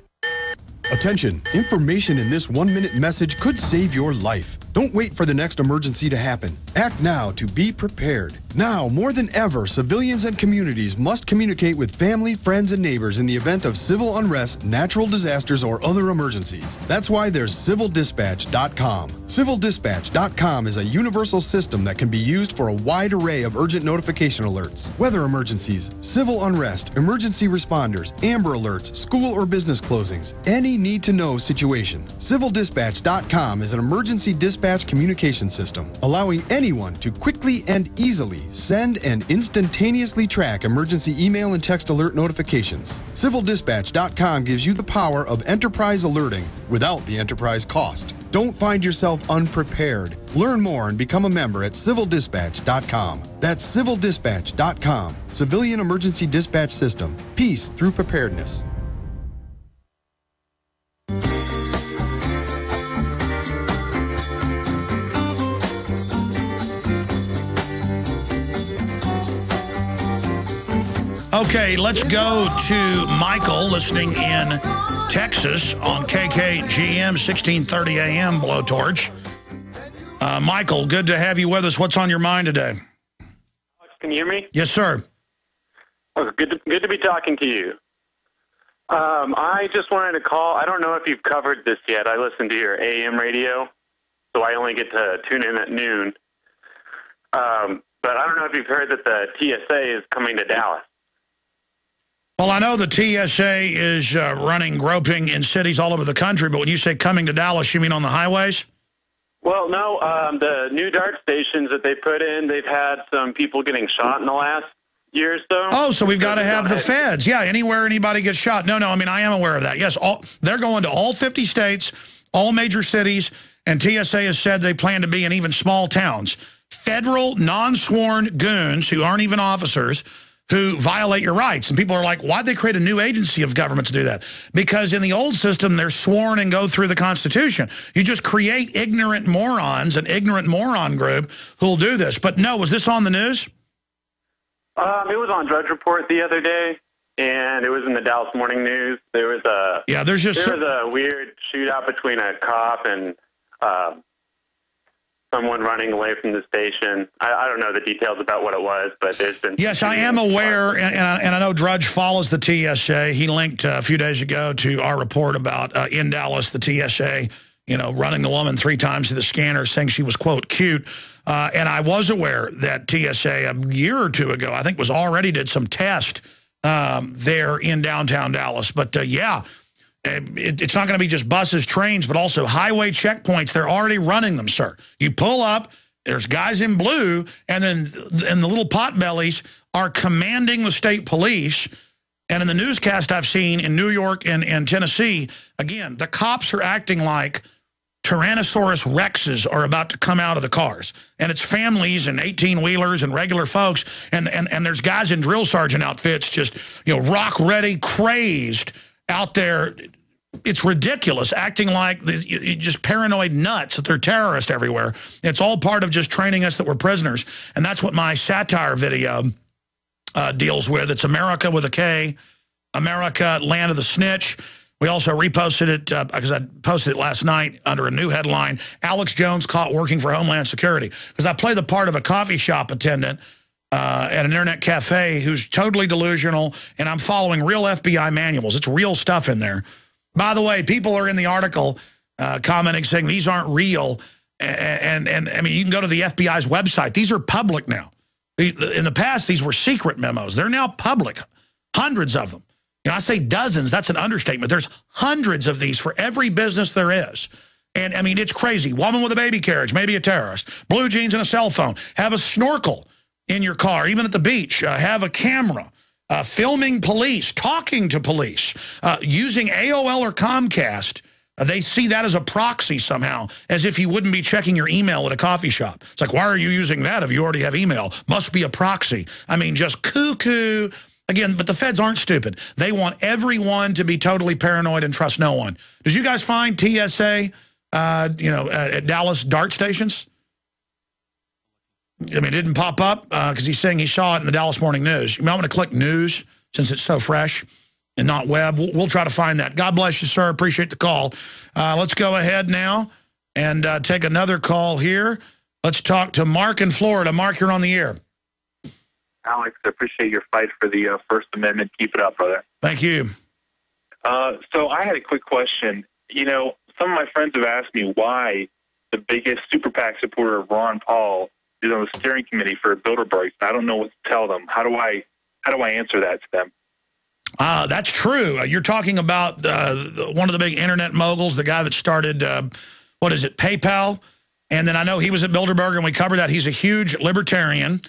Attention, information in this 1-minute message could save your life. Don't wait for the next emergency to happen. Act now to be prepared. Now, more than ever, civilians and communities must communicate with family, friends, and neighbors in the event of civil unrest, natural disasters, or other emergencies. That's why there's civildispatch.com. Civildispatch.com is a universal system that can be used for a wide array of urgent notification alerts. Weather emergencies, civil unrest, emergency responders, Amber Alerts, school or business closings, any need-to-know situation. Civildispatch.com is an emergency dispatch communication system, allowing anyone to quickly and easily send and instantaneously track emergency email and text alert notifications. CivilDispatch.com gives you the power of enterprise alerting without the enterprise cost. Don't find yourself unprepared. Learn more and become a member at CivilDispatch.com. That's CivilDispatch.com. Civilian Emergency Dispatch System. Peace through preparedness. Okay, let's go to Michael, listening in Texas on KKGM, 1630 AM, Blowtorch. Michael, good to have you with us. What's on your mind today? Can you hear me? Yes, sir. Oh, good to be talking to you. I just wanted to call. I don't know if you've covered this yet. I listen to your AM radio, so I only get to tune in at noon. But I don't know if you've heard that the TSA is coming to Dallas. Well, I know the TSA is running groping in cities all over the country, but when you say coming to Dallas, you mean on the highways? Well, no. The new DART stations that they put in, they've had some people getting shot in the last year or so. Oh, so we've got to have the feds. Yeah, anywhere anybody gets shot. No, I mean, I am aware of that. Yes, they're going to all 50 states, all major cities, and TSA has said they plan to be in even small towns. Federal, non-sworn goons who aren't even officers who violate your rights. And people are like, why'd they create a new agency of government to do that? Because in the old system, they're sworn and go through the Constitution. You just create ignorant morons, an ignorant moron group who'll do this. But no, was this on the news? It was on Drudge Report the other day, and it was in the Dallas Morning News. There was a weird shootout between a cop and someone running away from the station. I don't know the details about what it was, but there's been... Yes, I am aware, and I know Drudge follows the TSA. He linked a few days ago to our report about in Dallas, the TSA, running the woman 3 times to the scanner, saying she was, quote, cute. And I was aware that TSA a year or 2 ago, I think, did some test there in downtown Dallas. But, yeah, it's not going to be just buses, trains, but also highway checkpoints. They're already running them, sir. You pull up, there's guys in blue, and then the little potbellies are commanding the state police. And in the newscast I've seen in New York and Tennessee, again, the cops are acting like Tyrannosaurus Rexes are about to come out of the cars. And it's families and 18-wheelers and regular folks. And there's guys in drill sergeant outfits just, rock ready, crazed out there. It's ridiculous, acting like just paranoid nuts that they're terrorists everywhere. It's all part of just training us that we're prisoners. And that's what my satire video deals with. It's America with a K, America, Land of the Snitch. We also reposted it because I posted it last night under a new headline, Alex Jones caught working for Homeland Security. Because I play the part of a coffee shop attendant at an internet cafe who's totally delusional, and I'm following real FBI manuals. It's real stuff in there. By the way, people are in the article commenting saying these aren't real. And I mean, you can go to the FBI's website. These are public now. In the past, these were secret memos. They're now public, hundreds of them. I say dozens, that's an understatement. There's hundreds of these for every business there is. And, I mean, it's crazy. Woman with a baby carriage, maybe a terrorist. Blue jeans and a cell phone. Have a snorkel in your car, even at the beach. Have a camera. Filming police, talking to police. Using AOL or Comcast. They see that as a proxy somehow, as if you wouldn't be checking your email at a coffee shop. It's like, why are you using that if you already have email? Must be a proxy. I mean, just cuckoo. Again, but the feds aren't stupid. They want everyone to be totally paranoid and trust no one. Did you guys find TSA, at Dallas DART stations? I mean, it didn't pop up because he's saying he saw it in the Dallas Morning News. You might want to click news since it's so fresh and not web. We'll try to find that. God bless you, sir. Appreciate the call. Let's go ahead now and take another call here. Let's talk to Mark in Florida. Mark, you're on the air. Alex, I appreciate your fight for the First Amendment. Keep it up, brother. Thank you. So I had a quick question. Some of my friends have asked me why the biggest super PAC supporter of Ron Paul is on the steering committee for Bilderberg. I don't know what to tell them. How do I answer that to them? That's true. You're talking about one of the big internet moguls, the guy that started, PayPal? And then I know he was at Bilderberg, and we covered that. He's a huge libertarian.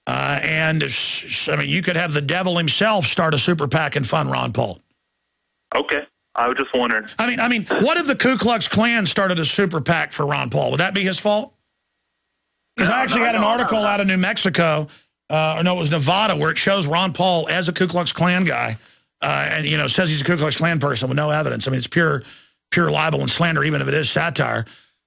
And, I mean, you could have the devil himself start a super PAC and fund Ron Paul. Okay. I was just wondering. I mean, what if the Ku Klux Klan started a super PAC for Ron Paul? Would that be his fault? Because I actually had an article out of New Mexico, it was Nevada, where it shows Ron Paul as a Ku Klux Klan guy, and, says he's a Ku Klux Klan person with no evidence. I mean, it's pure libel and slander, even if it is satire.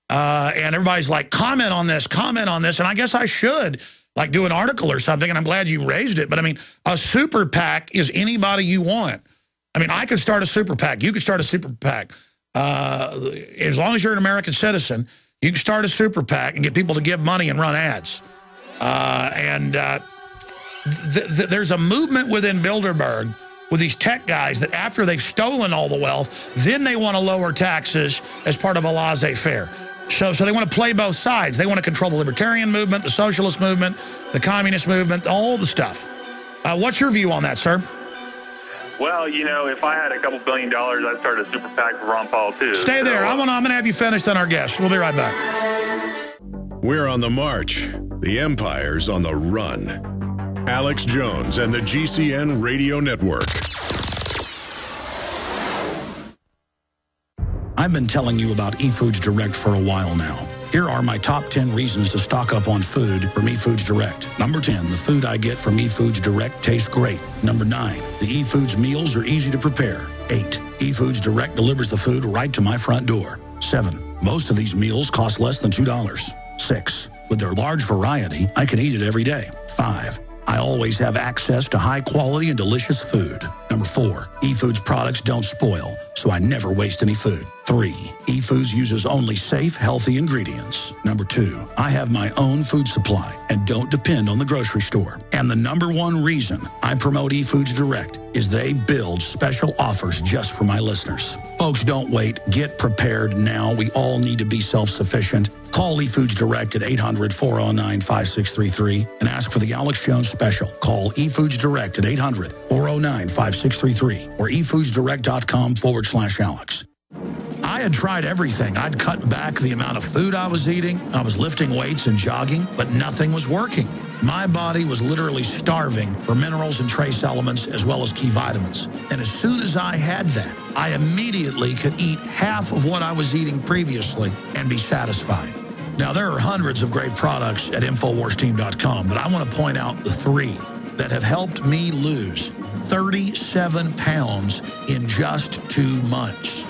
And everybody's like, comment on this, and I guess I should. like do an article or something, and I'm glad you raised it. But, I mean, a super PAC is anybody you want. I mean, I could start a super PAC. You could start a super PAC. As long as you're an American citizen, you can start a super PAC and get people to give money and run ads. There's a movement within Bilderberg with these tech guys that after they've stolen all the wealth, then they want to lower taxes as part of a laissez-faire. So they want to play both sides. They want to control the libertarian movement, the socialist movement, the communist movement, all the stuff. What's your view on that, sir? Well, you know, if I had a couple $1 billion, I'd start a super PAC for Ron Paul, too. Stay there. I'm going to have you finish, then our guest. We'll be right back. We're on the march. The empire's on the run. Alex Jones and the GCN Radio Network. I've been telling you about eFoods Direct for a while now. Here are my top 10 reasons to stock up on food from eFoods Direct. Number 10, the food I get from eFoods Direct tastes great. Number 9, the eFoods meals are easy to prepare. 8, eFoods Direct delivers the food right to my front door. 7, most of these meals cost less than $2. 6, with their large variety, I can eat it every day. 5, I always have access to high quality and delicious food. Number 4, eFoods products don't spoil, so I never waste any food. 3, eFoods uses only safe, healthy ingredients. Number 2, I have my own food supply and don't depend on the grocery store. And the number 1 reason I promote eFoods Direct is they build special offers just for my listeners. Folks, don't wait. Get prepared now. We all need to be self-sufficient. Call eFoods Direct at 800-409-5633 and ask for the Alex Jones special. Call eFoods Direct at 800-409-5633 or efoodsdirect.com/Alex. I had tried everything. I'd cut back the amount of food I was eating. I was lifting weights and jogging, but nothing was working. My body was literally starving for minerals and trace elements as well as key vitamins. And as soon as I had that, I immediately could eat half of what I was eating previously and be satisfied. Now, there are hundreds of great products at InfoWarsTeam.com, but I want to point out the 3 that have helped me lose 37 pounds in just 2 months.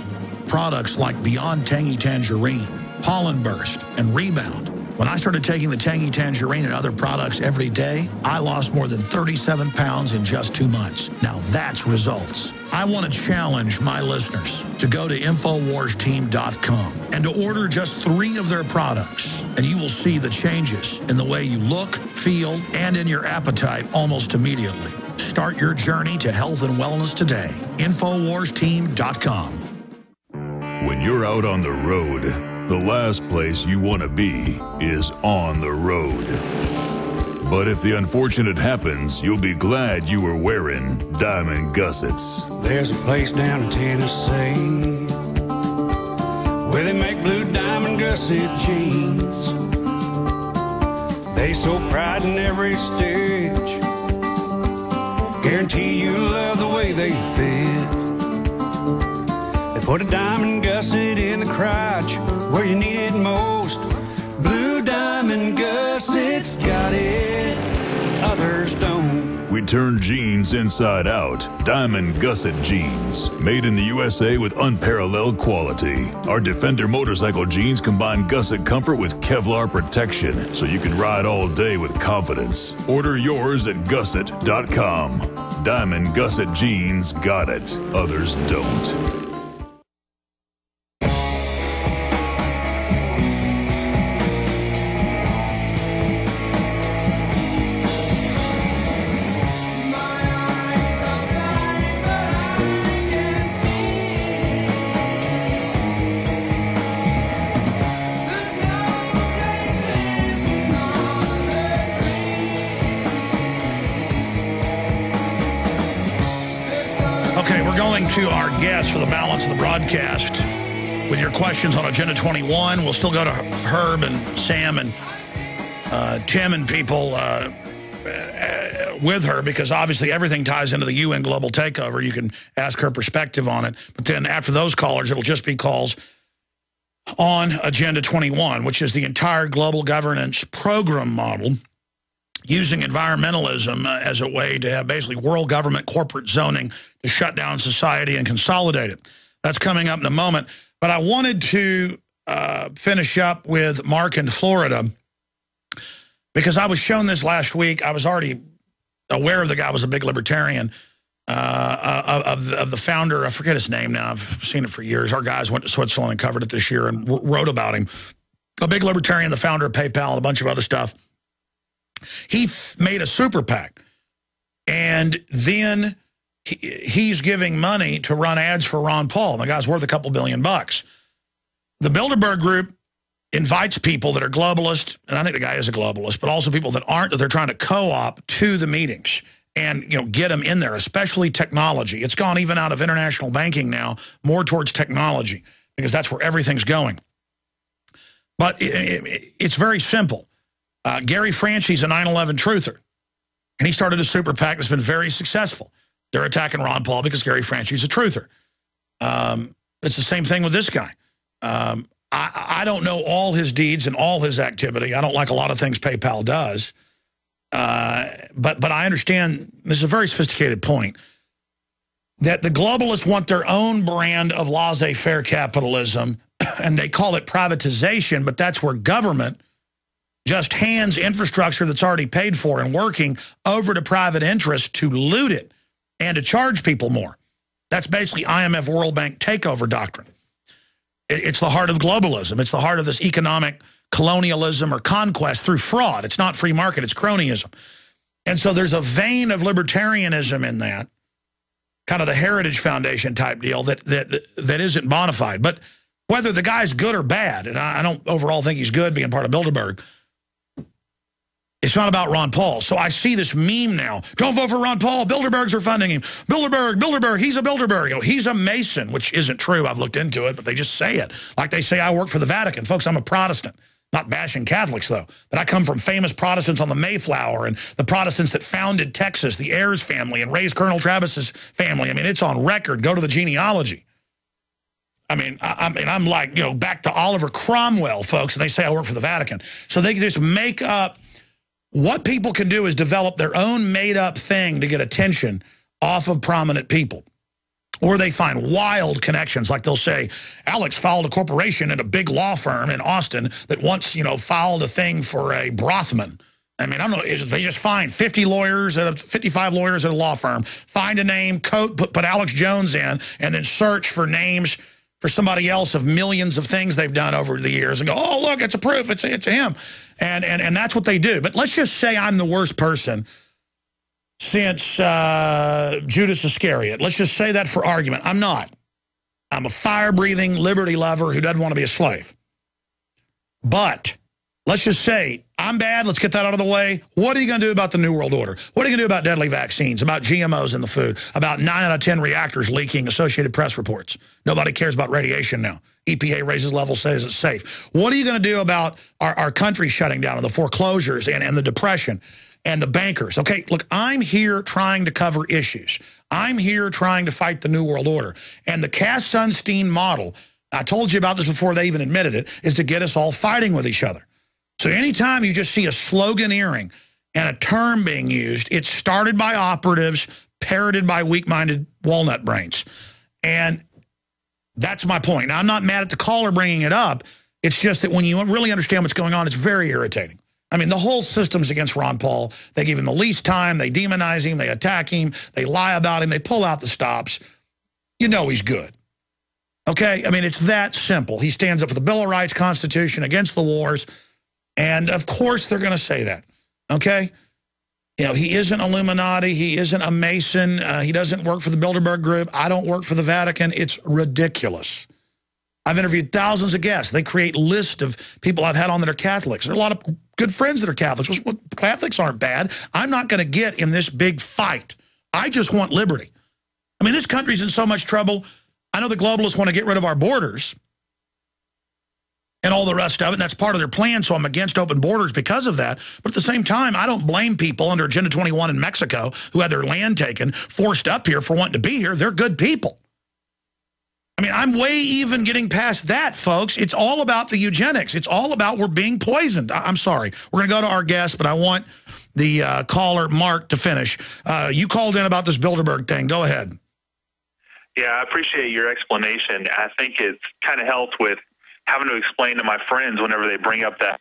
Products like Beyond Tangy Tangerine, Pollen Burst, and Rebound. When I started taking the Tangy Tangerine and other products every day, I lost more than 37 pounds in just 2 months. Now that's results. I want to challenge my listeners to go to InfoWarsTeam.com and to order just 3 of their products, and you will see the changes in the way you look, feel, and in your appetite almost immediately. Start your journey to health and wellness today. InfoWarsTeam.com. When you're out on the road, the last place you want to be is on the road. But if the unfortunate happens, you'll be glad you were wearing diamond gussets. There's a place down in Tennessee where they make blue diamond gusset jeans. They so pride in every stitch, guarantee you love the way they fit. They put a diamond gusset in the crotch where you need it most. Blue diamond gussets got it, others don't. We turn jeans inside out. Diamond gusset jeans. Made in the USA with unparalleled quality. Our Defender motorcycle jeans combine gusset comfort with Kevlar protection, so you can ride all day with confidence. Order yours at gusset.com. Diamond gusset jeans got it, others don't. To our guests for the balance of the broadcast with your questions on Agenda 21. We'll still go to Herb and Sam and Tim and people with her, because obviously everything ties into the UN global takeover. You can ask her perspective on it. But then after those callers, it'll just be calls on Agenda 21, which is the entire global governance program model, using environmentalism as a way to have basically world government corporate zoning to shut down society and consolidate it. That's coming up in a moment. But I wanted to finish up with Mark in Florida. Because I was shown this last week. I was already aware of the guy was a big libertarian, of the founder. I forget his name now. I've seen it for years. Our guys went to Switzerland and covered it this year and wrote about him. A big libertarian, the founder of PayPal and a bunch of other stuff. He made a super PAC. And then he's giving money to run ads for Ron Paul. And the guy's worth a couple $2 billion. The Bilderberg Group invites people that are globalist, and I think the guy is a globalist, but also people that aren't, that they're trying to co-op to the meetings and, you know, get them in there, especially technology. It's gone even out of international banking now, more towards technology, because that's where everything's going. But it's very simple. Gary Franchi's a 9/11 truther, and he started a super PAC that's been very successful. They're attacking Ron Paul because Gary Franchi's a truther. It's the same thing with this guy. I don't know all his deeds and all his activity. I don't like a lot of things PayPal does. But I understand this is a very sophisticated point, that the globalists want their own brand of laissez-faire capitalism, and they call it privatization, but that's where government just hands infrastructure that's already paid for and working over to private interests to loot it and to charge people more. That's basically IMF World Bank takeover doctrine. It's the heart of globalism. It's the heart of this economic colonialism or conquest through fraud. It's not free market, it's cronyism. And so there's a vein of libertarianism in that, kind of the Heritage Foundation type deal that isn't bona fide. But whether the guy's good or bad, and I don't overall think he's good being part of Bilderberg, it's not about Ron Paul. So I see this meme now. Don't vote for Ron Paul. Bilderbergs are funding him. Bilderberg, he's a Bilderberg. You know, he's a Mason, which isn't true. I've looked into it, but they just say it. Like they say I work for the Vatican. Folks, I'm a Protestant. Not bashing Catholics, though. But I come from famous Protestants on the Mayflower and the Protestants that founded Texas, the Ayers family, and raised Colonel Travis's family. I mean, it's on record. Go to the genealogy. I mean, I'm like, you know, back to Oliver Cromwell, folks, and they say I work for the Vatican. So they just make up. What people can do is develop their own made-up thing to get attention off of prominent people. Or they find wild connections, like they'll say, Alex filed a corporation in a big law firm in Austin that once, you know, filed a thing for a Brothman. I mean, I don't know, they just find 55 lawyers at a law firm, find a name, put Alex Jones in, and then search for names for somebody else of millions of things they've done over the years and go, oh, look, it's a proof, it's him. And that's what they do. But let's just say I'm the worst person since Judas Iscariot. Let's just say that for argument. I'm not. I'm a fire-breathing liberty lover who doesn't want to be a slave. But let's just say I'm bad. Let's get that out of the way. What are you going to do about the New World Order? What are you going to do about deadly vaccines, about GMOs in the food, about 9 out of 10 reactors leaking, Associated Press reports? Nobody cares about radiation now. EPA raises levels, says it's safe. What are you going to do about our country shutting down and the foreclosures and the depression and the bankers? Okay, look, I'm here trying to cover issues. I'm here trying to fight the New World Order. And the Cass-Sunstein model, I told you about this before they even admitted it, is to get us all fighting with each other. So anytime you just see a sloganeering and a term being used, it's started by operatives, parroted by weak-minded walnut brains. And that's my point. Now, I'm not mad at the caller bringing it up. It's just that when you really understand what's going on, it's very irritating. I mean, the whole system's against Ron Paul. They give him the least time. They demonize him. They attack him. They lie about him. They pull out the stops. You know he's good. Okay? I mean, it's that simple. He stands up for the Bill of Rights, Constitution, against the wars. And, of course, they're going to say that. Okay? You know, he isn't Illuminati. He isn't a Mason. He doesn't work for the Bilderberg Group. I don't work for the Vatican. It's ridiculous. I've interviewed thousands of guests. They create lists of people I've had on that are Catholics. There are a lot of good friends that are Catholics. Well, Catholics aren't bad. I'm not going to get in this big fight. I just want liberty. I mean, this country's in so much trouble. I know the globalists want to get rid of our borders and all the rest of it, and that's part of their plan, so I'm against open borders because of that. But at the same time, I don't blame people under Agenda 21 in Mexico who had their land taken, forced up here for wanting to be here. They're good people. I mean, I'm way even getting past that, folks. It's all about the eugenics. It's all about we're being poisoned. I'm sorry. We're going to go to our guest, but I want the caller, Mark, to finish. You called in about this Bilderberg thing. Go ahead. Yeah, I appreciate your explanation. I think it's kind of helped with having to explain to my friends whenever they bring up that.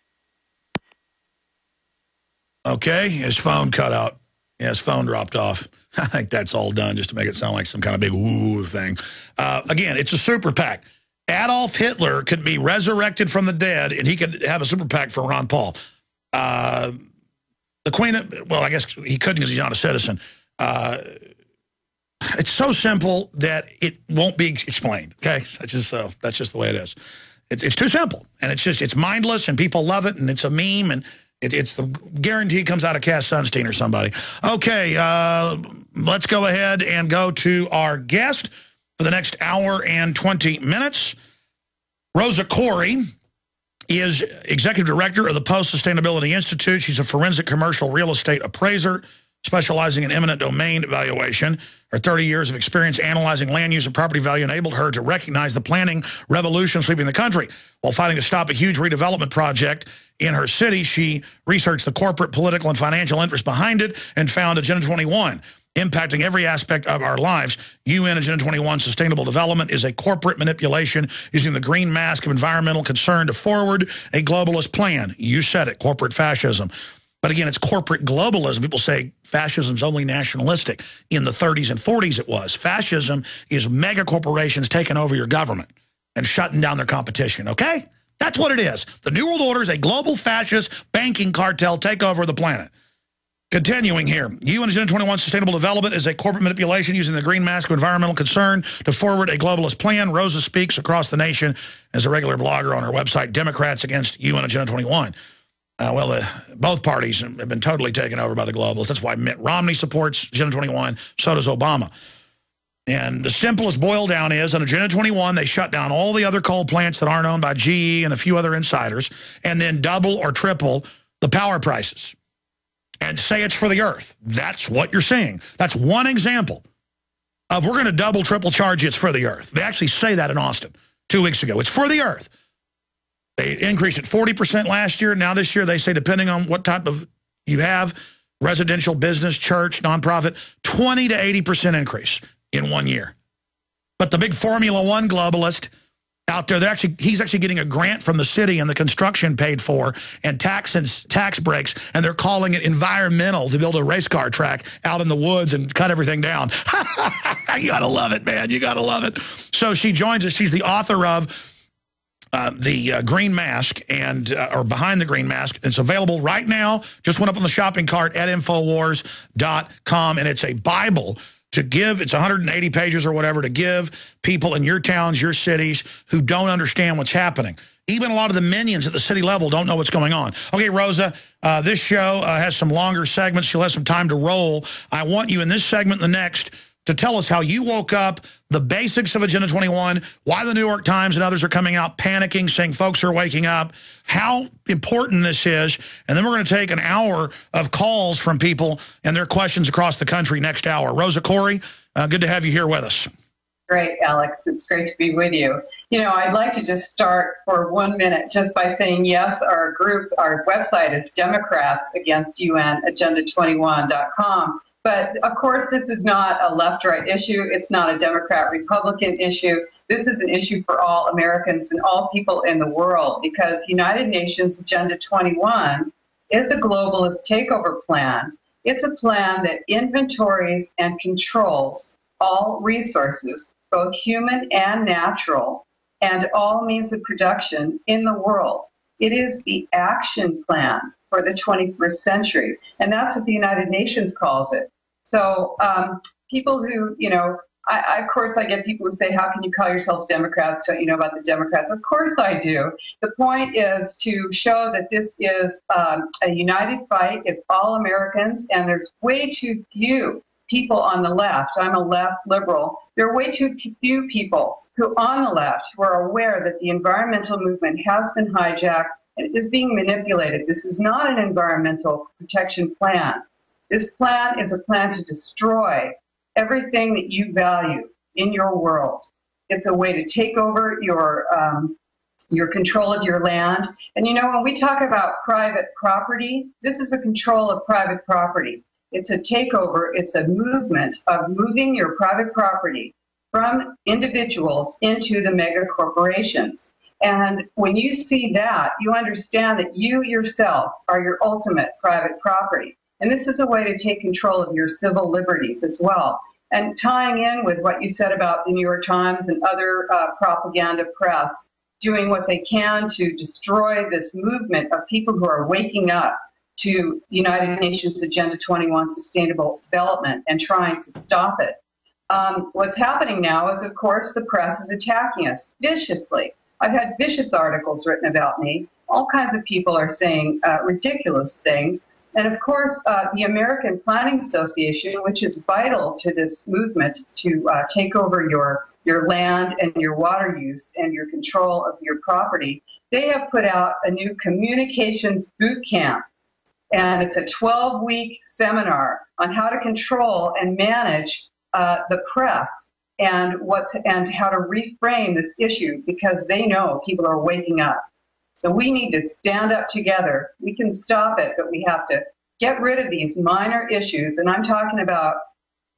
Okay, his phone cut out. Yeah, his phone dropped off. I think that's all done just to make it sound like some kind of big woo thing. Again, it's a super PAC. Adolf Hitler could be resurrected from the dead, and he could have a super PAC for Ron Paul. The Queen, well, I guess he couldn't because he's not a citizen. It's so simple that it won't be explained. Okay, that's just the way it is. It's too simple, and it's mindless, and people love it, and it's a meme, and it's the guarantee comes out of Cass Sunstein or somebody. Okay, let's go ahead and go to our guest for the next hour and 20 minutes. Rosa Koire is executive director of the Post-Sustainability Institute. She's a forensic commercial real estate appraiser specializing in eminent domain valuation. Her 30 years of experience analyzing land use and property value enabled her to recognize the planning revolution sweeping the country. While fighting to stop a huge redevelopment project in her city, she researched the corporate, political, and financial interests behind it and found Agenda 21, impacting every aspect of our lives. UN Agenda 21 Sustainable Development is a corporate manipulation using the green mask of environmental concern to forward a globalist plan. You said it, corporate fascism. But again, it's corporate globalism. People say fascism's only nationalistic. In the 30s and 40s it was. Fascism is mega corporations taking over your government and shutting down their competition, okay? That's what it is. The New World Order is a global fascist banking cartel takeover of the planet. Continuing here, UN Agenda 21 Sustainable Development is a corporate manipulation using the green mask of environmental concern to forward a globalist plan. Rosa speaks across the nation as a regular blogger on her website, Democrats Against UN Agenda 21. Both parties have been totally taken over by the globalists. That's why Mitt Romney supports Agenda 21. So does Obama. And the simplest boil down is, on Agenda 21, they shut down all the other coal plants that aren't owned by GE and a few other insiders, and then double or triple the power prices and say it's for the earth. That's what you're seeing. That's one example of we're going to double, triple charge you, it's for the earth. They actually say that in Austin 2 weeks ago. It's for the earth. They increased it 40% last year. Now this year they say, depending on what type of you have, residential, business, church, nonprofit, 20 to 80% increase in 1 year. But the big Formula One globalist out there, he's actually getting a grant from the city and the construction paid for and tax breaks, and they're calling it environmental to build a race car track out in the woods and cut everything down. You got to love it, man. You got to love it. So she joins us. She's the author of the Green Mask, or Behind the Green Mask. It's available right now. Just went up on the shopping cart at Infowars.com, and it's a Bible to give. It's 180 pages or whatever to give people in your towns, your cities who don't understand what's happening. Even a lot of the minions at the city level don't know what's going on. Okay, Rosa, this show has some longer segments. You'll have some time to roll. I want you in this segment and the next to tell us how you woke up, the basics of Agenda 21, why the New York Times and others are coming out panicking, saying folks are waking up, how important this is, and then we're going to take an hour of calls from people and their questions across the country next hour. Rosa Koire, good to have you here with us. Great, Alex. It's great to be with you. You know, I'd like to just start for 1 minute just by saying, yes, our website is Democrats Against UN, agenda21.com. But, of course, this is not a left-right issue. It's not a Democrat-Republican issue. This is an issue for all Americans and all people in the world, because United Nations Agenda 21 is a globalist takeover plan. It's a plan that inventories and controls all resources, both human and natural, and all means of production in the world. It is the action plan for the 21st century, and that's what the United Nations calls it. So people who, you know, of course I get people who say, how can you call yourselves Democrats? Don't you know about the Democrats? Of course I do. The point is to show that this is a united fight. It's all Americans, and there's way too few people on the left. I'm a left liberal. There are way too few people who on the left who are aware that the environmental movement has been hijacked and is being manipulated. This is not an environmental protection plan. This plan is a plan to destroy everything that you value in your world. It's a way to take over your control of your land. And you know, when we talk about private property, this is a control of private property. It's a takeover. It's a movement of moving your private property from individuals into the mega corporations. And when you see that, you understand that you yourself are your ultimate private property. And this is a way to take control of your civil liberties as well. And tying in with what you said about the New York Times and other propaganda press doing what they can to destroy this movement of people who are waking up to United Nations Agenda 21 Sustainable Development and trying to stop it. What's happening now is, of course, the press is attacking us viciously. I've had vicious articles written about me. All kinds of people are saying ridiculous things. And of course, the American Planning Association, which is vital to this movement to take over your land and your water use and your control of your property, they have put out a new communications boot camp. And it's a 12-week seminar on how to control and manage the press and how to reframe this issue, because they know people are waking up. So we need to stand up together. We can stop it, but we have to get rid of these minor issues. And I'm talking about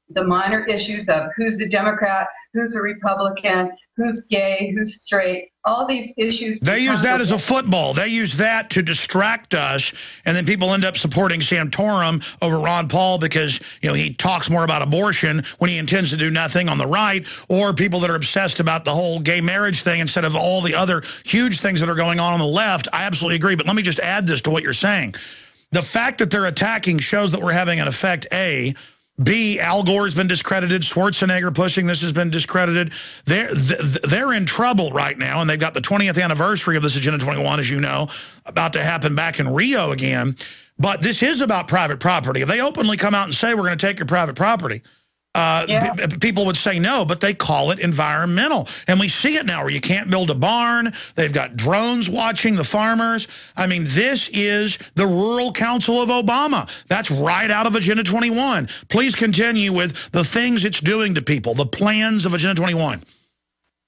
the minor issues of who's a Democrat, who's a Republican, who's gay, who's straight, all these issues. They use that as a football. They use that to distract us, and then people end up supporting Santorum over Ron Paul because, you know, he talks more about abortion when he intends to do nothing on the right, or people that are obsessed about the whole gay marriage thing instead of all the other huge things that are going on the left. I absolutely agree, but let me just add this to what you're saying. The fact that they're attacking shows that we're having an effect, A. B, Al Gore's been discredited. Schwarzenegger pushing this has been discredited. They're in trouble right now, and they've got the 20th anniversary of this Agenda 21, as you know, about to happen back in Rio again. But this is about private property. If they openly come out and say, we're going to take your private property, people would say no, but they call it environmental. And we see it now where you can't build a barn. They've got drones watching the farmers. I mean, this is the Rural Council of Obama. That's right out of Agenda 21. Please continue with the things it's doing to people, the plans of Agenda 21.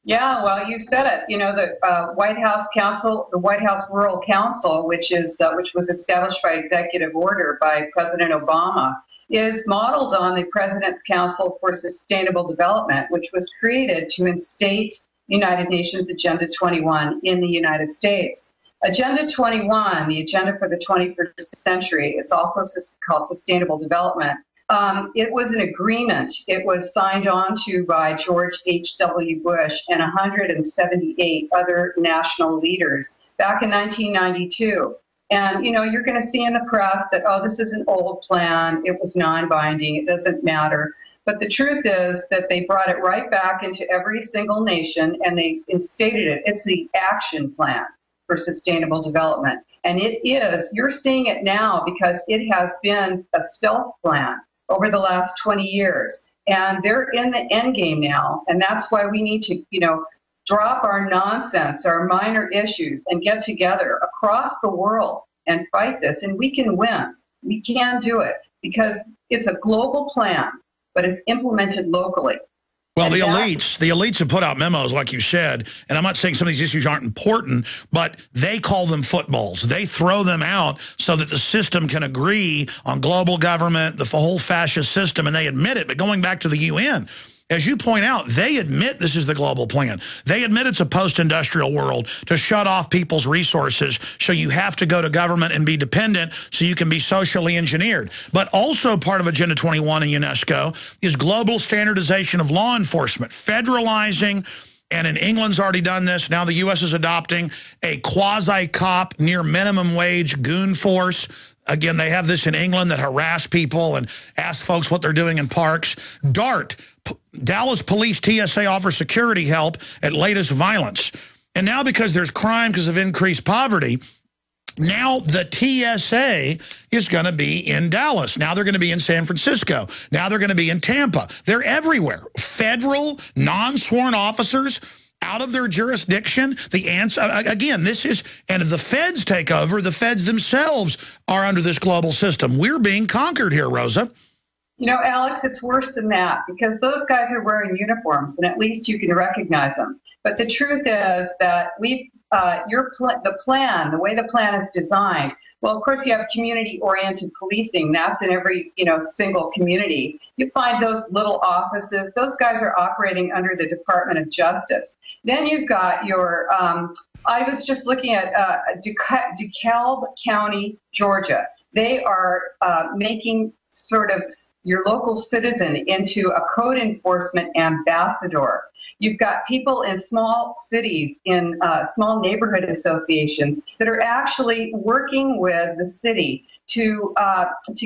Yeah, well, you said it. You know, the White House Council, the White House Rural Council, which was established by executive order by President Obama, is modeled on the President's Council for Sustainable Development, which was created to instate United Nations Agenda 21 in the United States. Agenda 21, the agenda for the 21st century, it's also called Sustainable Development. It was an agreement. It was signed on to by George H.W. Bush and 178 other national leaders back in 1992. And, you know, you're going to see in the press that, oh, this is an old plan. It was non-binding. It doesn't matter. But the truth is that they brought it right back into every single nation, and they instated it. It's the action plan for sustainable development. And it is, you're seeing it now because it has been a stealth plan over the last 20 years. And they're in the end game now. And that's why we need to, you know, drop our nonsense, our minor issues, and get together across the world and fight this. And we can win. We can do it because it's a global plan, but it's implemented locally. Well, the elites have put out memos, like you said, and I'm not saying some of these issues aren't important, but they call them footballs. They throw them out so that the system can agree on global government, the whole fascist system, and they admit it. But going back to the UN, as you point out, they admit this is the global plan. They admit it's a post-industrial world to shut off people's resources, so you have to go to government and be dependent so you can be socially engineered. But also part of Agenda 21 in UNESCO is global standardization of law enforcement, federalizing, and in England's already done this. Now the U.S. is adopting a quasi-cop, near minimum wage goon force. Again, they have this in England that harass people and ask folks what they're doing in parks. DART, Dallas Police TSA offers security help at latest violence. And now because there's crime because of increased poverty, now the TSA is going to be in Dallas. Now they're going to be in San Francisco. Now they're going to be in Tampa. They're everywhere. Federal, non-sworn officers out of their jurisdiction. The answer, again, this is, and if the feds take over, the feds themselves are under this global system. We're being conquered here, Rosa. You know, Alex, it's worse than that because those guys are wearing uniforms and at least you can recognize them. But the truth is that the way the plan is designed, well, of course, you have community-oriented policing. That's in every, single community. You find those little offices. Those guys are operating under the Department of Justice. Then you've got your, I was just looking at DeKalb County, Georgia. They are making sort of your local citizen into a code enforcement ambassador. You've got people in small cities, in small neighborhood associations that are actually working with the city to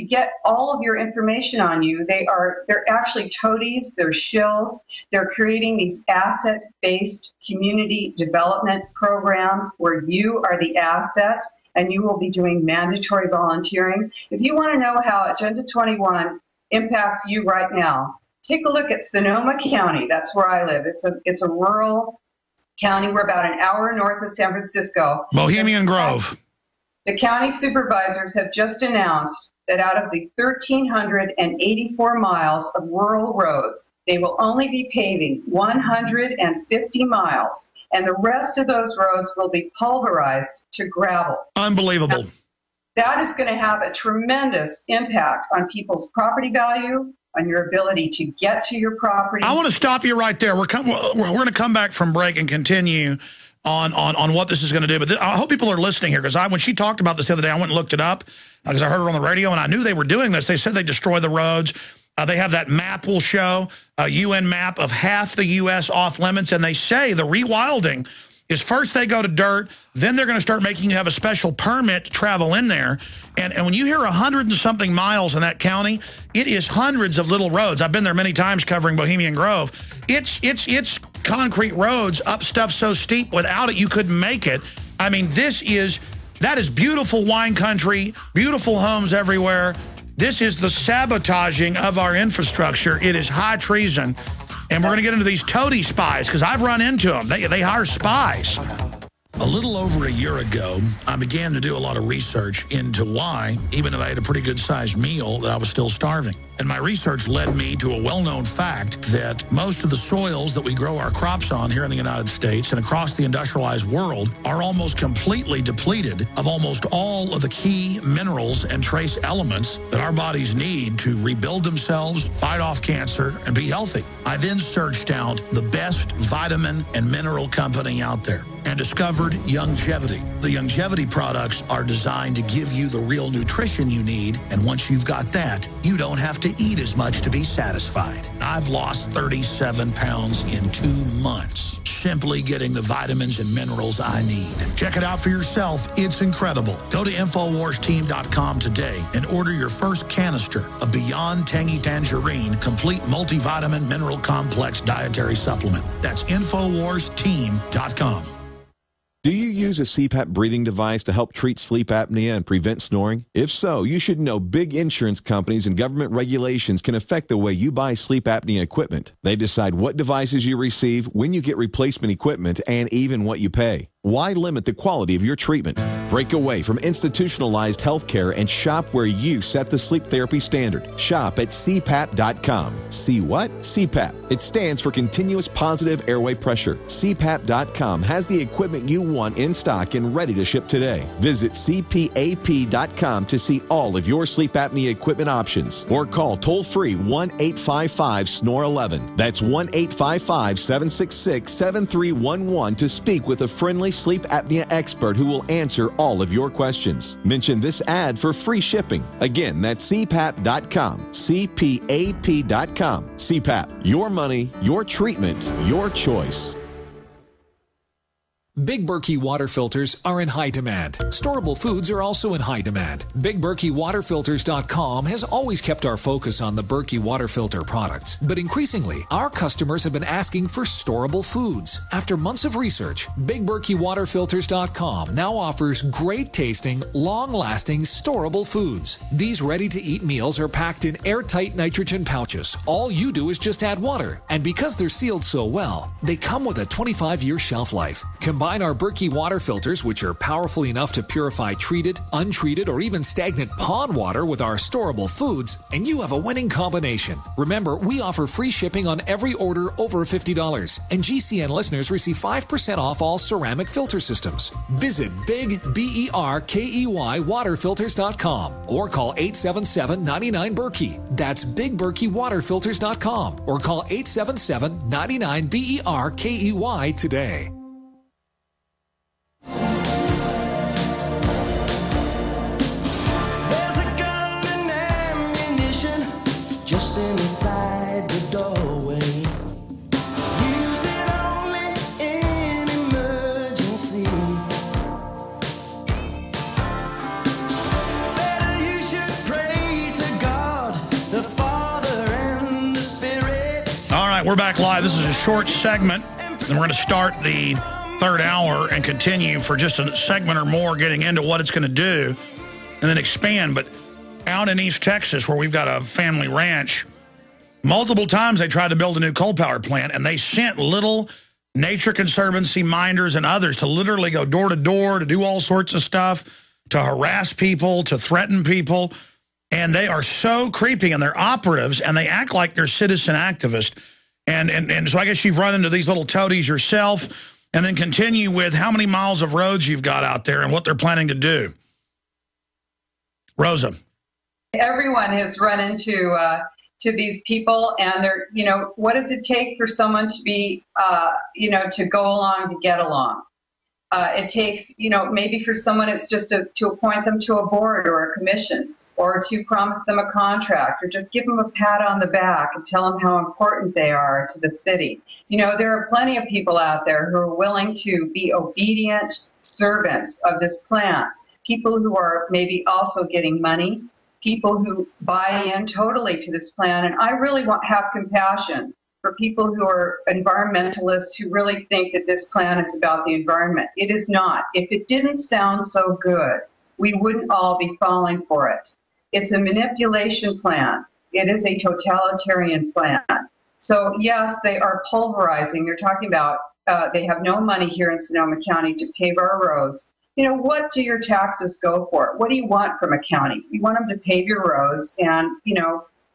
get all of your information on you. They're actually toadies, they're shills. They're creating these asset-based community development programs where you are the asset and you will be doing mandatory volunteering. If you want to know how Agenda 21 impacts you right now, take a look at Sonoma County. That's where I live. It's a rural county. We're about an hour north of San Francisco. Bohemian Grove. The county supervisors have just announced that out of the 1,384 miles of rural roads, they will only be paving 150 miles, and the rest of those roads will be pulverized to gravel. Unbelievable. Now, that is going to have a tremendous impact on people's property value, on your ability to get to your property. I want to stop you right there. We're going to come back from break and continue on what this is going to do. But I hope people are listening here, because when she talked about this the other day, I went and looked it up because I heard her on the radio, and I knew they were doing this. They said they destroy the roads. They have that map we'll show, a UN map of half the U.S. off limits, and they say the rewilding is first they go to dirt, then they're going to start making you have a special permit to travel in there. And when you hear 100 and something miles in that county, it is hundreds of little roads. I've been there many times covering Bohemian Grove. It's concrete roads, up stuff so steep, without it you couldn't make it. I mean, that is beautiful wine country, beautiful homes everywhere. This is the sabotaging of our infrastructure. It is high treason. And we're going to get into these toady spies, because I've run into them. They hire spies. A little over a year ago, I began to do a lot of research into why, even though I had a pretty good-sized meal, that I was still starving. And my research led me to a well-known fact that most of the soils that we grow our crops on here in the United States and across the industrialized world are almost completely depleted of almost all of the key minerals and trace elements that our bodies need to rebuild themselves, fight off cancer, and be healthy. I then searched out the best vitamin and mineral company out there and discovered Youngevity. The Youngevity products are designed to give you the real nutrition you need, and once you've got that, you don't have to eat as much to be satisfied. I've lost 37 pounds in 2 months, simply getting the vitamins and minerals I need. Check it out for yourself. It's incredible. Go to InfoWarsTeam.com today and order your first canister of Beyond Tangy Tangerine Complete Multivitamin Mineral Complex Dietary Supplement. That's InfoWarsTeam.com. Do you use a CPAP breathing device to help treat sleep apnea and prevent snoring? If so, you should know big insurance companies and government regulations can affect the way you buy sleep apnea equipment. They decide what devices you receive, when you get replacement equipment, and even what you pay. Why limit the quality of your treatment? Break away from institutionalized healthcare and shop where you set the sleep therapy standard. Shop at CPAP.com. See what? CPAP. It stands for Continuous Positive Airway Pressure. CPAP.com has the equipment you want in stock and ready to ship today. Visit CPAP.com to see all of your sleep apnea equipment options, or call toll-free 1-855-SNORE-11. That's 1-855-766-7311 to speak with a friendly sleep apnea expert who will answer all of your questions. Mention this ad for free shipping. Again, that's CPAP.com. CPAP.com. CPAP. Your money, your treatment, your choice. Big Berkey water filters are in high demand. Storable foods are also in high demand. BigBerkeyWaterFilters.com has always kept our focus on the Berkey water filter products, but increasingly, our customers have been asking for storable foods. After months of research, BigBerkeyWaterFilters.com now offers great-tasting, long-lasting, storable foods. These ready-to-eat meals are packed in airtight nitrogen pouches. All you do is just add water, and because they're sealed so well, they come with a 25-year shelf life. Combine Combine our Berkey water filters, which are powerful enough to purify treated, untreated, or even stagnant pond water with our storable foods, and you have a winning combination. Remember, we offer free shipping on every order over $50, and GCN listeners receive 5% off all ceramic filter systems. Visit BigBerkeyWaterFilters.com or call 877-99-BERKEY. That's BigBerkeyWaterFilters.com or call 877-99-BERKEY today. There's a gun and ammunition just inside the doorway. Use it only in emergency. Better you should pray to God, the Father and the Spirit. All right, we're back live. This is a short segment, and we're going to start the third hour and continue for just a segment or more, getting into what it's going to do, and then expand. But out in East Texas, where we've got a family ranch, multiple times they tried to build a new coal power plant, and they sent little Nature Conservancy minders and others to literally go door to door to do all sorts of stuff, to harass people, to threaten people. And they are so creepy, and they're operatives, and they act like they're citizen activists. And so I guess you've run into these little toadies yourself, and then continue with how many miles of roads you've got out there and what they're planning to do. Rosa. Everyone has run into to these people, and they're, what does it take for someone to be, to go along, to get along? It takes, maybe for someone it's just to appoint them to a board or a commission, or to promise them a contract, or just give them a pat on the back and tell them how important they are to the city. There are plenty of people out there who are willing to be obedient servants of this plan. People who are maybe also getting money, people who buy in totally to this plan. And I really have compassion for people who are environmentalists who really think that this plan is about the environment. It is not. If it didn't sound so good, we wouldn't all be falling for it. It's a manipulation plan. It is a totalitarian plan. So yes, they are pulverizing. They're talking about they have no money here in Sonoma County to pave our roads. What do your taxes go for? What do you want from a county? You want them to pave your roads and,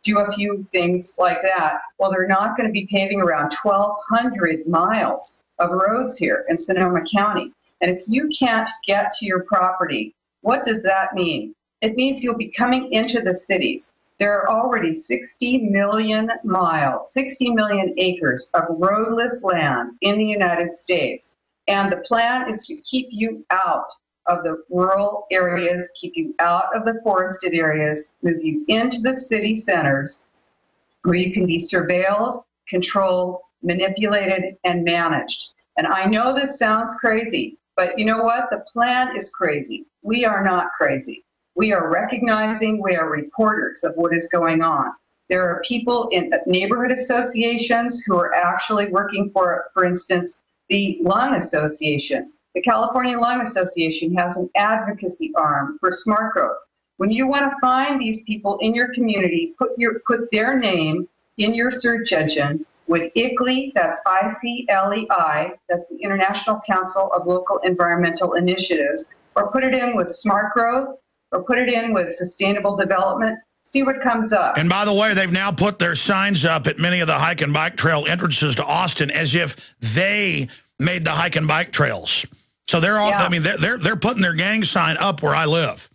do a few things like that. Well, they're not going to be paving around 1,200 miles of roads here in Sonoma County. And if you can't get to your property, what does that mean? It means you'll be coming into the cities. There are already 60 million acres of roadless land in the United States. And the plan is to keep you out of the rural areas, keep you out of the forested areas, move you into the city centers where you can be surveilled, controlled, manipulated, and managed. And I know this sounds crazy, but you know what? The plan is crazy. We are not crazy. We are recognizing, we are reporters of what is going on. There are people in neighborhood associations who are actually working for instance, the Lung Association. The California Lung Association has an advocacy arm for smart growth. When you want to find these people in your community, put their name in your search engine with ICLEI, that's ICLEI, that's the International Council of Local Environmental Initiatives, or put it in with smart growth, or put it in with sustainable development, see what comes up. And by the way, they've now put their signs up at many of the hike and bike trail entrances to Austin as if they made the hike and bike trails. So they're all, I mean, they're putting their gang sign up where I live.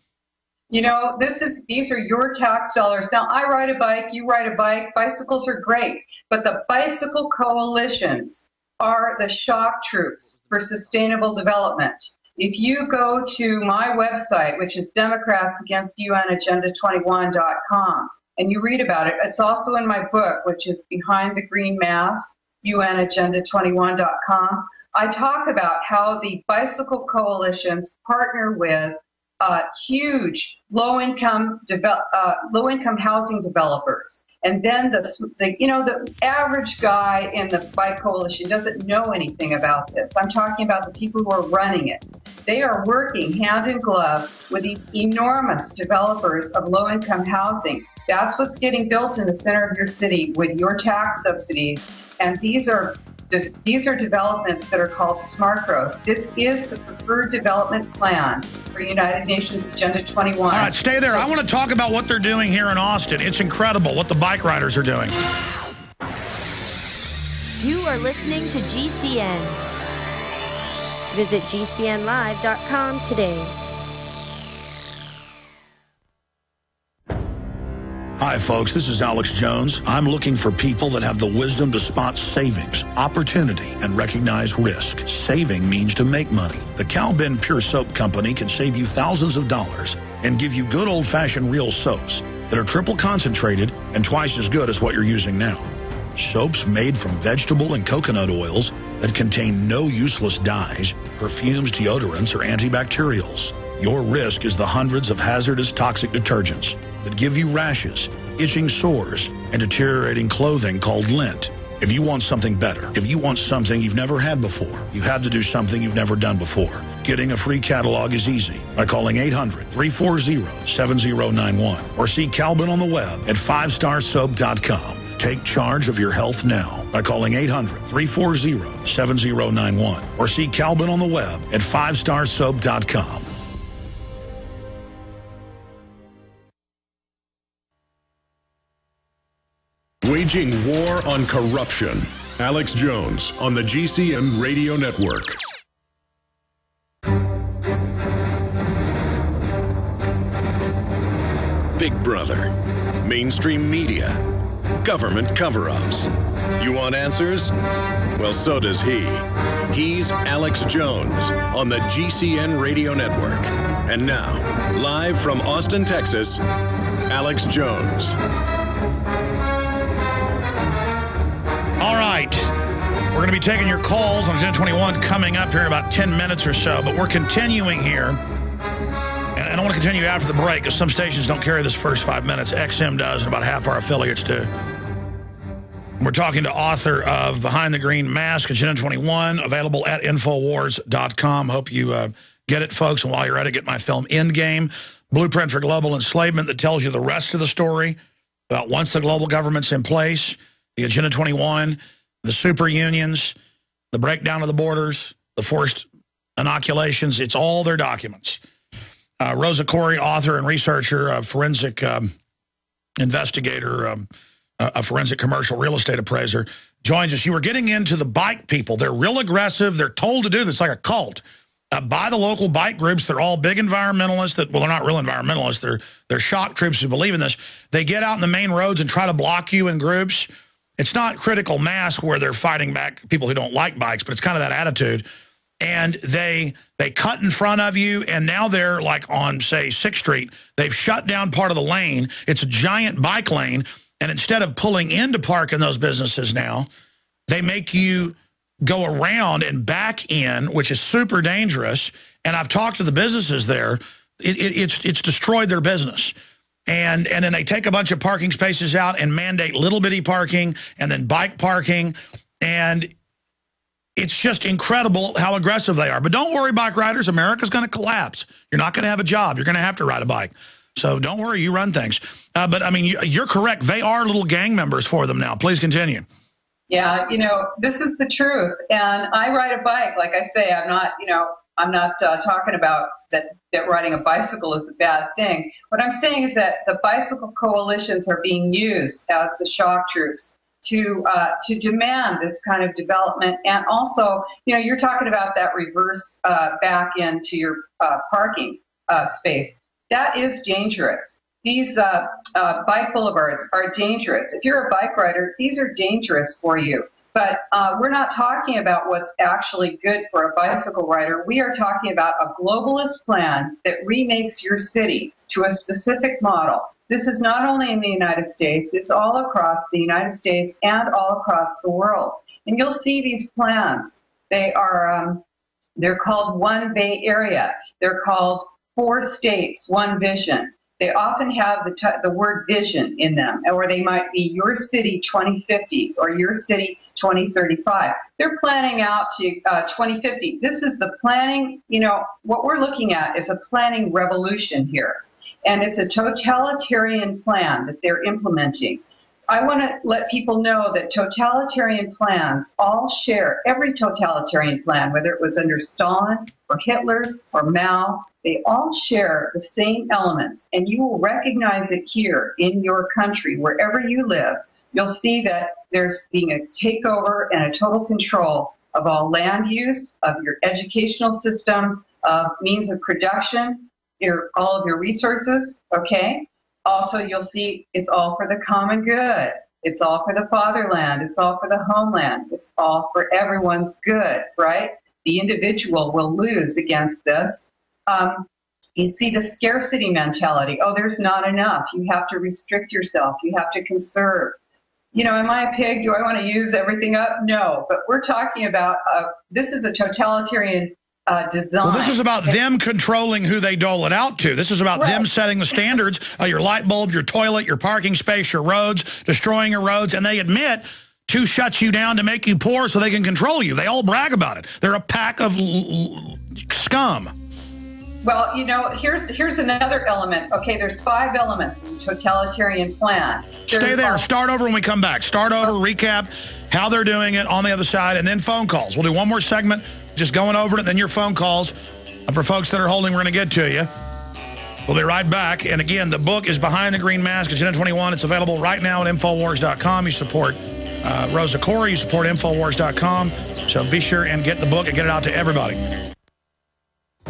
These are your tax dollars. Now, I ride a bike, you ride a bike, bicycles are great, but the bicycle coalitions are the shock troops for sustainable development. If you go to my website, which is DemocratsAgainstUNAgenda21.com, and you read about it, it's also in my book, which is Behind the Green Mask, UNAgenda21.com. I talk about how the bicycle coalitions partner with huge low-income housing developers. And then the average guy in the bike coalition doesn't know anything about this. I'm talking about the people who are running it. They are working hand in glove with these enormous developers of low-income housing. That's what's getting built in the center of your city with your tax subsidies. And these are These are developments that are called smart growth. This is the preferred development plan for United Nations Agenda 21. All right, stay there. I want to talk about what they're doing here in Austin. It's incredible what the bike riders are doing. You are listening to GCN. Visit GCNlive.com today. Hi, folks. This is Alex Jones. I'm looking for people that have the wisdom to spot savings, opportunity, and recognize risk. Saving means to make money. The Cal-Ben Pure Soap Company can save you thousands of dollars and give you good old-fashioned real soaps that are triple concentrated and twice as good as what you're using now. Soaps made from vegetable and coconut oils that contain no useless dyes, perfumes, deodorants, or antibacterials. Your risk is the hundreds of hazardous toxic detergents that give you rashes, itching sores, and deteriorating clothing called lint. If you want something better, if you want something you've never had before, you have to do something you've never done before. Getting a free catalog is easy by calling 800-340-7091 or see Calvin on the web at 5starsoap.com. Take charge of your health now by calling 800-340-7091 or see Calvin on the web at 5starsoap.com. Waging war on corruption. Alex Jones on the GCN Radio Network. Big Brother, mainstream media, government cover-ups. You want answers? Well, so does he. He's Alex Jones on the GCN Radio Network. And now, live from Austin, Texas, Alex Jones. All right, we're going to be taking your calls on Agenda 21 coming up here in about 10 minutes or so, but we're continuing here, and I want to continue after the break because some stations don't carry this first 5 minutes. XM does, and about half our affiliates do. We're talking to author of Behind the Green Mask, Agenda 21, available at Infowars.com. Hope you get it, folks, and while you're at it, get my film Endgame, Blueprint for Global Enslavement that tells you the rest of the story about once the global government's in place, the Agenda 21, the super unions, the breakdown of the borders, the forced inoculations. It's all their documents. Rosa Koire, author and researcher, a forensic investigator, a forensic commercial real estate appraiser, joins us. You were getting into the bike people. They're real aggressive. They're told to do this like a cult. By the local bike groups, they're all big environmentalists. Well, they're not real environmentalists. They're shock troops who believe in this. They get out in the main roads and try to block you in groups. It's not critical mass where they're fighting back people who don't like bikes, but it's kind of that attitude. And they cut in front of you, and now they're like on, say, 6th Street. They've shut down part of the lane. It's a giant bike lane, and instead of pulling in to park in those businesses now, they make you go around and back in, which is super dangerous. And I've talked to the businesses there. It's destroyed their business. And then they take a bunch of parking spaces out and mandate little bitty parking and then bike parking. And it's just incredible how aggressive they are. But don't worry, bike riders. America's going to collapse. You're not going to have a job. You're going to have to ride a bike. So don't worry. You run things. But, I mean, you're correct. They are little gang members for them now. Please continue. Yeah, this is the truth. And I ride a bike. Like I say, I'm not talking about that riding a bicycle is a bad thing. What I'm saying is that the bicycle coalitions are being used as the shock troops to demand this kind of development. And also, you're talking about that reverse back into your parking space. That is dangerous. These bike boulevards are dangerous. If you're a bike rider, these are dangerous for you. But we're not talking about what's actually good for a bicycle rider. We are talking about a globalist plan that remakes your city to a specific model. This is not only in the United States, it's all across the United States and all across the world. And you'll see these plans. They are, they're called One Bay Area. They're called 4 states, one vision. They often have the word vision in them, or they might be your city 2050 or your city 2035. They're planning out to 2050. This is the planning, what we're looking at is a planning revolution here. And it's a totalitarian plan that they're implementing. I want to let people know that totalitarian plans all share, every totalitarian plan, whether it was under Stalin or Hitler or Mao, they all share the same elements. And you will recognize it here in your country, wherever you live. You'll see that there's being a takeover and a total control of all land use, of your educational system, of means of production, all of your resources, okay? Also, you'll see it's all for the common good. It's all for the fatherland. It's all for the homeland. It's all for everyone's good, right? The individual will lose against this. You see the scarcity mentality. Oh, there's not enough. You have to restrict yourself. You have to conserve. You know, am I a pig? Do I want to use everything up? No. But we're talking about, this is a totalitarian design. Well, this is about them controlling who they dole it out to. This is about them setting the standards of your light bulb, your toilet, your parking space, your roads, destroying your roads. And they admit to shut you down to make you poor so they can control you. They all brag about it. They're a pack of scum. Well, you know, here's another element. Okay, there's 5 elements in the totalitarian plan. Stay there. Start over when we come back. Start over, recap how they're doing it on the other side, and then phone calls. We'll do one more segment, just going over it, then your phone calls. For folks that are holding, we're going to get to you. We'll be right back. And again, the book is Behind the Green Mask, Agenda 21. It's available right now at Infowars.com. You support Rosa Koire. You support Infowars.com. So be sure and get the book and get it out to everybody.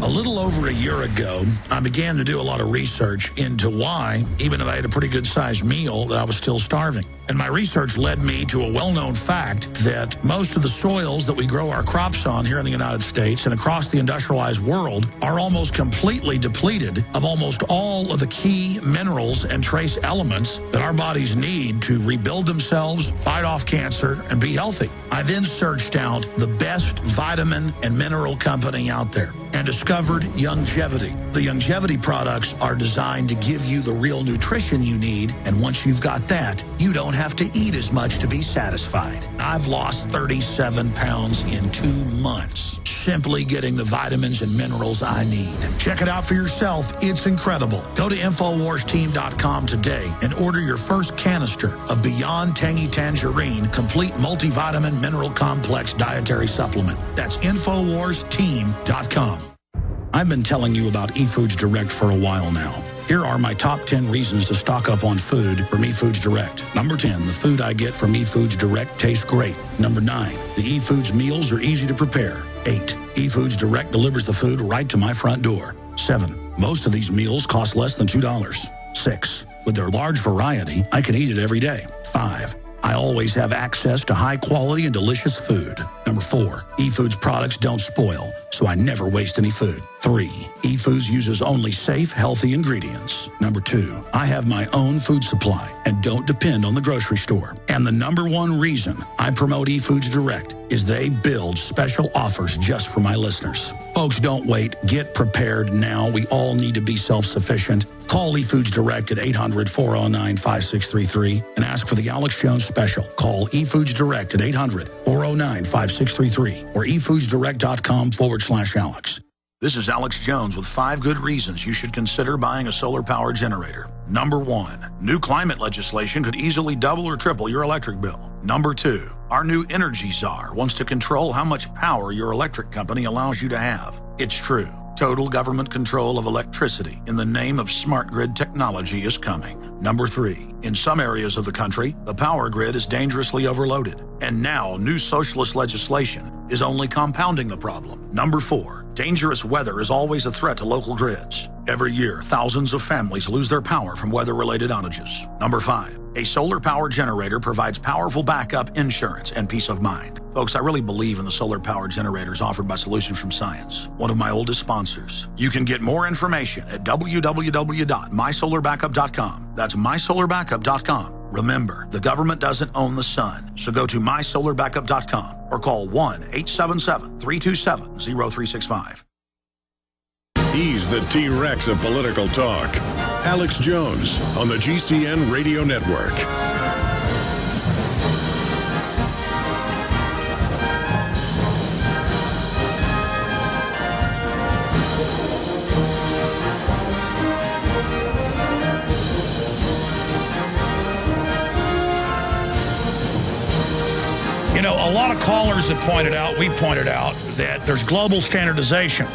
A little over a year ago, I began to do a lot of research into why, even if I had a pretty good-sized meal, that I was still starving. And my research led me to a well-known fact that most of the soils that we grow our crops on here in the United States and across the industrialized world are almost completely depleted of almost all of the key minerals and trace elements that our bodies need to rebuild themselves, fight off cancer, and be healthy. I then searched out the best vitamin and mineral company out there and discovered Youngevity. The Youngevity products are designed to give you the real nutrition you need, and once you've got that, you don't have to eat as much to be satisfied. I've lost 37 pounds in 2 months, simply getting the vitamins and minerals I need. Check it out for yourself. It's incredible. Go to InfoWarsTeam.com today and order your first canister of Beyond Tangy Tangerine Complete Multivitamin Mineral Complex Dietary Supplement. That's InfoWarsTeam.com. I've been telling you about eFoods Direct for a while now. Here are my top 10 reasons to stock up on food from eFoods Direct. Number 10, the food I get from eFoods Direct tastes great. Number 9, the eFoods meals are easy to prepare. 8, eFoods Direct delivers the food right to my front door. 7, most of these meals cost less than $2. 6, with their large variety, I can eat it every day. 5, I always have access to high quality and delicious food. Number 4, eFoods products don't spoil, so I never waste any food. 3, eFoods uses only safe, healthy ingredients. Number 2, I have my own food supply and don't depend on the grocery store. And the number 1 reason I promote eFoods Direct is they build special offers just for my listeners. Folks, don't wait. Get prepared now. We all need to be self-sufficient. Call eFoods Direct at 800-409-5633 and ask for the Alex Jones special. Call eFoods Direct at 800-409-5633 or efoodsdirect.com/Alex. This is Alex Jones with 5 good reasons you should consider buying a solar power generator. Number 1, new climate legislation could easily double or triple your electric bill. Number 2, our new energy czar wants to control how much power your electric company allows you to have. It's true. Total government control of electricity in the name of smart grid technology is coming. Number 3, in some areas of the country, the power grid is dangerously overloaded. And now new socialist legislation is only compounding the problem. Number 4, dangerous weather is always a threat to local grids. Every year, thousands of families lose their power from weather-related outages. Number 5, a solar power generator provides powerful backup insurance and peace of mind. Folks, I really believe in the solar power generators offered by Solutions from Science, one of my oldest sponsors. You can get more information at www.mysolarbackup.com. That's mysolarbackup.com. Remember, the government doesn't own the sun, so go to mysolarbackup.com or call 1-877-327-0365. He's the T-Rex of political talk. Alex Jones on the GCN Radio Network. You know, a lot of callers have pointed out, we've pointed out, that there's global standardization.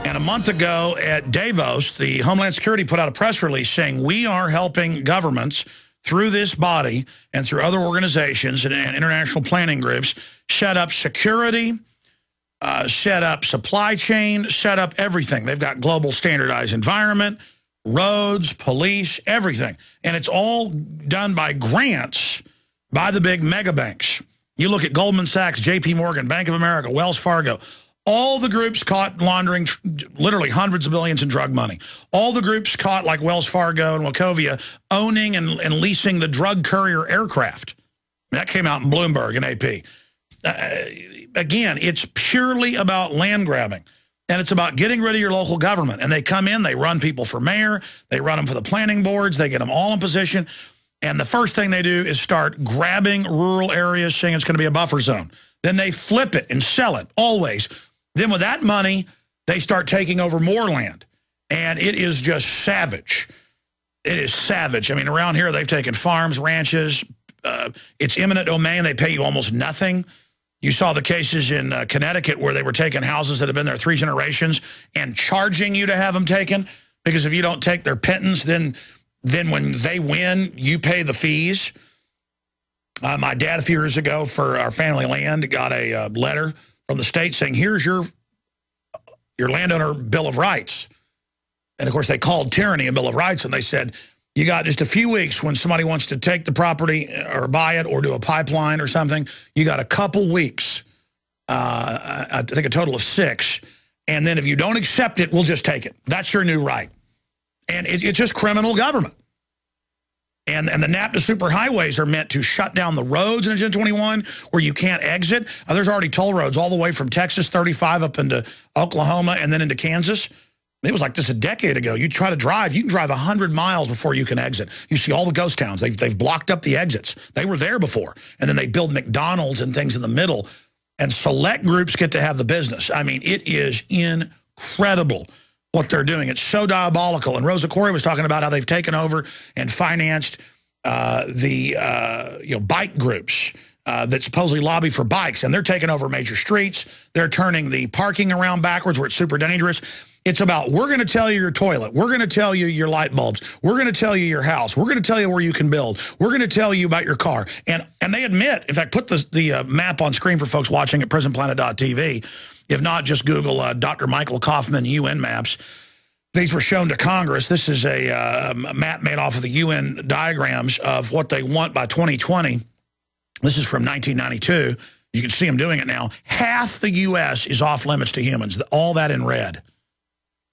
And a month ago at Davos, the Homeland Security put out a press release saying we are helping governments through this body and through other organizations and international planning groups set up security, set up supply chain, set up everything. They've got global standardized environment, roads, police, everything. And it's all done by grants by the big mega banks. You look at Goldman Sachs, JP Morgan, Bank of America, Wells Fargo, all the groups caught laundering literally hundreds of billions in drug money. All the groups caught, like Wells Fargo and Wachovia, owning and leasing the drug courier aircraft. That came out in Bloomberg and AP. Again, it's purely about land grabbing. And it's about getting rid of your local government. And they come in, they run people for mayor, they run them for the planning boards, they get them all in position. And the first thing they do is start grabbing rural areas, saying it's going to be a buffer zone. Then they flip it and sell it, always. Then with that money, they start taking over more land. And it is just savage. It is savage. I mean, around here, they've taken farms, ranches. It's eminent domain. They pay you almost nothing. You saw the cases in Connecticut where they were taking houses that have been there 3 generations and charging you to have them taken. Because if you don't take their pittance, then when they win, you pay the fees. My dad, a few years ago, for our family land, got a letter from the state saying, here's your landowner Bill of Rights. And, of course, they called tyranny a Bill of Rights, and they said, you got just a few weeks when somebody wants to take the property or buy it or do a pipeline or something. You got a couple weeks, I think a total of 6. And then if you don't accept it, we'll just take it. That's your new right. And it's just criminal government. And the NAPTA superhighways are meant to shut down the roads in Agenda 21 where you can't exit. There's already toll roads all the way from Texas 35 up into Oklahoma and then into Kansas. It was like this a decade ago. You try to drive, you can drive 100 miles before you can exit. You see all the ghost towns. They've blocked up the exits. They were there before. And then they build McDonald's and things in the middle. And select groups get to have the business. I mean, it is incredible what they're doing. It's so diabolical. And Rosa Koire was talking about how they've taken over and financed the bike groups that supposedly lobby for bikes. And they're taking over major streets. They're turning the parking around backwards where it's super dangerous. It's about, we're going to tell you your toilet. We're going to tell you your light bulbs. We're going to tell you your house. We're going to tell you where you can build. We're going to tell you about your car. And they admit, in fact, put the map on screen for folks watching at prisonplanet.tv. If not, just Google Dr. Michael Kaufman UN maps. These were shown to Congress. This is a map made off of the UN diagrams of what they want by 2020. This is from 1992. You can see them doing it now. Half the U.S. is off limits to humans. All that in red.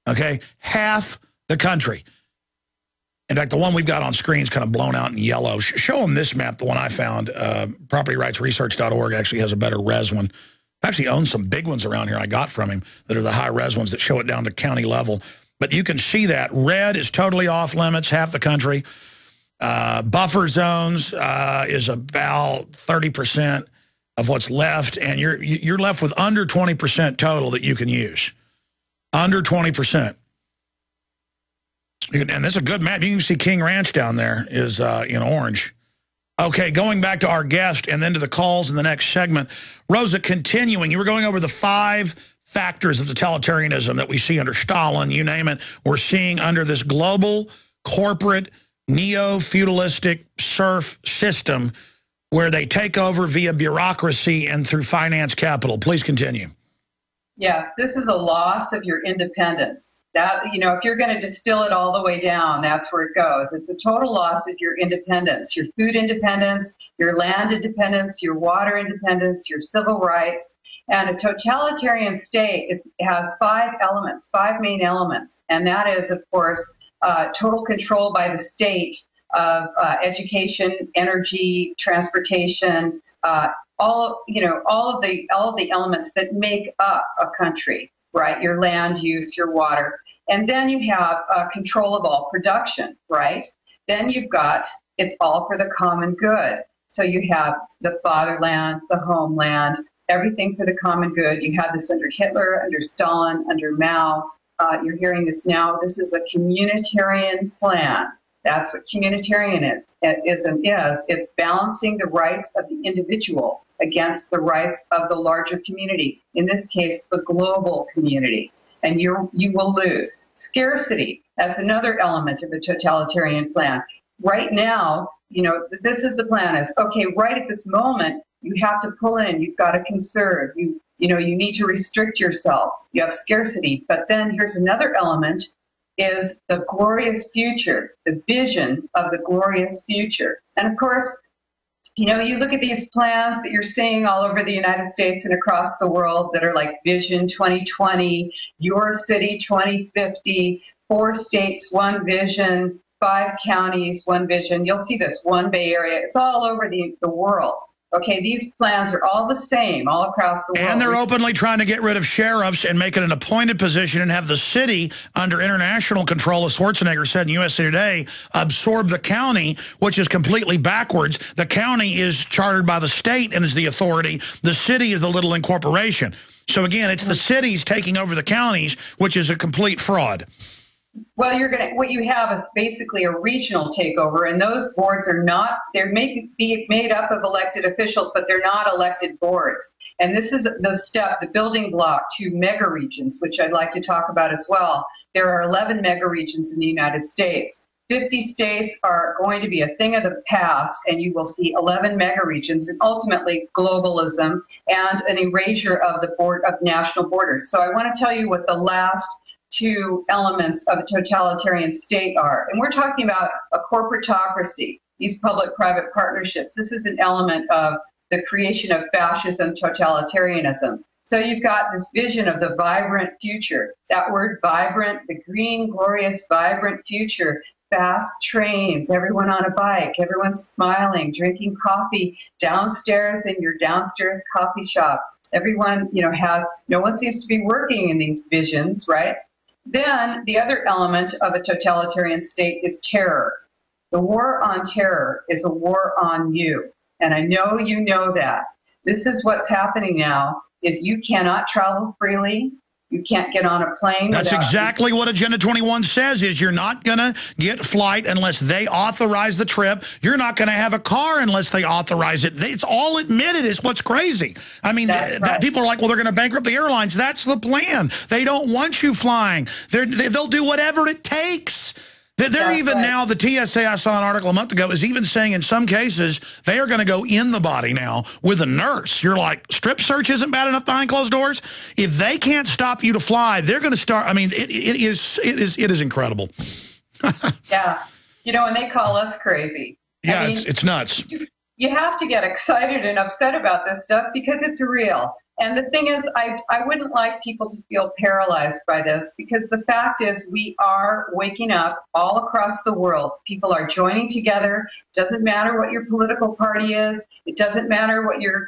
Okay? Half the country. In fact, the one we've got on screen is kind of blown out in yellow. Show them this map, the one I found. PropertyRightsResearch.org actually has a better res one. I actually own some big ones around here I got from him that are the high-res ones that show it down to county level. But you can see that. Red is totally off limits, half the country. Buffer zones is about 30% of what's left, and you're left with under 20% total that you can use. Under 20%. And that's a good map. You can see King Ranch down there is in orange. Okay, going back to our guest and then to the calls in the next segment. Rosa, continuing, you were going over the 5 factors of totalitarianism that we see under Stalin, you name it. We're seeing under this global, corporate, neo-feudalistic serf system where they take over via bureaucracy and through finance capital. Please continue. Yes, this is a loss of your independence. That, if you're going to distill it all the way down, that's where it goes. It's a total loss of your independence, your food independence, your land independence, your water independence, your civil rights. And a totalitarian state has 5 elements, 5 main elements. And that is, of course, total control by the state of education, energy, transportation, all of the elements that make up a country, right? Your land use, your water. And then you have control of all production, right? Then you've got, it's all for the common good. So you have the fatherland, the homeland, everything for the common good. You had this under Hitler, under Stalin, under Mao. You're hearing this now. This is a communitarian plan That's what communitarianism is. It's balancing the rights of the individual against the rights of the larger community, in this case, the global community. And you will lose. Scarcity, that's another element of a totalitarian plan. Right now, this is the plan is, okay, right at this moment, you have to pull in, you've got to conserve, you need to restrict yourself, you have scarcity. But then here's another element, is the glorious future, the vision of the glorious future. And of course, you look at these plans that you're seeing all over the United States and across the world that are like Vision 2020, Your City 2050, 4 states, 1 vision, 5 counties, 1 vision. You'll see this, 1 Bay Area. It's all over the world. Okay, these plans are all the same all across the world. And they're openly trying to get rid of sheriffs and make it an appointed position and have the city under international control, as Schwarzenegger said in USA Today, absorb the county, which is completely backwards. The county is chartered by the state and is the authority. The city is the little incorporation. So again, it's the cities taking over the counties, which is a complete fraud. Well, what you have is basically a regional takeover, and those boards are not, they're be made up of elected officials, but they're not elected boards. And this is the building block to mega regions, which I'd like to talk about as well. There are 11 mega regions in the United States. 50 states are going to be a thing of the past, and you will see 11 mega regions, and ultimately globalism and an erasure of of national borders. So I want to tell you what the last 2 elements of a totalitarian state are. And we're talking about a corporatocracy, these public-private partnerships. This is an element of the creation of fascism, totalitarianism. So you've got this vision of the vibrant future. That word vibrant, the green, glorious, vibrant future. Fast trains, everyone on a bike, everyone smiling, drinking coffee downstairs in your downstairs coffee shop. Everyone, no one seems to be working in these visions, right? Then the other element of a totalitarian state is terror. The war on terror is a war on you. And I know you know that. This is what's happening now, is you cannot travel freely. You can't get on a plane. That's exactly what Agenda 21 says, is you're not going to get flight unless they authorize the trip. You're not going to have a car unless they authorize it. It's all admitted is what's crazy. I mean, people are like, well, they're going to bankrupt the airlines. That's the plan. They don't want you flying. They'll do whatever it takes. They're even now, the TSA, I saw an article a month ago, is even saying in some cases they are going to go in the body now with a nurse. You're like, strip search isn't bad enough behind closed doors? If they can't stop you to fly, they're going to start. I mean, it is incredible. Yeah. And they call us crazy. Yeah, it's nuts. You have to get excited and upset about this stuff because it's real. And the thing is, I wouldn't like people to feel paralyzed by this, because the fact is we are waking up all across the world. People are joining together. It doesn't matter what your political party is. It doesn't matter what your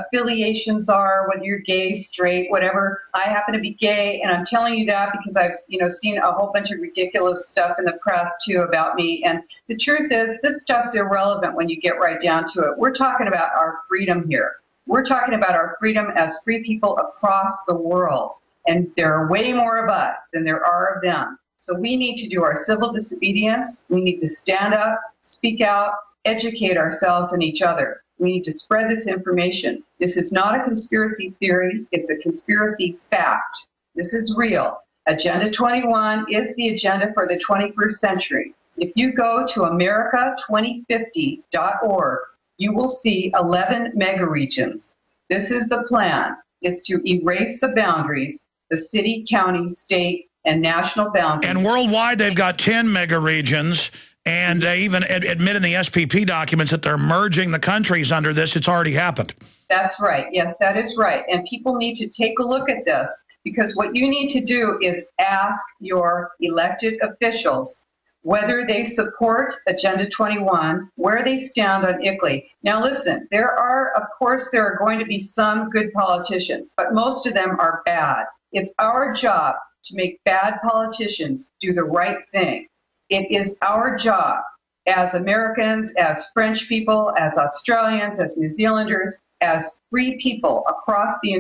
affiliations are, whether you're gay, straight, whatever. I happen to be gay, and I'm telling you that because I've seen a whole bunch of ridiculous stuff in the press too about me. And the truth is, this stuff's irrelevant when you get right down to it. We're talking about our freedom here. We're talking about our freedom as free people across the world. And there are way more of us than there are of them. So we need to do our civil disobedience. We need to stand up, speak out, educate ourselves and each other. We need to spread this information. This is not a conspiracy theory. It's a conspiracy fact. This is real. Agenda 21 is the agenda for the 21st century. If you go to america2050.org, you will see 11 mega regions. This is the plan. It's to erase the boundaries, the city, county, state, and national boundaries. And worldwide, they've got 10 mega regions, and they even admit in the SPP documents that they're merging the countries under this. It's already happened. That's right. Yes, that is right. And people need to take a look at this, because what you need to do is ask your elected officials whether they support Agenda 21, where they stand on ICLEI. Now listen, there are going to be some good politicians, but most of them are bad. It's our job to make bad politicians do the right thing. It is our job as Americans, as French people, as Australians, as New Zealanders, as free people across the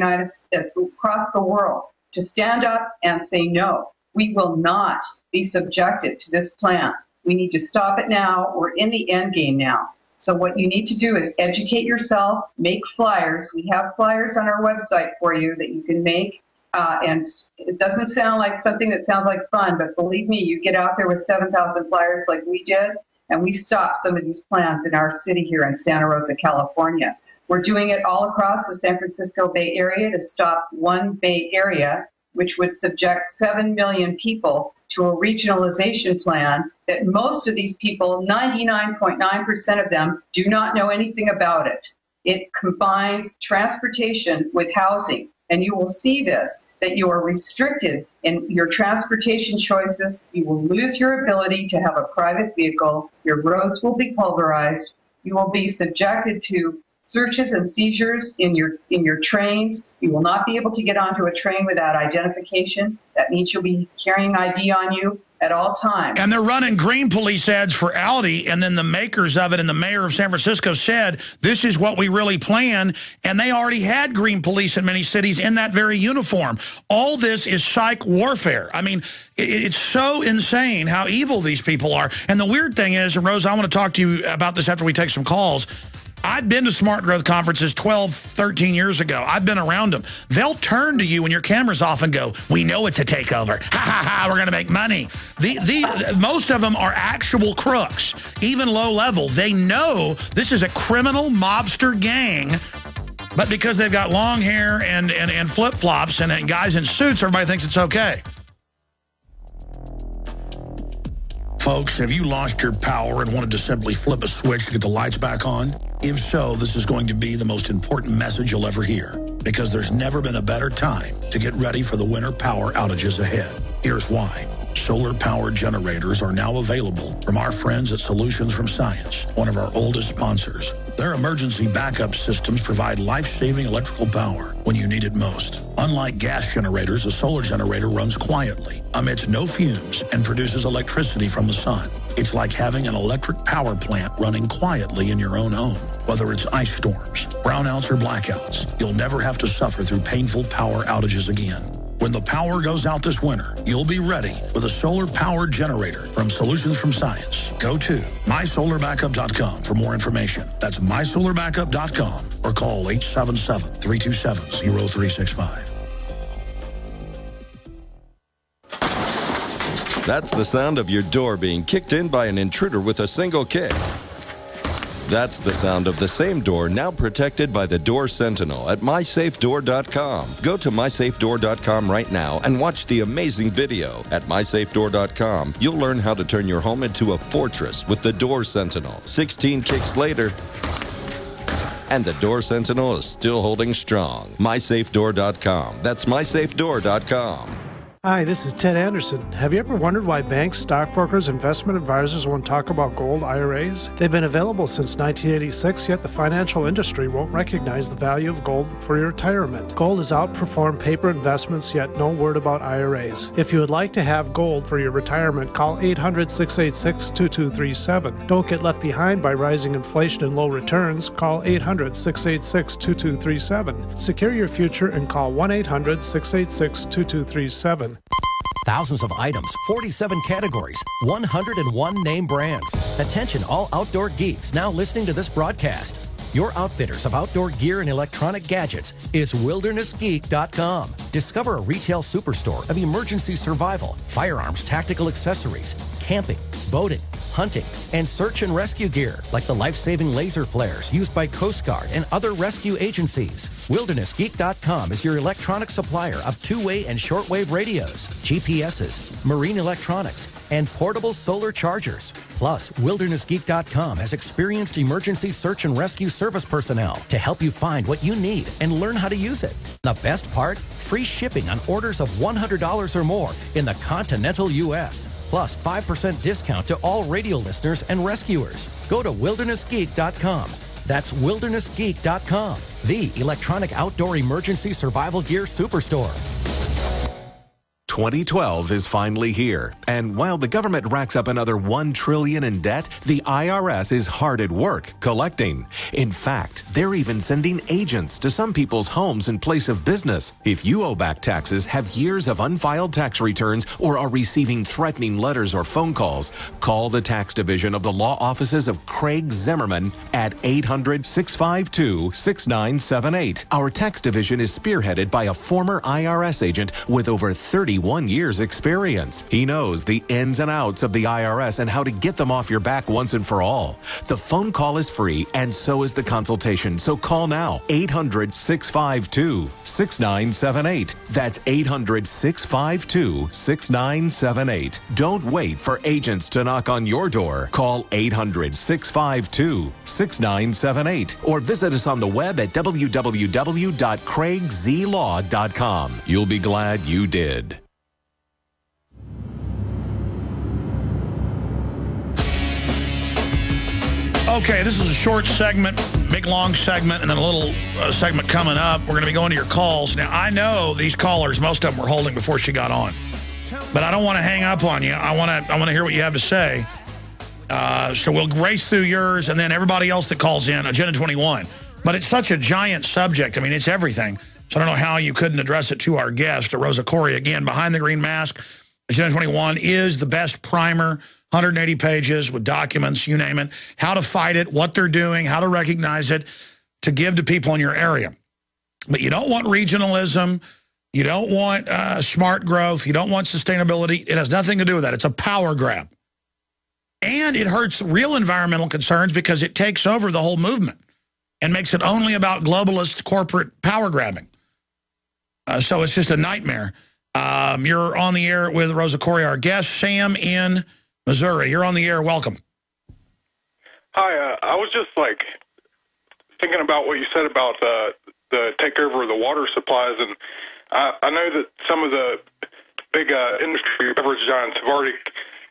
across the world, to stand up and say no. We will not be subjected to this plan. We need to stop it now. We're in the end game now. So what you need to do is educate yourself, make flyers. We have flyers on our website for you that you can make. And it doesn't sound like something that sounds like fun, but believe me, you get out there with 7,000 flyers like we did, and we stopped some of these plans in our city here in Santa Rosa, California. We're doing it all across the San Francisco Bay Area to stop one Bay Area, which would subject 7 million people to a regionalization plan that most of these people, 99.9% of them, do not know anything about it. It combines transportation with housing. And you will see this, that you are restricted in your transportation choices. You will lose your ability to have a private vehicle. Your roads will be pulverized. You will be subjected to searches and seizures in your trains. You will not be able to get onto a train without identification. That means you'll be carrying ID on you at all times. And they're running green police ads for Audi, and then the makers of it and the mayor of San Francisco said, this is what we really plan, and they already had green police in many cities in that very uniform. All this is psych warfare. I mean, it's so insane how evil these people are. And the weird thing is, and Rosa, I want to talk to you about this after we take some calls, I've been to smart growth conferences 12, 13 years ago. I've been around them. They'll turn to you when your camera's off and go, we know it's a takeover. Ha, ha, ha, we're going to make money. Most of them are actual crooks, even low level. They know this is a criminal mobster gang, but because they've got long hair and flip-flops and guys in suits, everybody thinks it's okay. Folks, have you lost your power and wanted to simply flip a switch to get the lights back on? If so, this is going to be the most important message you'll ever hear, because there's never been a better time to get ready for the winter power outages ahead. Here's why. Solar-powered generators are now available from our friends at Solutions from Science, one of our oldest sponsors. Their emergency backup systems provide life-saving electrical power when you need it most. Unlike gas generators, a solar generator runs quietly, emits no fumes, and produces electricity from the sun. It's like having an electric power plant running quietly in your own home. Whether it's ice storms, brownouts, or blackouts, you'll never have to suffer through painful power outages again. When the power goes out this winter, you'll be ready with a solar-powered generator from Solutions from Science. Go to mysolarbackup.com for more information. That's mysolarbackup.com or call 877-327-0365. That's the sound of your door being kicked in by an intruder with a single kick. That's the sound of the same door now protected by the Door Sentinel at mysafedoor.com. Go to mysafedoor.com right now and watch the amazing video. At mysafedoor.com, you'll learn how to turn your home into a fortress with the Door Sentinel. 16 kicks later, and the Door Sentinel is still holding strong. mysafedoor.com. That's mysafedoor.com. Hi, this is Ted Anderson. Have you ever wondered why banks, stockbrokers, investment advisors won't talk about gold IRAs? They've been available since 1986, yet the financial industry won't recognize the value of gold for your retirement. Gold has outperformed paper investments, yet no word about IRAs. If you would like to have gold for your retirement, call 800-686-2237. Don't get left behind by rising inflation and low returns. Call 800-686-2237. Secure your future and call 1-800-686-2237. Thousands of items, 47 categories, 101 name brands. Attention all outdoor geeks now listening to this broadcast. Your outfitters of outdoor gear and electronic gadgets is wildernessgeek.com. Discover a retail superstore of emergency survival, firearms, tactical accessories, camping, boating, hunting, and search and rescue gear like the life-saving laser flares used by Coast Guard and other rescue agencies. WildernessGeek.com is your electronic supplier of two-way and shortwave radios, GPSs, marine electronics, and portable solar chargers. Plus, WildernessGeek.com has experienced emergency search and rescue service personnel to help you find what you need and learn how to use it. The best part? Free shipping on orders of $100 or more in the continental U.S. Plus 5% discount to all radio listeners and rescuers. Go to WildernessGeek.com. That's 2012 is finally here, and while the government racks up another $1 trillion in debt, the IRS is hard at work collecting. In fact, they're even sending agents to some people's homes in place of business. If you owe back taxes, have years of unfiled tax returns, or are receiving threatening letters or phone calls, call the tax division of the law offices of Craig Zimmerman at 800-652-6978. Our tax division is spearheaded by a former IRS agent with over 31 years experience. He knows the ins and outs of the IRS and how to get them off your back once and for all. The phone call is free, and so is the consultation. So call now. 800-652-6978. That's 800-652-6978. Don't wait for agents to knock on your door. Call 800-652-6978 or visit us on the web at www.craigzlaw.com. You'll be glad you did. Okay, this is a short segment, big long segment, and then a little segment coming up. We're going to be going to your calls. Now, I know these callers, most of them were holding before she got on. But I don't want to hang up on you. I want to hear what you have to say. So we'll race through yours and then everybody else that calls in, Agenda 21. But it's such a giant subject. I mean, it's everything. So I don't know how you couldn't address it to our guest, Rosa Koire. Again, Behind the Green Mask, Agenda 21 is the best primer. 180 pages with documents, you name it, how to fight it, what they're doing, how to recognize it, to give to people in your area. But you don't want regionalism. You don't want smart growth. You don't want sustainability. It has nothing to do with that. It's a power grab. And it hurts real environmental concerns because it takes over the whole movement and makes it only about globalist corporate power grabbing. So it's just a nightmare. You're on the air with Rosa Koire, our guest, Sam in Missouri. You're on the air. Welcome. Hi. I was just thinking about what you said about the takeover of the water supplies, and I know that some of the big industry beverage giants have already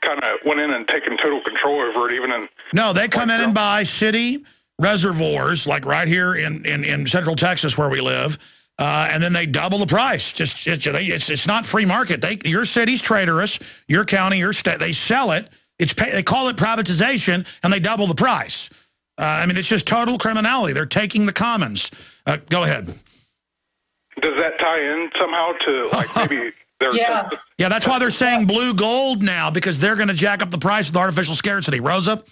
kind of went in and taken total control over it. Even in no, they come in and buy city reservoirs, like right here in Central Texas where we live. And then they double the price. It's not free market. Your city's traitorous. Your county, your state, they sell it. They call it privatization, and they double the price. I mean, it's just total criminality. They're taking the commons. Go ahead. Does that tie in somehow to maybe their? Yes. Yeah, that's why they're saying blue gold now, because they're going to jack up the price with artificial scarcity. Rosa?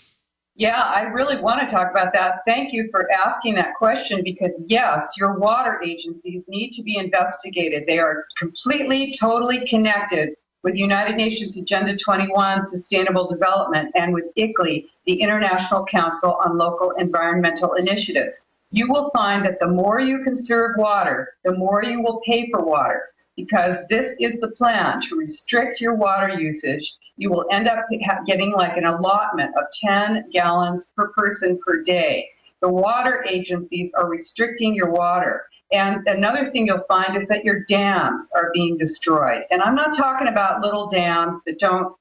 Yeah, I really want to talk about that. Thank you for asking that question because, yes, your water agencies need to be investigated. They are completely, totally connected with United Nations Agenda 21, Sustainable Development, and with ICLEI, the International Council on Local Environmental Initiatives. You will find that the more you conserve water, the more you will pay for water, because this is the plan to restrict your water usage. You will end up getting like an allotment of 10 gallons per person per day. The water agencies are restricting your water. And another thing you'll find is that your dams are being destroyed. And I'm not talking about little dams that don't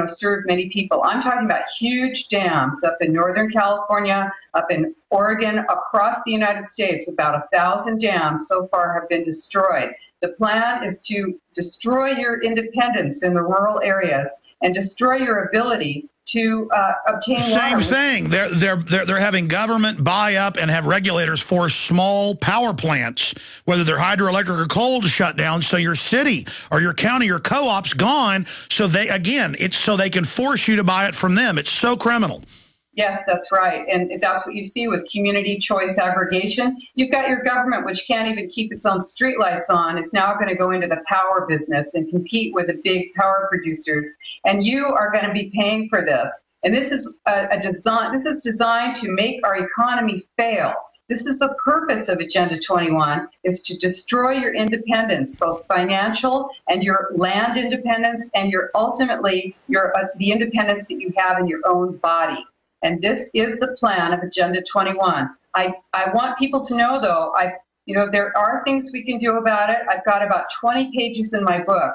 serve many people. I'm talking about huge dams up in Northern California, up in Oregon, across the United States. About 1,000 dams so far have been destroyed. The plan is to destroy your independence in the rural areas and destroy your ability to obtain water. Same thing. They're having government buy up and have regulators force small power plants, whether they're hydroelectric or coal, to shut down. So your city or your county or co-op's gone. So it's so they can force you to buy it from them. It's so criminal. Yes, that's right. And that's what you see with community choice aggregation. You've got your government, which can't even keep its own streetlights on, is now going to go into the power business and compete with the big power producers. And you are going to be paying for this. And this is designed to make our economy fail. This is the purpose of Agenda 21, is to destroy your independence, both financial and your land independence, and ultimately the independence that you have in your own body. And this is the plan of Agenda 21. I want people to know, though, there are things we can do about it. I've got about 20 pages in my book,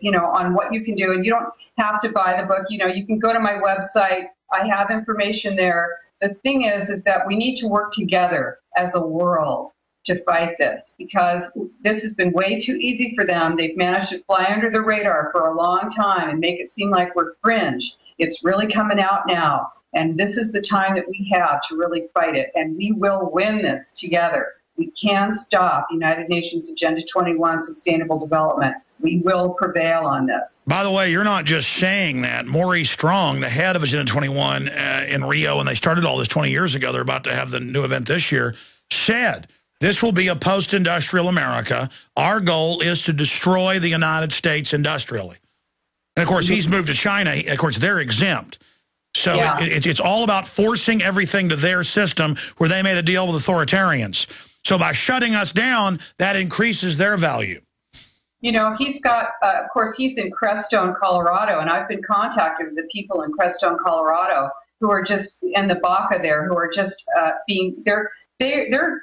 on what you can do. And you don't have to buy the book. You can go to my website. I have information there. The thing is that we need to work together as a world to fight this, because this has been way too easy for them. They've managed to fly under the radar for a long time and make it seem like we're fringe. It's really coming out now, and this is the time that we have to really fight it, and we will win this together. We can stop United Nations Agenda 21 Sustainable Development. We will prevail on this. By the way, you're not just saying that. Maurice Strong, the head of Agenda 21 in Rio, when they started all this 20 years ago, they're about to have the new event this year, said this will be a post-industrial America. Our goal is to destroy the United States industrially. And, of course, he's moved to China. Of course, they're exempt. So yeah. It's all about forcing everything to their system where they made a deal with authoritarians. So by shutting us down, that increases their value. You know, he's got, of course, he's in Crestone, Colorado, and I've been contacted with the people in Crestone, Colorado, who are just in the Baca there, who are just their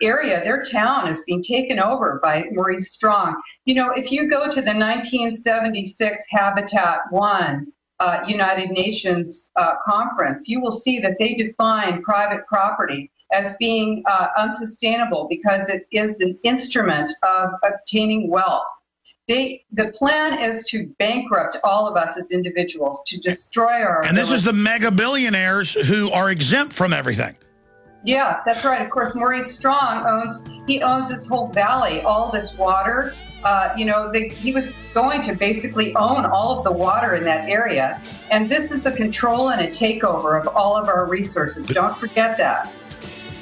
area, their town is being taken over by Maurice Strong. You know, if you go to the 1976 Habitat 1 United Nations conference, you will see that they define private property as being unsustainable because it is the instrument of obtaining wealth. The plan is to bankrupt all of us as individuals, to destroy our... And this is the mega billionaires who are exempt from everything. Yes, that's right. Of course, Maurice Strong owns this whole valley, all this water. You know, he was going to basically own all of the water in that area. And this is a control and a takeover of all of our resources. Don't forget that.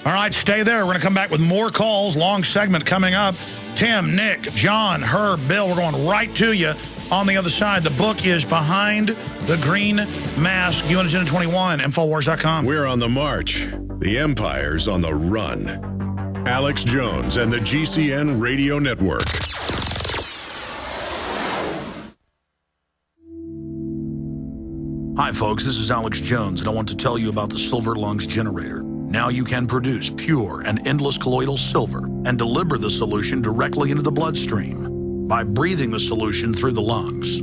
All right, stay there. We're going to come back with more calls. Long segment coming up. Tim, Nick, John, Herb, Bill, we're going right to you on the other side. The book is Behind the Green Mask, UN Agenda 21, Infowars.com. We're on the march. The empire's on the run. Alex Jones and the GCN Radio Network. Hi, folks. This is Alex Jones, and I want to tell you about the Silver Lungs Generator. Now you can produce pure and endless colloidal silver and deliver the solution directly into the bloodstream by breathing the solution through the lungs.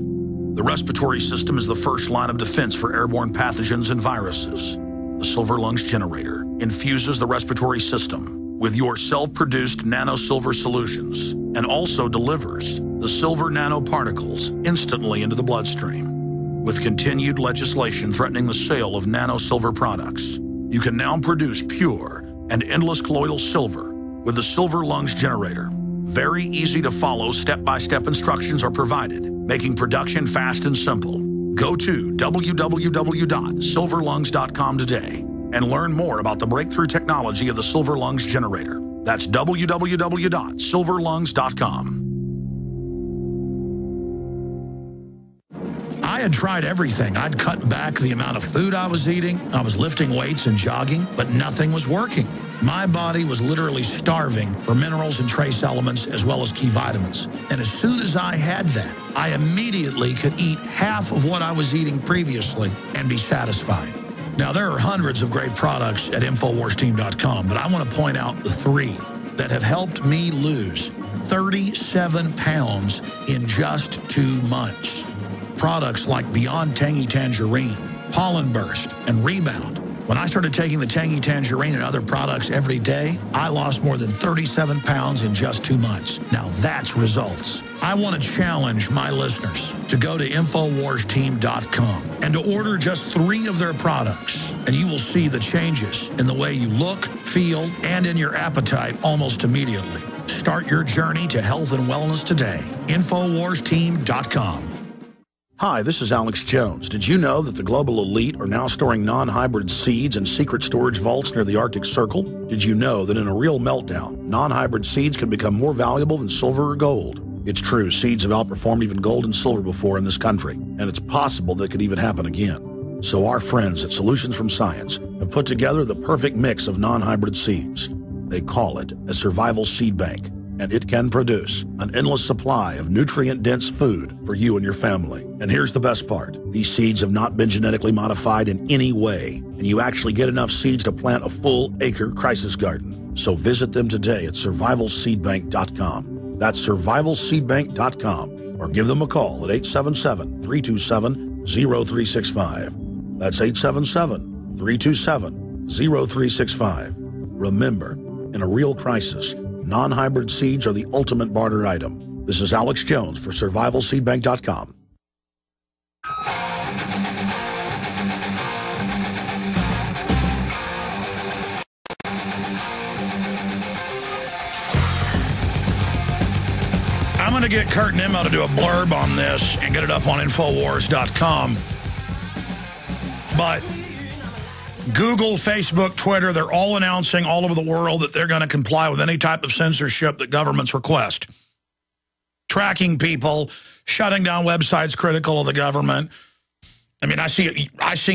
The respiratory system is the first line of defense for airborne pathogens and viruses. The Silver Lungs Generator infuses the respiratory system with your self-produced nano-silver solutions and also delivers the silver nanoparticles instantly into the bloodstream. With continued legislation threatening the sale of nano-silver products, you can now produce pure and endless colloidal silver with the Silver Lungs Generator. Very easy to follow, step-by-step instructions are provided, making production fast and simple. Go to www.silverlungs.com today and learn more about the breakthrough technology of the Silver Lungs Generator. That's www.silverlungs.com. I had tried everything. I'd cut back the amount of food I was eating. I was lifting weights and jogging, but nothing was working. My body was literally starving for minerals and trace elements as well as key vitamins. And as soon as I had that, I immediately could eat half of what I was eating previously and be satisfied. Now, there are hundreds of great products at InfoWarsTeam.com, but I want to point out the 3 that have helped me lose 37 pounds in just 2 months. Products like Beyond Tangy Tangerine, Pollen Burst, and Rebound. When I started taking the Tangy Tangerine and other products every day, I lost more than 37 pounds in just 2 months. Now that's results. I want to challenge my listeners to go to InfoWarsTeam.com and to order just 3 of their products, and you will see the changes in the way you look, feel, and in your appetite almost immediately. Start your journey to health and wellness today. InfoWarsTeam.com. Hi, this is Alex Jones. Did you know that the global elite are now storing non-hybrid seeds in secret storage vaults near the Arctic Circle? Did you know that in a real meltdown, non-hybrid seeds can become more valuable than silver or gold? It's true, seeds have outperformed even gold and silver before in this country, and it's possible that could even happen again. So our friends at Solutions from Science have put together the perfect mix of non-hybrid seeds. They call it a survival seed bank, and it can produce an endless supply of nutrient-dense food for you and your family. And here's the best part. These seeds have not been genetically modified in any way, and you actually get enough seeds to plant a full-acre crisis garden. So visit them today at survivalseedbank.com. That's survivalseedbank.com, or give them a call at 877-327-0365. That's 877-327-0365. Remember, in a real crisis, Non-hybrid seeds are the ultimate barter item. This is Alex Jones for SurvivalSeedBank.com. I'm going to get Kurt Nimmo to do a blurb on this and get it up on Infowars.com. But Google, Facebook, Twitter, they're all announcing all over the world that they're going to comply with any type of censorship that governments request. Tracking people, shutting down websites critical of the government. I mean, I see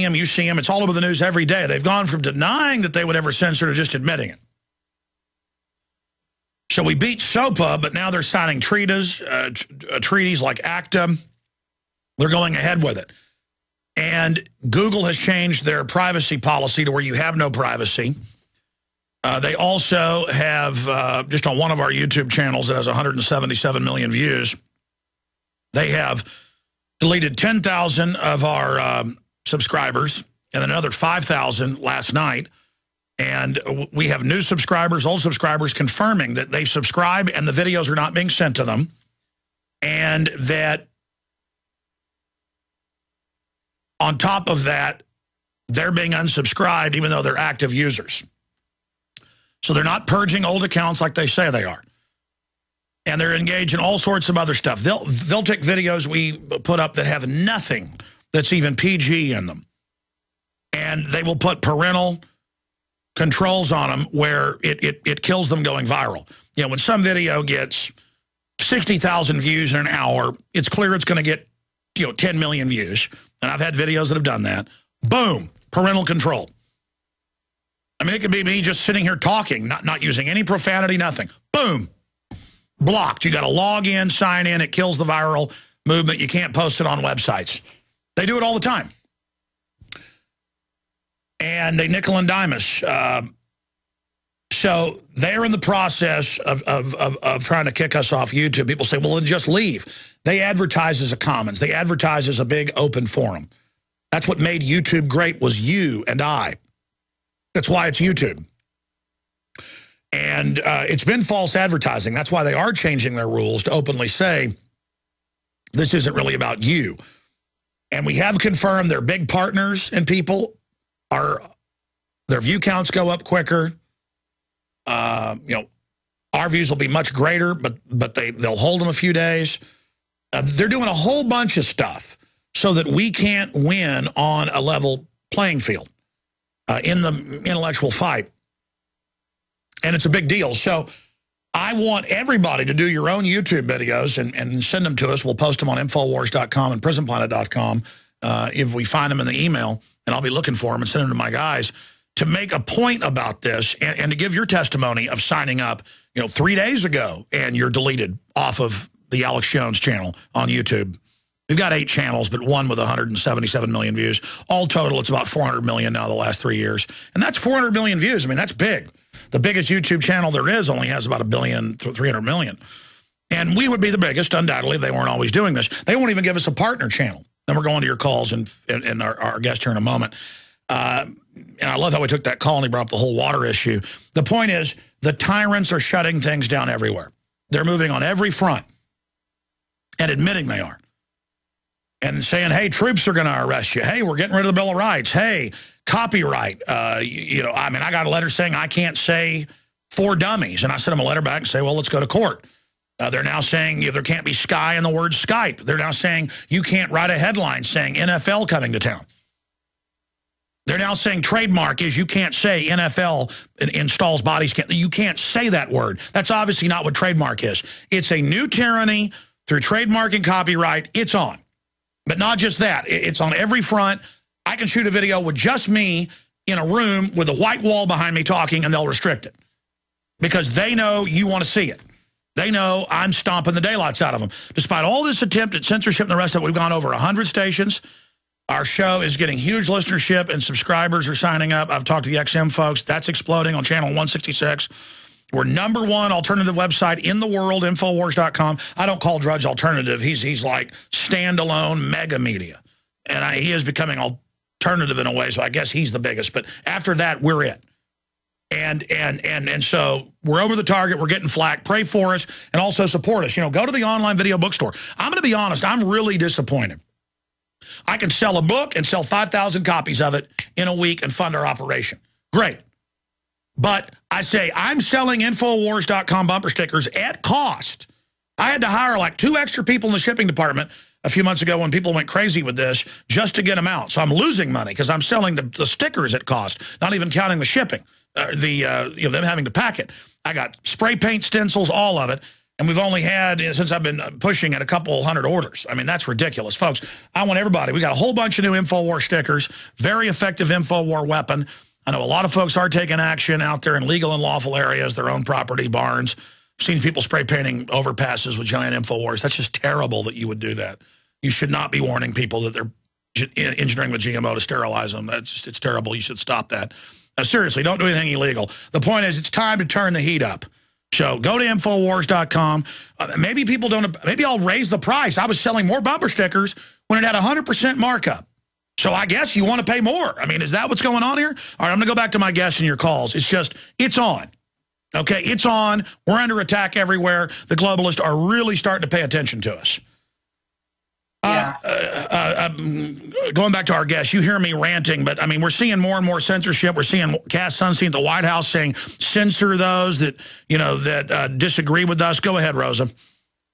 them, you see them. It's all over the news every day. They've gone from denying that they would ever censor to just admitting it. So we beat SOPA, but now they're signing treaties like ACTA. They're going ahead with it. And Google has changed their privacy policy to where you have no privacy. They also have, just on one of our YouTube channels that has 177 million views, they have deleted 10,000 of our subscribers and then another 5,000 last night. And we have new subscribers, old subscribers confirming that they subscribe and the videos are not being sent to them. And that on top of that, they're being unsubscribed even though they're active users. So they're not purging old accounts like they say they are. And they're engaged in all sorts of other stuff. They'll take videos we put up that have nothing that's even PG in them. And they will put parental controls on them where it kills them going viral. You know, when some video gets 60,000 views in an hour, it's clear it's going to get, 10 million views. And I've had videos that have done that. Boom, parental control. I mean, it could be me just sitting here talking, not using any profanity, nothing. Boom, blocked. You got to log in, sign in. It kills the viral movement. You can't post it on websites. They do it all the time. And they nickel and dime us. So they're in the process of trying to kick us off YouTube. People say, well, then just leave. They advertise as a commons. They advertise as a big open forum. That's what made YouTube great, was you and I. That's why it's YouTube. And it's been false advertising. That's why they are changing their rules to openly say, this isn't really about you. And we have confirmed they're big partners and people. Their view counts go up quicker. Our views will be much greater, but they'll hold them a few days. They're doing a whole bunch of stuff so that we can't win on a level playing field in the intellectual fight. And it's a big deal. So I want everybody to do your own YouTube videos and send them to us. We'll post them on Infowars.com and PrisonPlanet.com if we find them in the email. And I'll be looking for them and send them to my guys to make a point about this and to give your testimony of signing up, 3 days ago, and you're deleted off of the Alex Jones channel on YouTube. We've got 8 channels, but one with 177 million views. All total, it's about 400 million now the last 3 years. And that's 400 million views. I mean, that's big. The biggest YouTube channel there is only has about 1 billion to 300 million. And we would be the biggest, undoubtedly, if they weren't always doing this. They won't even give us a partner channel. Then we're going to your calls and our guest here in a moment. And I love how we took that call and he brought up the whole water issue. The point is, the tyrants are shutting things down everywhere. They're moving on every front and admitting they are. And saying, hey, troops are going to arrest you. Hey, we're getting rid of the Bill of Rights. Hey, copyright. I got a letter saying I can't say for dummies. And I sent them a letter back and say, well, let's go to court. They're now saying there can't be sky in the word Skype. They're now saying you can't write a headline saying NFL coming to town. They're now saying trademark is you can't say NFL installs body scan. You can't say that word. That's obviously not what trademark is. It's a new tyranny through trademark and copyright. It's on. But not just that. It's on every front. I can shoot a video with just me in a room with a white wall behind me talking, and they'll restrict it. Because they know you want to see it. They know I'm stomping the daylights out of them. Despite all this attempt at censorship and the rest of it, we've gone over 100 stations. Our show is getting huge listenership, and subscribers are signing up. I've talked to the XM folks. That's exploding on channel 166. We're #1 alternative website in the world, Infowars.com. I don't call Drudge alternative. He's like standalone mega media. And he is becoming alternative in a way, so I guess he's the biggest. But after that, we're it. And so we're over the target. We're getting flack. Pray for us and also support us. You know, go to the online video bookstore. I'm going to be honest. I'm really disappointed. I can sell a book and sell 5,000 copies of it in a week and fund our operation. Great. But I say I'm selling Infowars.com bumper stickers at cost. I had to hire like 2 extra people in the shipping department a few months ago when people went crazy with this just to get them out. So I'm losing money because I'm selling the stickers at cost, not even counting the shipping. Them having to pack it. I got spray paint stencils, all of it, and we've only had, since I've been pushing it, a couple hundred orders. I mean, that's ridiculous. Folks, I want everybody. We got a whole bunch of new InfoWar stickers, very effective InfoWar weapon. I know a lot of folks are taking action out there in legal and lawful areas, their own property, barns. I've seen people spray painting overpasses with giant InfoWars. That's just terrible that you would do that. You should not be warning people that they're engineering the GMO to sterilize them. It's terrible. You should stop that. Seriously, don't do anything illegal. The point is, it's time to turn the heat up. So go to Infowars.com. Maybe people don't. Maybe I'll raise the price. I was selling more bumper stickers when it had 100% markup. So I guess you want to pay more. I mean, is that what's going on here? All right, I'm going to go back to my guests and your calls. It's just, it's on. Okay, it's on. We're under attack everywhere. The globalists are really starting to pay attention to us. Going back to our guests, you hear me ranting, but I mean, we're seeing more and more censorship. We're seeing Cass Sunstein at the White House saying censor those that, you know, that disagree with us. Go ahead, Rosa.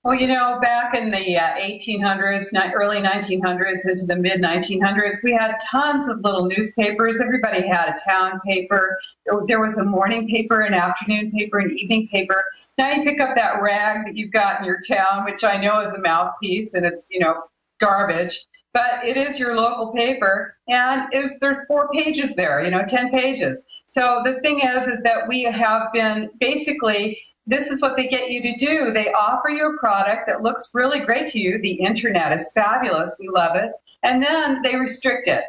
Well, you know, back in the 1800s, early 1900s into the mid 1900s, we had tons of little newspapers. Everybody had a town paper. There was a morning paper, an afternoon paper, an evening paper. Now you pick up that rag that you've got in your town, which I know is a mouthpiece, and it's, you know, garbage, but it is your local paper, and there's 4 pages there, you know, 10 pages. So the thing is that we have been basically, this is what they get you to do. They offer you a product that looks really great to you. The internet is fabulous. We love it. And then they restrict it.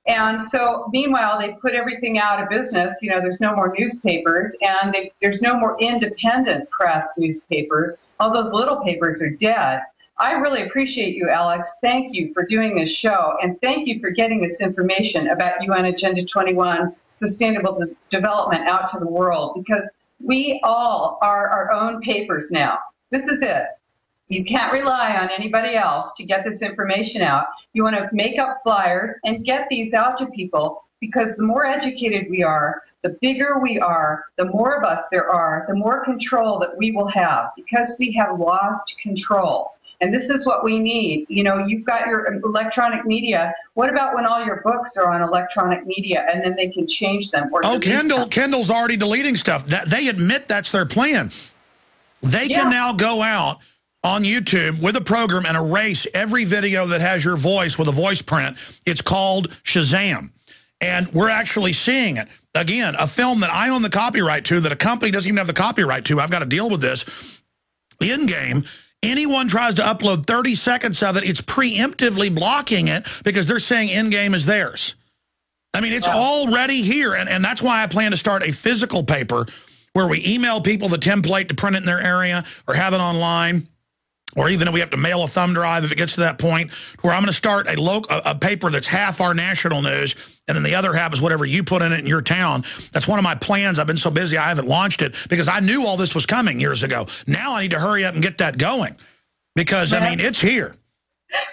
And so meanwhile, they put everything out of business. You know, there's no more newspapers, and there's no more independent press newspapers. All those little papers are dead. I really appreciate you, Alex. Thank you for doing this show, and thank you for getting this information about UN Agenda 21 Sustainable Development out to the world, because we all are our own papers now. This is it. You can't rely on anybody else to get this information out. You want to make up flyers and get these out to people, because the more educated we are, the bigger we are, the more of us there are, the more control that we will have, because we have lost control. And this is what we need. You know, you've got your electronic media. What about when all your books are on electronic media and then they can change them? Or Kindle's already deleting stuff. They admit that's their plan. They can now go out on YouTube with a program and erase every video that has your voice with a voice print. It's called Shazam. And we're actually seeing it. Again, a film that I own the copyright to, that a company doesn't even have the copyright to. I've got to deal with this. In-game, anyone tries to upload 30 seconds of it, it's preemptively blocking it because they're saying in-game is theirs. I mean, it's already here, and that's why I plan to start a physical paper where we email people the template to print it in their area or have it online, or even if we have to mail a thumb drive if it gets to that point, where I'm going to start a paper that's half our national news, and then the other half is whatever you put in it in your town. That's one of my plans. I've been so busy I haven't launched it because I knew all this was coming years ago. Now I need to hurry up and get that going because, I mean, it's here.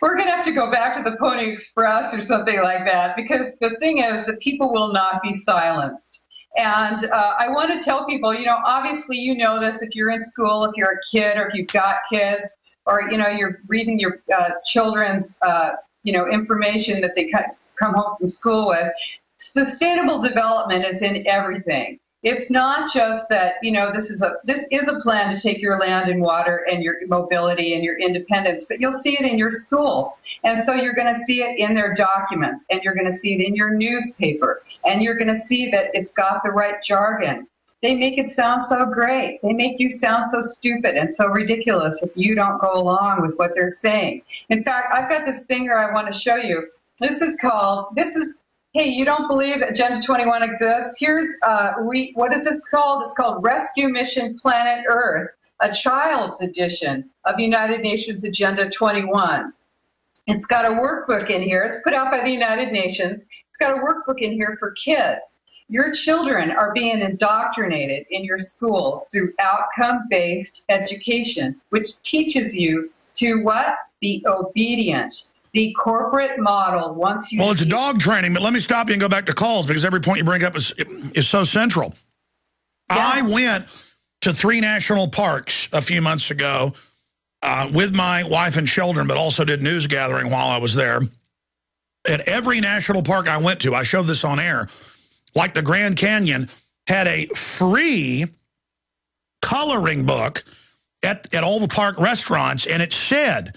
We're going to have to go back to the Pony Express or something like that, because the thing is that people will not be silenced. And I want to tell people, you know, obviously you know this if you're in school, if you're a kid, or if you've got kids, or, you know, you're reading your children's, you know, information that they come home from school with. Sustainable development is in everything. It's not just that, you know, this is a plan to take your land and water and your mobility and your independence, but you'll see it in your schools. And so you're going to see it in their documents, and you're going to see it in your newspaper, and you're going to see that it's got the right jargon. They make it sound so great. They make you sound so stupid and so ridiculous if you don't go along with what they're saying. In fact, I've got this thing here I want to show you. Hey, you don't believe Agenda 21 exists? Here's, what is this called? It's called Rescue Mission Planet Earth, a child's edition of United Nations Agenda 21. It's got a workbook in here. It's put out by the United Nations. It's got a workbook in here for kids. Your children are being indoctrinated in your schools through outcome-based education, which teaches you to what? Be obedient. The corporate model wants you Well, it's dog training, but let me stop you and go back to calls because every point you bring up is so central. Yeah. I went to 3 national parks a few months ago with my wife and children, but also did news gathering while I was there. At every national park I went to, I showed this on air, like the Grand Canyon, had a free coloring book at all the park restaurants, and it said,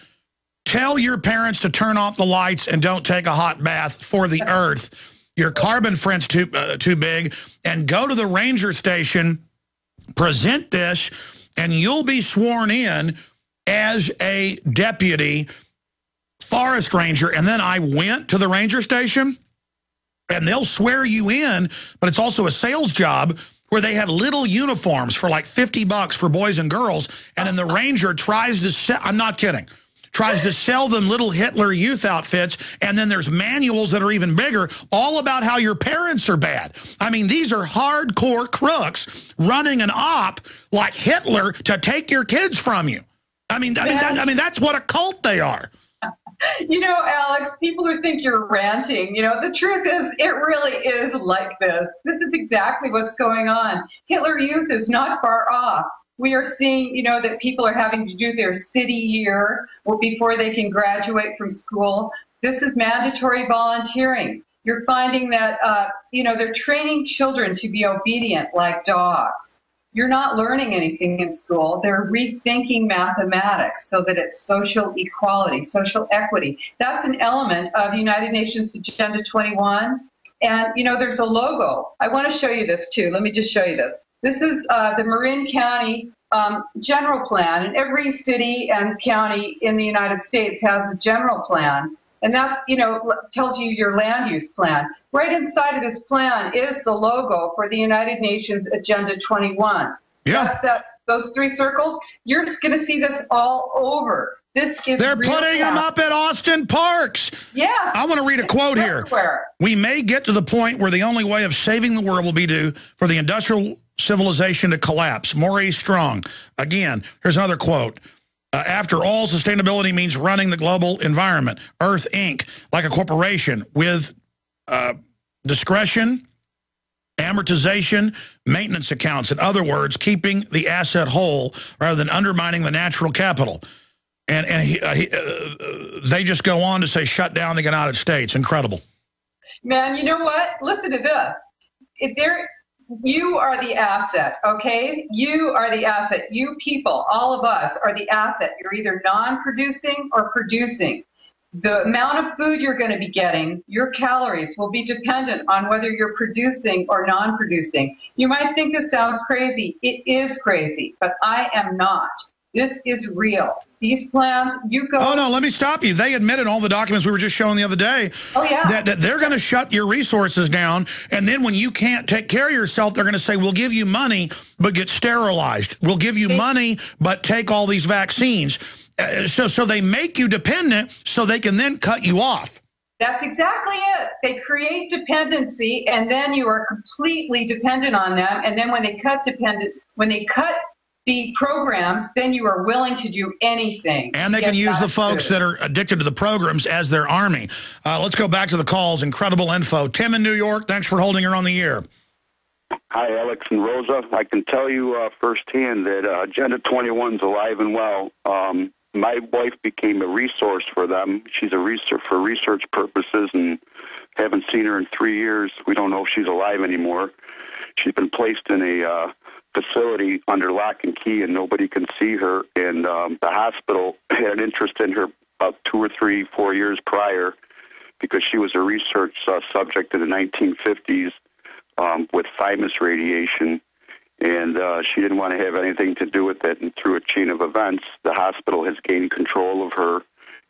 tell your parents to turn off the lights and don't take a hot bath for the earth. Your carbon footprint's too big, and go to the ranger station, present this, and you'll be sworn in as a deputy forest ranger. And then I went to the ranger station, and they'll swear you in, but it's also a sales job where they have little uniforms for like $50 for boys and girls, and then the ranger tries to sell, I'm not kidding, tries to sell them little Hitler Youth outfits, and then there's manuals that are even bigger, all about how your parents are bad. I mean, these are hardcore crooks running an op like Hitler to take your kids from you. I mean, that's what a cult they are. You know, Alex, people who think you're ranting, you know, the truth is it really is like this. This is exactly what's going on. Hitler Youth is not far off. We are seeing, you know, that people are having to do their city year before they can graduate from school. This is mandatory volunteering. You're finding that, you know, they're training children to be obedient like dogs. You're not learning anything in school. They're rethinking mathematics so that it's social equality, social equity. That's an element of United Nations Agenda 21. And, you know, there's a logo. I want to show you this, too. Let me just show you this. This is the Marin County general plan. And every city and county in the United States has a general plan. And that's, you know, tells you your land use plan. Right inside of this plan is the logo for the United Nations Agenda 21. Yeah. That's those 3 circles. You're going to see this all over. This is They're putting them up at Austin parks. Yeah. I want to read a quote here. We may get to the point where the only way of saving the world will be for the industrial civilization to collapse. Maurice Strong. Again, here's another quote. After all, sustainability means running the global environment, Earth Inc., like a corporation with discretion, amortization, maintenance accounts. In other words, keeping the asset whole rather than undermining the natural capital. And they just go on to say, shut down the United States. Incredible. Man, you know what? Listen to this. You are the asset, okay? You are the asset. You people, all of us, are the asset. You're either non-producing or producing. The amount of food you're going to be getting, your calories, will be dependent on whether you're producing or non-producing. You might think this sounds crazy. It is crazy, but I am not. This is real. These plans, you go... Oh, no, let me stop you. They admitted all the documents we were just showing the other day. Oh, yeah. That they're going to shut your resources down, and then when you can't take care of yourself, they're going to say, we'll give you money, but get sterilized. We'll give you money, but take all these vaccines. So they make you dependent so they can then cut you off. That's exactly it. They create dependency, and then you are completely dependent on them. And then when they cut the programs, then you are willing to do anything. And they can use the folks that are addicted to the programs as their army. Let's go back to the calls. Incredible info. Tim in New York, thanks for holding her on the air. Hi, Alex and Rosa. I can tell you firsthand that Agenda 21 is alive and well. My wife became a resource for them. She's a research for research purposes, and haven't seen her in 3 years. We don't know if she's alive anymore. She's been placed in a facility under lock and key, and nobody can see her. And the hospital had an interest in her about 2 or 3, 4 years prior, because she was a research subject in the 1950s with thymus radiation, and she didn't want to have anything to do with it. And through a chain of events, the hospital has gained control of her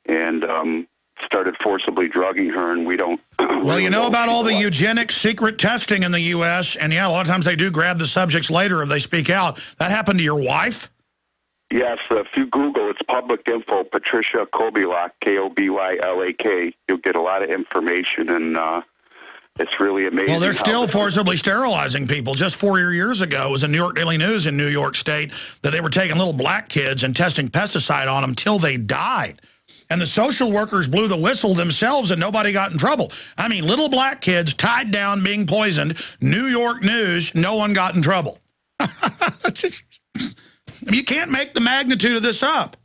and started forcibly drugging her, and we don't... Well, you know about all the eugenics secret testing in the U.S., and yeah, a lot of times they do grab the subjects later if they speak out. That happened to your wife? Yes, if you Google, it's public info, Patricia Kobilak, Kobilak, you'll get a lot of information, and It's really amazing. Well, they're still forcibly sterilizing people. Just 4 years ago, it was in New York Daily News in New York State that they were taking little black kids and testing pesticide on them till they died. And the social workers blew the whistle themselves and nobody got in trouble. I mean, little black kids tied down being poisoned. New York News, no one got in trouble. You can't make the magnitude of this up.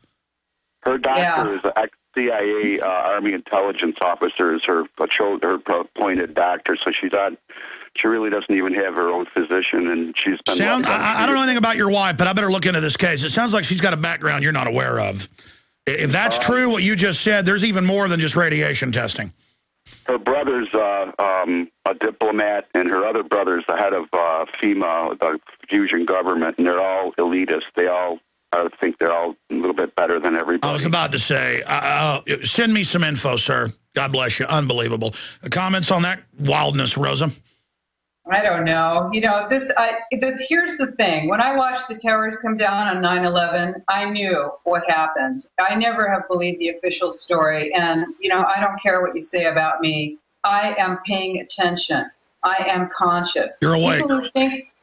Her doctor is an ex-CIA Army intelligence officer, is her appointed doctor, so she really doesn't even have her own physician, and she's been... I don't know anything about your wife, but I better look into this case. It sounds like she's got a background you're not aware of. If that's true, what you just said, there's even more than just radiation testing. Her brother's a diplomat, and her other brother's the head of FEMA, the fusion government, and they're all elitists. I think they're all a little bit better than everybody. I was about to say, send me some info, sir. God bless you. Unbelievable. Comments on that wildness, Rosa? I don't know. You know, here's the thing. When I watched the towers come down on 9/11, I knew what happened. I never have believed the official story. And, you know, I don't care what you say about me. I am paying attention. I am conscious. You're awake.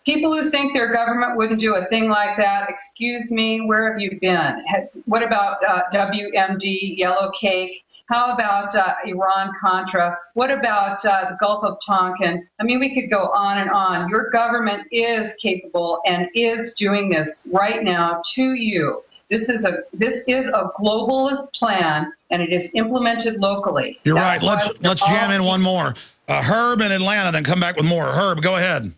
People who think their government wouldn't do a thing like that, excuse me, where have you been? What about WMD, Yellow Cake? How about Iran-Contra? What about the Gulf of Tonkin? I mean, we could go on and on. Your government is capable and is doing this right now to you. This is a globalist plan, and it is implemented locally. You're right. Let's jam in one more. Herb in Atlanta, then come back with more. Herb, go ahead.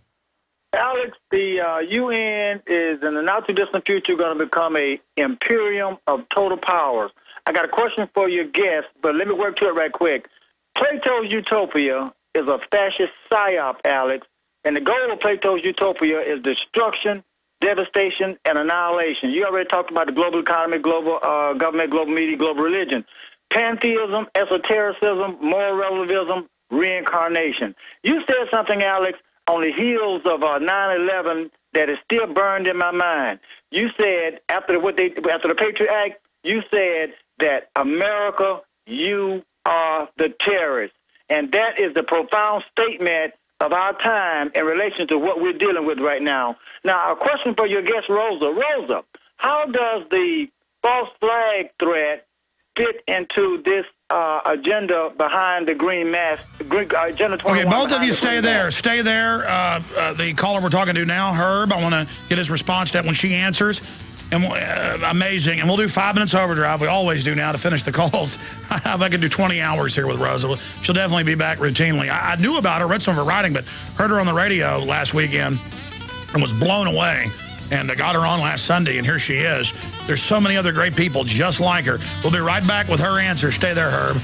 Alex, the UN is in the not-too-distant future going to become a imperium of total powers. I got a question for your guest, but let me work to it right quick. Plato's utopia is a fascist psyop, Alex, and the goal of Plato's utopia is destruction, devastation, and annihilation. You already talked about the global economy, global government, global media, global religion. Pantheism, esotericism, moral relativism, reincarnation. You said something, Alex, on the heels of 9/11 that is still burned in my mind. You said after the Patriot Act, you said that America, you are the terrorists. And that is the profound statement of our time in relation to what we're dealing with right now. Now, a question for your guest, Rosa. Rosa, how does the false flag threat fit into this agenda behind the green mass, Agenda 21? Okay, both of you stay there. Stay there. The caller we're talking to now, Herb, I want to get his response to that when she answers. And amazing. And we'll do 5 minutes overdrive. We always do now to finish the calls. I could do 20 hours here with Rosa. She'll definitely be back routinely. I knew about her, read some of her writing, but heard her on the radio last weekend and was blown away. And I got her on last Sunday, and here she is. There's so many other great people just like her. We'll be right back with her answer. Stay there, Herb.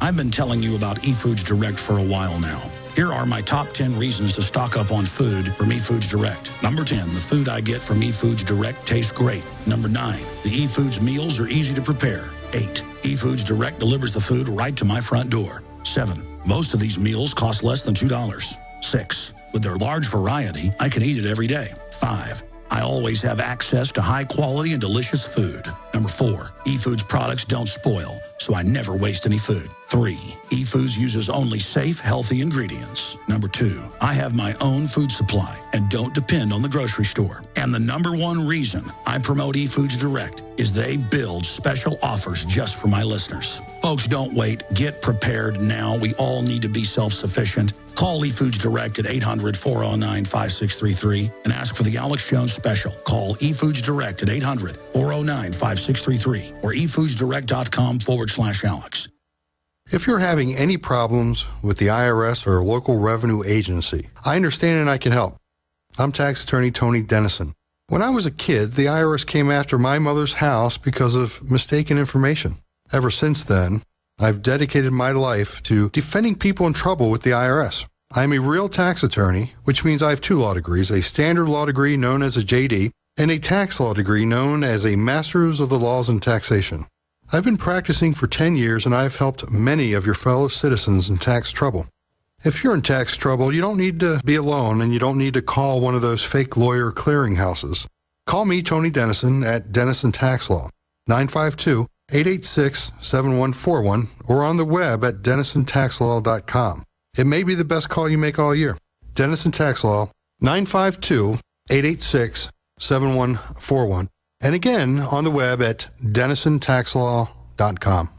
I've been telling you about eFoods Direct for a while now. Here are my top 10 reasons to stock up on food from eFoods Direct. Number 10, the food I get from eFoods Direct tastes great. Number 9, the eFoods meals are easy to prepare. 8, eFoods Direct delivers the food right to my front door. 7, most of these meals cost less than $2. 6, with their large variety, I can eat it every day. 5, I always have access to high quality and delicious food. Number 4, eFoods products don't spoil, so I never waste any food. 3, eFoods uses only safe, healthy ingredients. Number 2, I have my own food supply and don't depend on the grocery store. And the number 1 reason I promote eFoods Direct is they build special offers just for my listeners. Folks, don't wait. Get prepared now. We all need to be self-sufficient. Call eFoods Direct at 800-409-5633 and ask for the Alex Jones special. Call eFoods Direct at 800-409-5633 or efoodsdirect.com/Alex. If you're having any problems with the IRS or a local revenue agency, I understand and I can help. I'm tax attorney Tony Dennison. When I was a kid, the IRS came after my mother's house because of mistaken information. Ever since then, I've dedicated my life to defending people in trouble with the IRS. I'm a real tax attorney, which means I have 2 law degrees, a standard law degree known as a JD, and a tax law degree known as a Master's of the Laws in Taxation. I've been practicing for 10 years, and I've helped many of your fellow citizens in tax trouble. If you're in tax trouble, you don't need to be alone, and you don't need to call one of those fake lawyer clearinghouses. Call me, Tony Dennison, at Dennison Tax Law, 886-7141 or on the web at DenisonTaxLaw.com. It may be the best call you make all year. Denison Tax Law, 952-886-7141. And again, on the web at DenisonTaxLaw.com.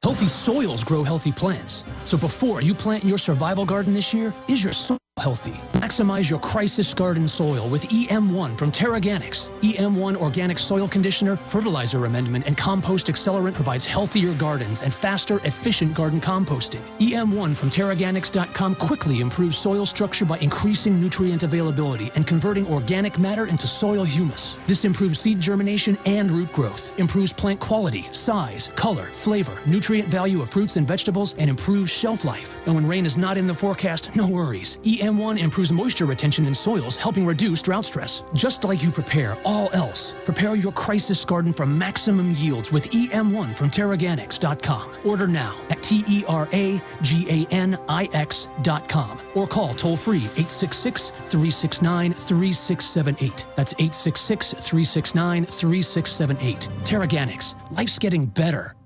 Healthy soils grow healthy plants. So before you plant your survival garden this year, is your soil healthy? Maximize your crisis garden soil with EM1 from Terraganics. EM1 organic soil conditioner, fertilizer amendment, and compost accelerant provides healthier gardens and faster, efficient garden composting. EM1 from Terraganics.com quickly improves soil structure by increasing nutrient availability and converting organic matter into soil humus. This improves seed germination and root growth, improves plant quality, size, color, flavor, nutrient value of fruits and vegetables, and improves shelf life. And when rain is not in the forecast, no worries. EM1 improves moisture retention in soils, helping reduce drought stress. Just like you prepare all else, prepare your crisis garden for maximum yields with EM1 from Terraganics.com. Order now at TERAGANIX.com or call toll-free 866-369-3678. That's 866-369-3678. Terraganics. Life's getting better.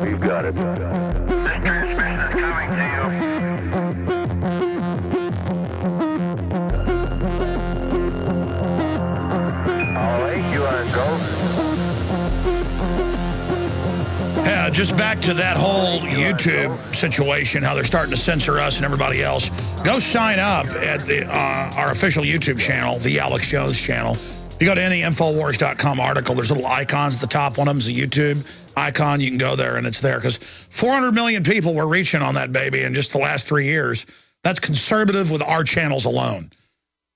You got it. This transmission is coming to you. All right, you are go. Just back to that whole YouTube situation, how they're starting to censor us and everybody else. Go sign up at our official YouTube channel, the Alex Jones channel. If you go to any Infowars.com article, there's little icons at the top. One of them's a YouTube icon. You can go there, and it's there. Because 400 million people were reaching on that baby in just the last 3 years. That's conservative with our channels alone.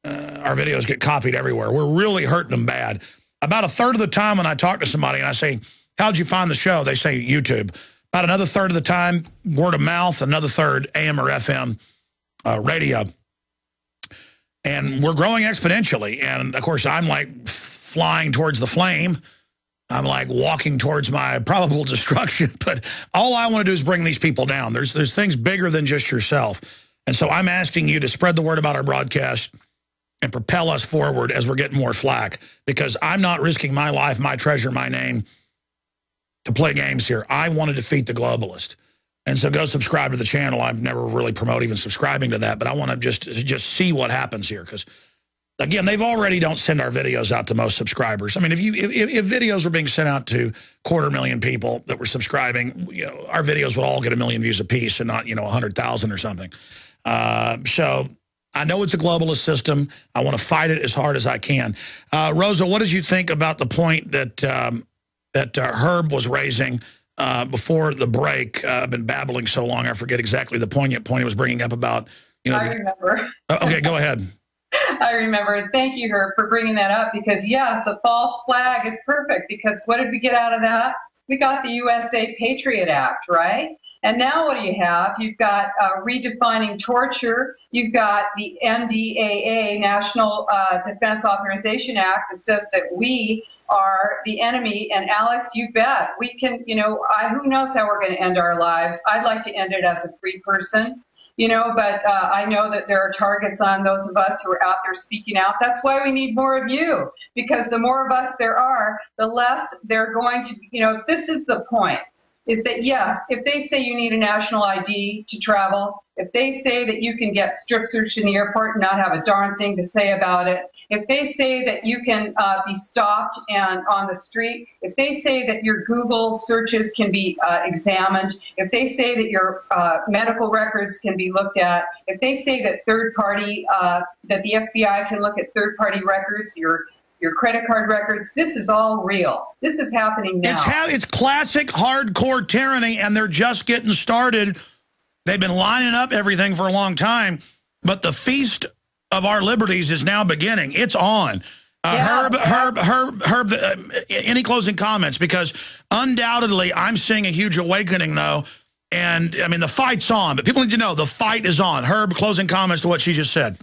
Our videos get copied everywhere. We're really hurting them bad. About a third of the time when I talk to somebody and I say, how'd you find the show? They say YouTube. About another third of the time, word of mouth. Another third, AM or FM radio. And we're growing exponentially. And, of course, I'm like flying towards the flame. I'm like walking towards my probable destruction. But all I want to do is bring these people down. There's things bigger than just yourself. And so I'm asking you to spread the word about our broadcast and propel us forward as we're getting more flack. Because I'm not risking my life, my treasure, my name to play games here. I want to defeat the globalist. And so go subscribe to the channel. I've never really promoted even subscribing to that, but I want to just see what happens here. Because, again, they've already don't send our videos out to most subscribers. I mean, if videos were being sent out to 250,000 people that were subscribing, our videos would all get 1 million views apiece and not, 100,000 or something. So I know it's a globalist system. I want to fight it as hard as I can. Rosa, what did you think about the point that Herb was raising before the break? I've been babbling so long, I forget exactly the poignant point he was bringing up about. I remember. Okay, go ahead. I remember. Thank you, Herb, for bringing that up, because, yes, a false flag is perfect, because what did we get out of that? We got the USA Patriot Act, right? And now what do you have? You've got redefining torture. You've got the NDAA, National Defense Authorization Act, that says that we are the enemy. And Alex, you bet. We can, who knows how we're going to end our lives. I'd like to end it as a free person, but I know that there are targets on those of us who are out there speaking out. That's why we need more of you, because the more of us there are, the less they're going to, this is the point, is that, yes, if they say you need a national ID to travel, if they say that you can get strip searched in the airport and not have a darn thing to say about it, if they say that you can be stopped and on the street, if they say that your Google searches can be examined, if they say that your medical records can be looked at, if they say that that the FBI can look at third-party records, your credit card records, this is all real. This is happening now. It's classic hardcore tyranny, and they're just getting started. They've been lining up everything for a long time, but the feast of our liberties is now beginning. It's on. Herb, any closing comments? Because undoubtedly I'm seeing a huge awakening, though. And, I mean, the fight's on. But people need to know the fight is on. Herb, closing comments to what she just said.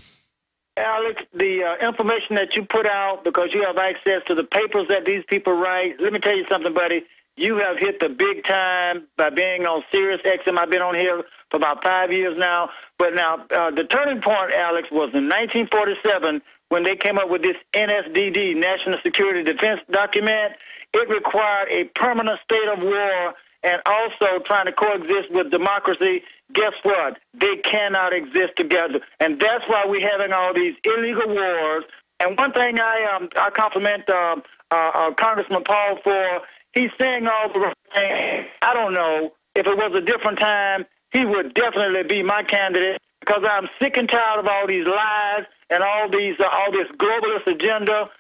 Alex, the information that you put out, because you have access to the papers that these people write, let me tell you something, buddy. You have hit the big time by being on Sirius XM. I've been on here for about 5 years now. But now, the turning point, Alex, was in 1947 when they came up with this NSDD, National Security Defense Document. it required a permanent state of war and also trying to coexist with democracy. Guess what? They cannot exist together. And that's why we're having all these illegal wars. And one thing I compliment Congressman Paul for, he's saying all the right things. I don't know. If it was a different time, he would definitely be my candidate, because I'm sick and tired of all these lies and all this globalist agenda.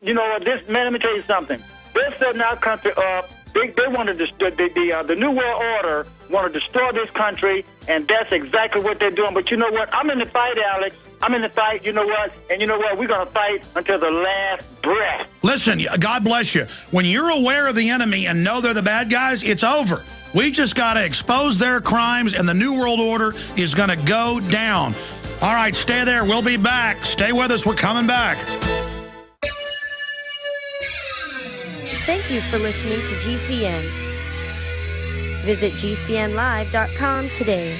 You know what? Let me tell you something. They're setting our country up. They want to destroy the New World Order. Want to destroy this country, and that's exactly what they're doing. But you know what? I'm in the fight, Alex. I'm in the fight. You know what? And you know what? We're going to fight until the last breath. Listen, God bless you. When you're aware of the enemy and know they're the bad guys, it's over. We just got to expose their crimes, and the New World Order is going to go down. All right, stay there. We'll be back. Stay with us. We're coming back. Thank you for listening to GCN. Visit GCNlive.com today.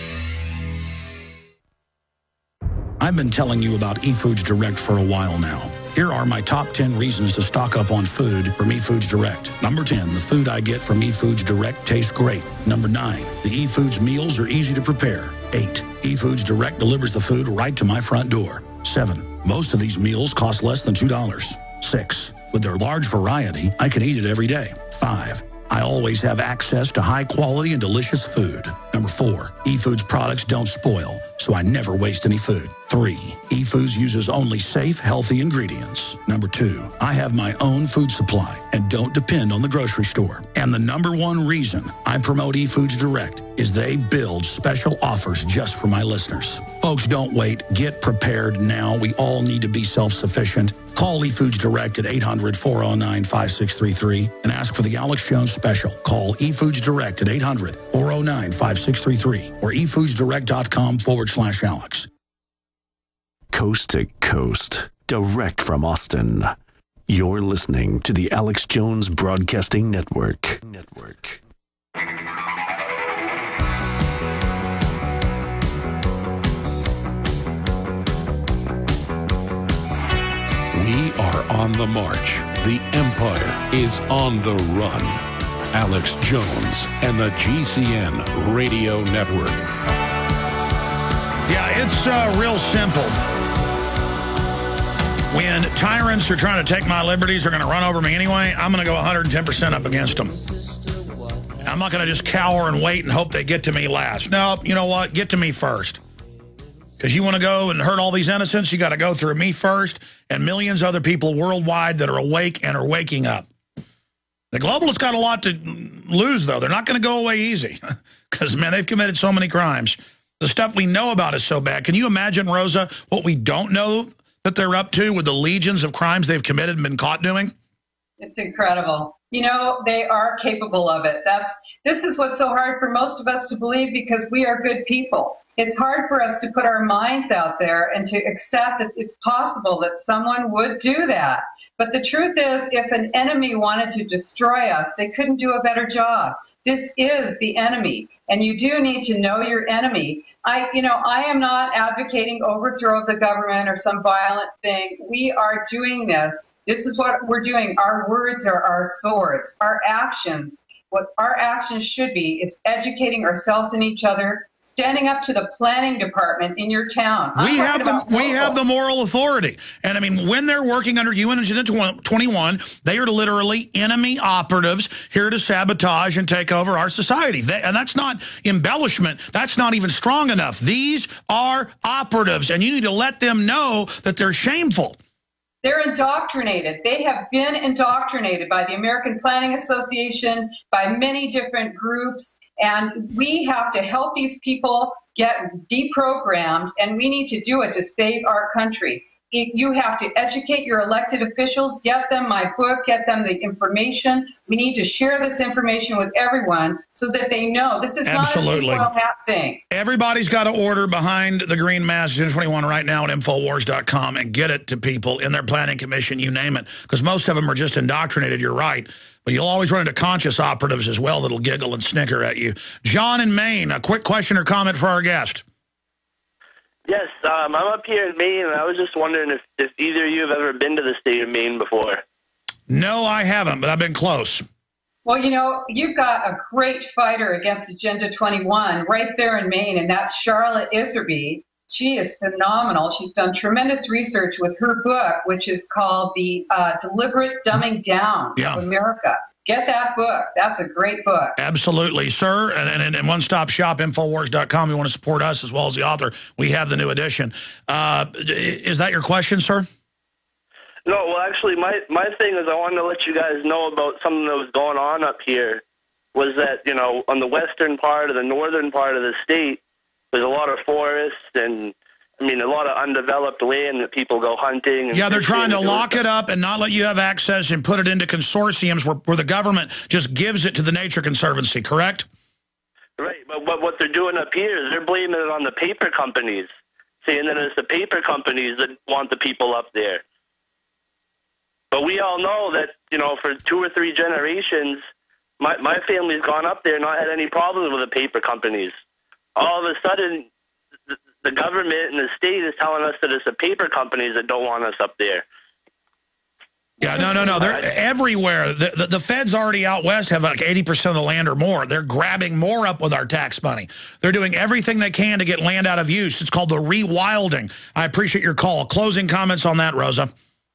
I've been telling you about eFoods Direct for a while now. Here are my top 10 reasons to stock up on food from eFoods Direct. Number 10, the food I get from eFoods Direct tastes great. Number 9, the eFoods meals are easy to prepare. 8, eFoods Direct delivers the food right to my front door. 7, most of these meals cost less than $2. 6, with their large variety, I can eat it every day. 5, I always have access to high quality and delicious food. Number 4, eFoods products don't spoil, so I never waste any food. 3, eFoods uses only safe, healthy ingredients. Number 2, I have my own food supply and don't depend on the grocery store. And the number 1 reason I promote eFoods Direct is they build special offers just for my listeners. Folks, don't wait. Get prepared now. We all need to be self-sufficient. Call eFoods Direct at 800-409-5633 and ask for the Alex Jones special. Call eFoods Direct at 800-409-5633 or efoodsdirect.com/Alex. Coast to coast, direct from Austin. You're listening to the Alex Jones Broadcasting Network. We are on the march. The empire is on the run. Alex Jones and the GCN Radio Network. Yeah, it's real simple. When tyrants are trying to take my liberties, are going to run over me anyway, I'm going to go 110% up against them. I'm not going to just cower and wait and hope they get to me last. No, you know what? Get to me first. Because you want to go and hurt all these innocents, you got to go through me first and millions of other people worldwide that are awake and are waking up. The globalists got a lot to lose, though. They're not going to go away easy because, man, they've committed so many crimes. The stuff we know about is so bad. Can you imagine, Rosa, what we don't know that they're up to with the legions of crimes they've committed and been caught doing? It's incredible. You know, they are capable of it. This is what's so hard for most of us to believe because we are good people. It's hard for us to put our minds out there and to accept that it's possible that someone would do that. But the truth is, if an enemy wanted to destroy us, they couldn't do a better job. This is the enemy, and you do need to know your enemy. I am not advocating overthrow of the government or some violent thing. We are doing this. This is what we're doing. Our words are our swords. Our actions, what our actions should be, is educating ourselves and each other, standing up to the planning department in your town. We have the moral authority. And I mean, when they're working under UN Agenda 21, they are literally enemy operatives here to sabotage and take over our society. And that's not embellishment. That's not even strong enough. These are operatives, and you need to let them know that they're shameful. They're indoctrinated. They have been indoctrinated by the American Planning Association, by many different groups. And we have to help these people get deprogrammed, and we need to do it to save our country. You have to educate your elected officials, get them my book, get them the information. We need to share this information with everyone so that they know this is not a tinfoil hat thing. Everybody's got to order behind the green mask 21 right now at Infowars.com and get it to people in their planning commission, you name it, because most of them are just indoctrinated, you're right. But you'll always run into conscious operatives as well that'll giggle and snicker at you. John in Maine, a quick question or comment for our guest. Yes, I'm up here in Maine, and I was just wondering if either of you have ever been to the state of Maine before. No, I haven't, but I've been close. Well, you know, you've got a great fighter against Agenda 21 right there in Maine, and that's Charlotte Iserby. She is phenomenal. She's done tremendous research with her book, which is called The Deliberate Dumbing Down of America. Get that book. That's a great book. Absolutely, sir. And one-stop shop, Infowars.com. You want to support us as well as the author. We have the new edition. Is that your question, sir? No, well, actually, my thing is I wanted to let you guys know about something that was going on up here. Was that, you know, on the western part or the northern part of the state, there's a lot of forests and, I mean, a lot of undeveloped land that people go hunting. And yeah, they're trying to lock it up and not let you have access and put it into consortiums where the government just gives it to the Nature Conservancy, correct? Right, but what they're doing up here is they're blaming it on the paper companies, saying that it's the paper companies that want the people up there. But we all know that, you know, for 2 or 3 generations, my family's gone up there and not had any problems with the paper companies. All of a sudden, the government and the state is telling us that it's the paper companies that don't want us up there. Yeah, no. They're everywhere. The feds already out west have like 80% of the land or more. They're grabbing more up with our tax money. They're doing everything they can to get land out of use. It's called the rewilding. I appreciate your call. Closing comments on that, Rosa.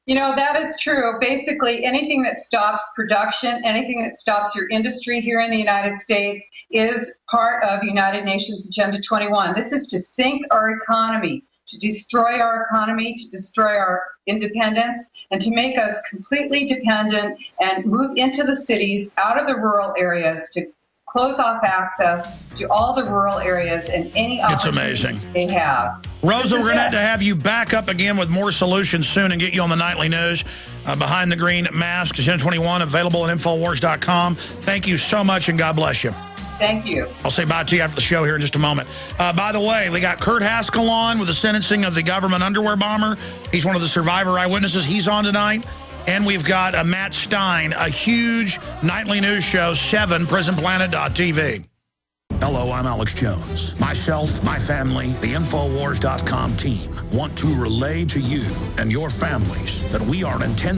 You know, that is true. Basically, anything that stops production, anything that stops your industry here in the United States is part of United Nations Agenda 21. This is to sink our economy, to destroy our economy, to destroy our independence, and to make us completely dependent and move into the cities, out of the rural areas, to close off access to all the rural areas and any opportunities they have. Rosa, we're going to have you back up again with more solutions soon and get you on the nightly news. Behind the Green Mask, Agenda 21, available at Infowars.com. Thank you so much, and God bless you. Thank you. I'll say bye to you after the show here in just a moment. By the way, we got Kurt Haskell on with the sentencing of the government underwear bomber. He's one of the survivor eyewitnesses. He's on tonight. And we've got Matt Stein, a huge nightly news show, 7, PrisonPlanet.tv. Hello, I'm Alex Jones. Myself, my family, the Infowars.com team want to relay to you and your families that we are an intense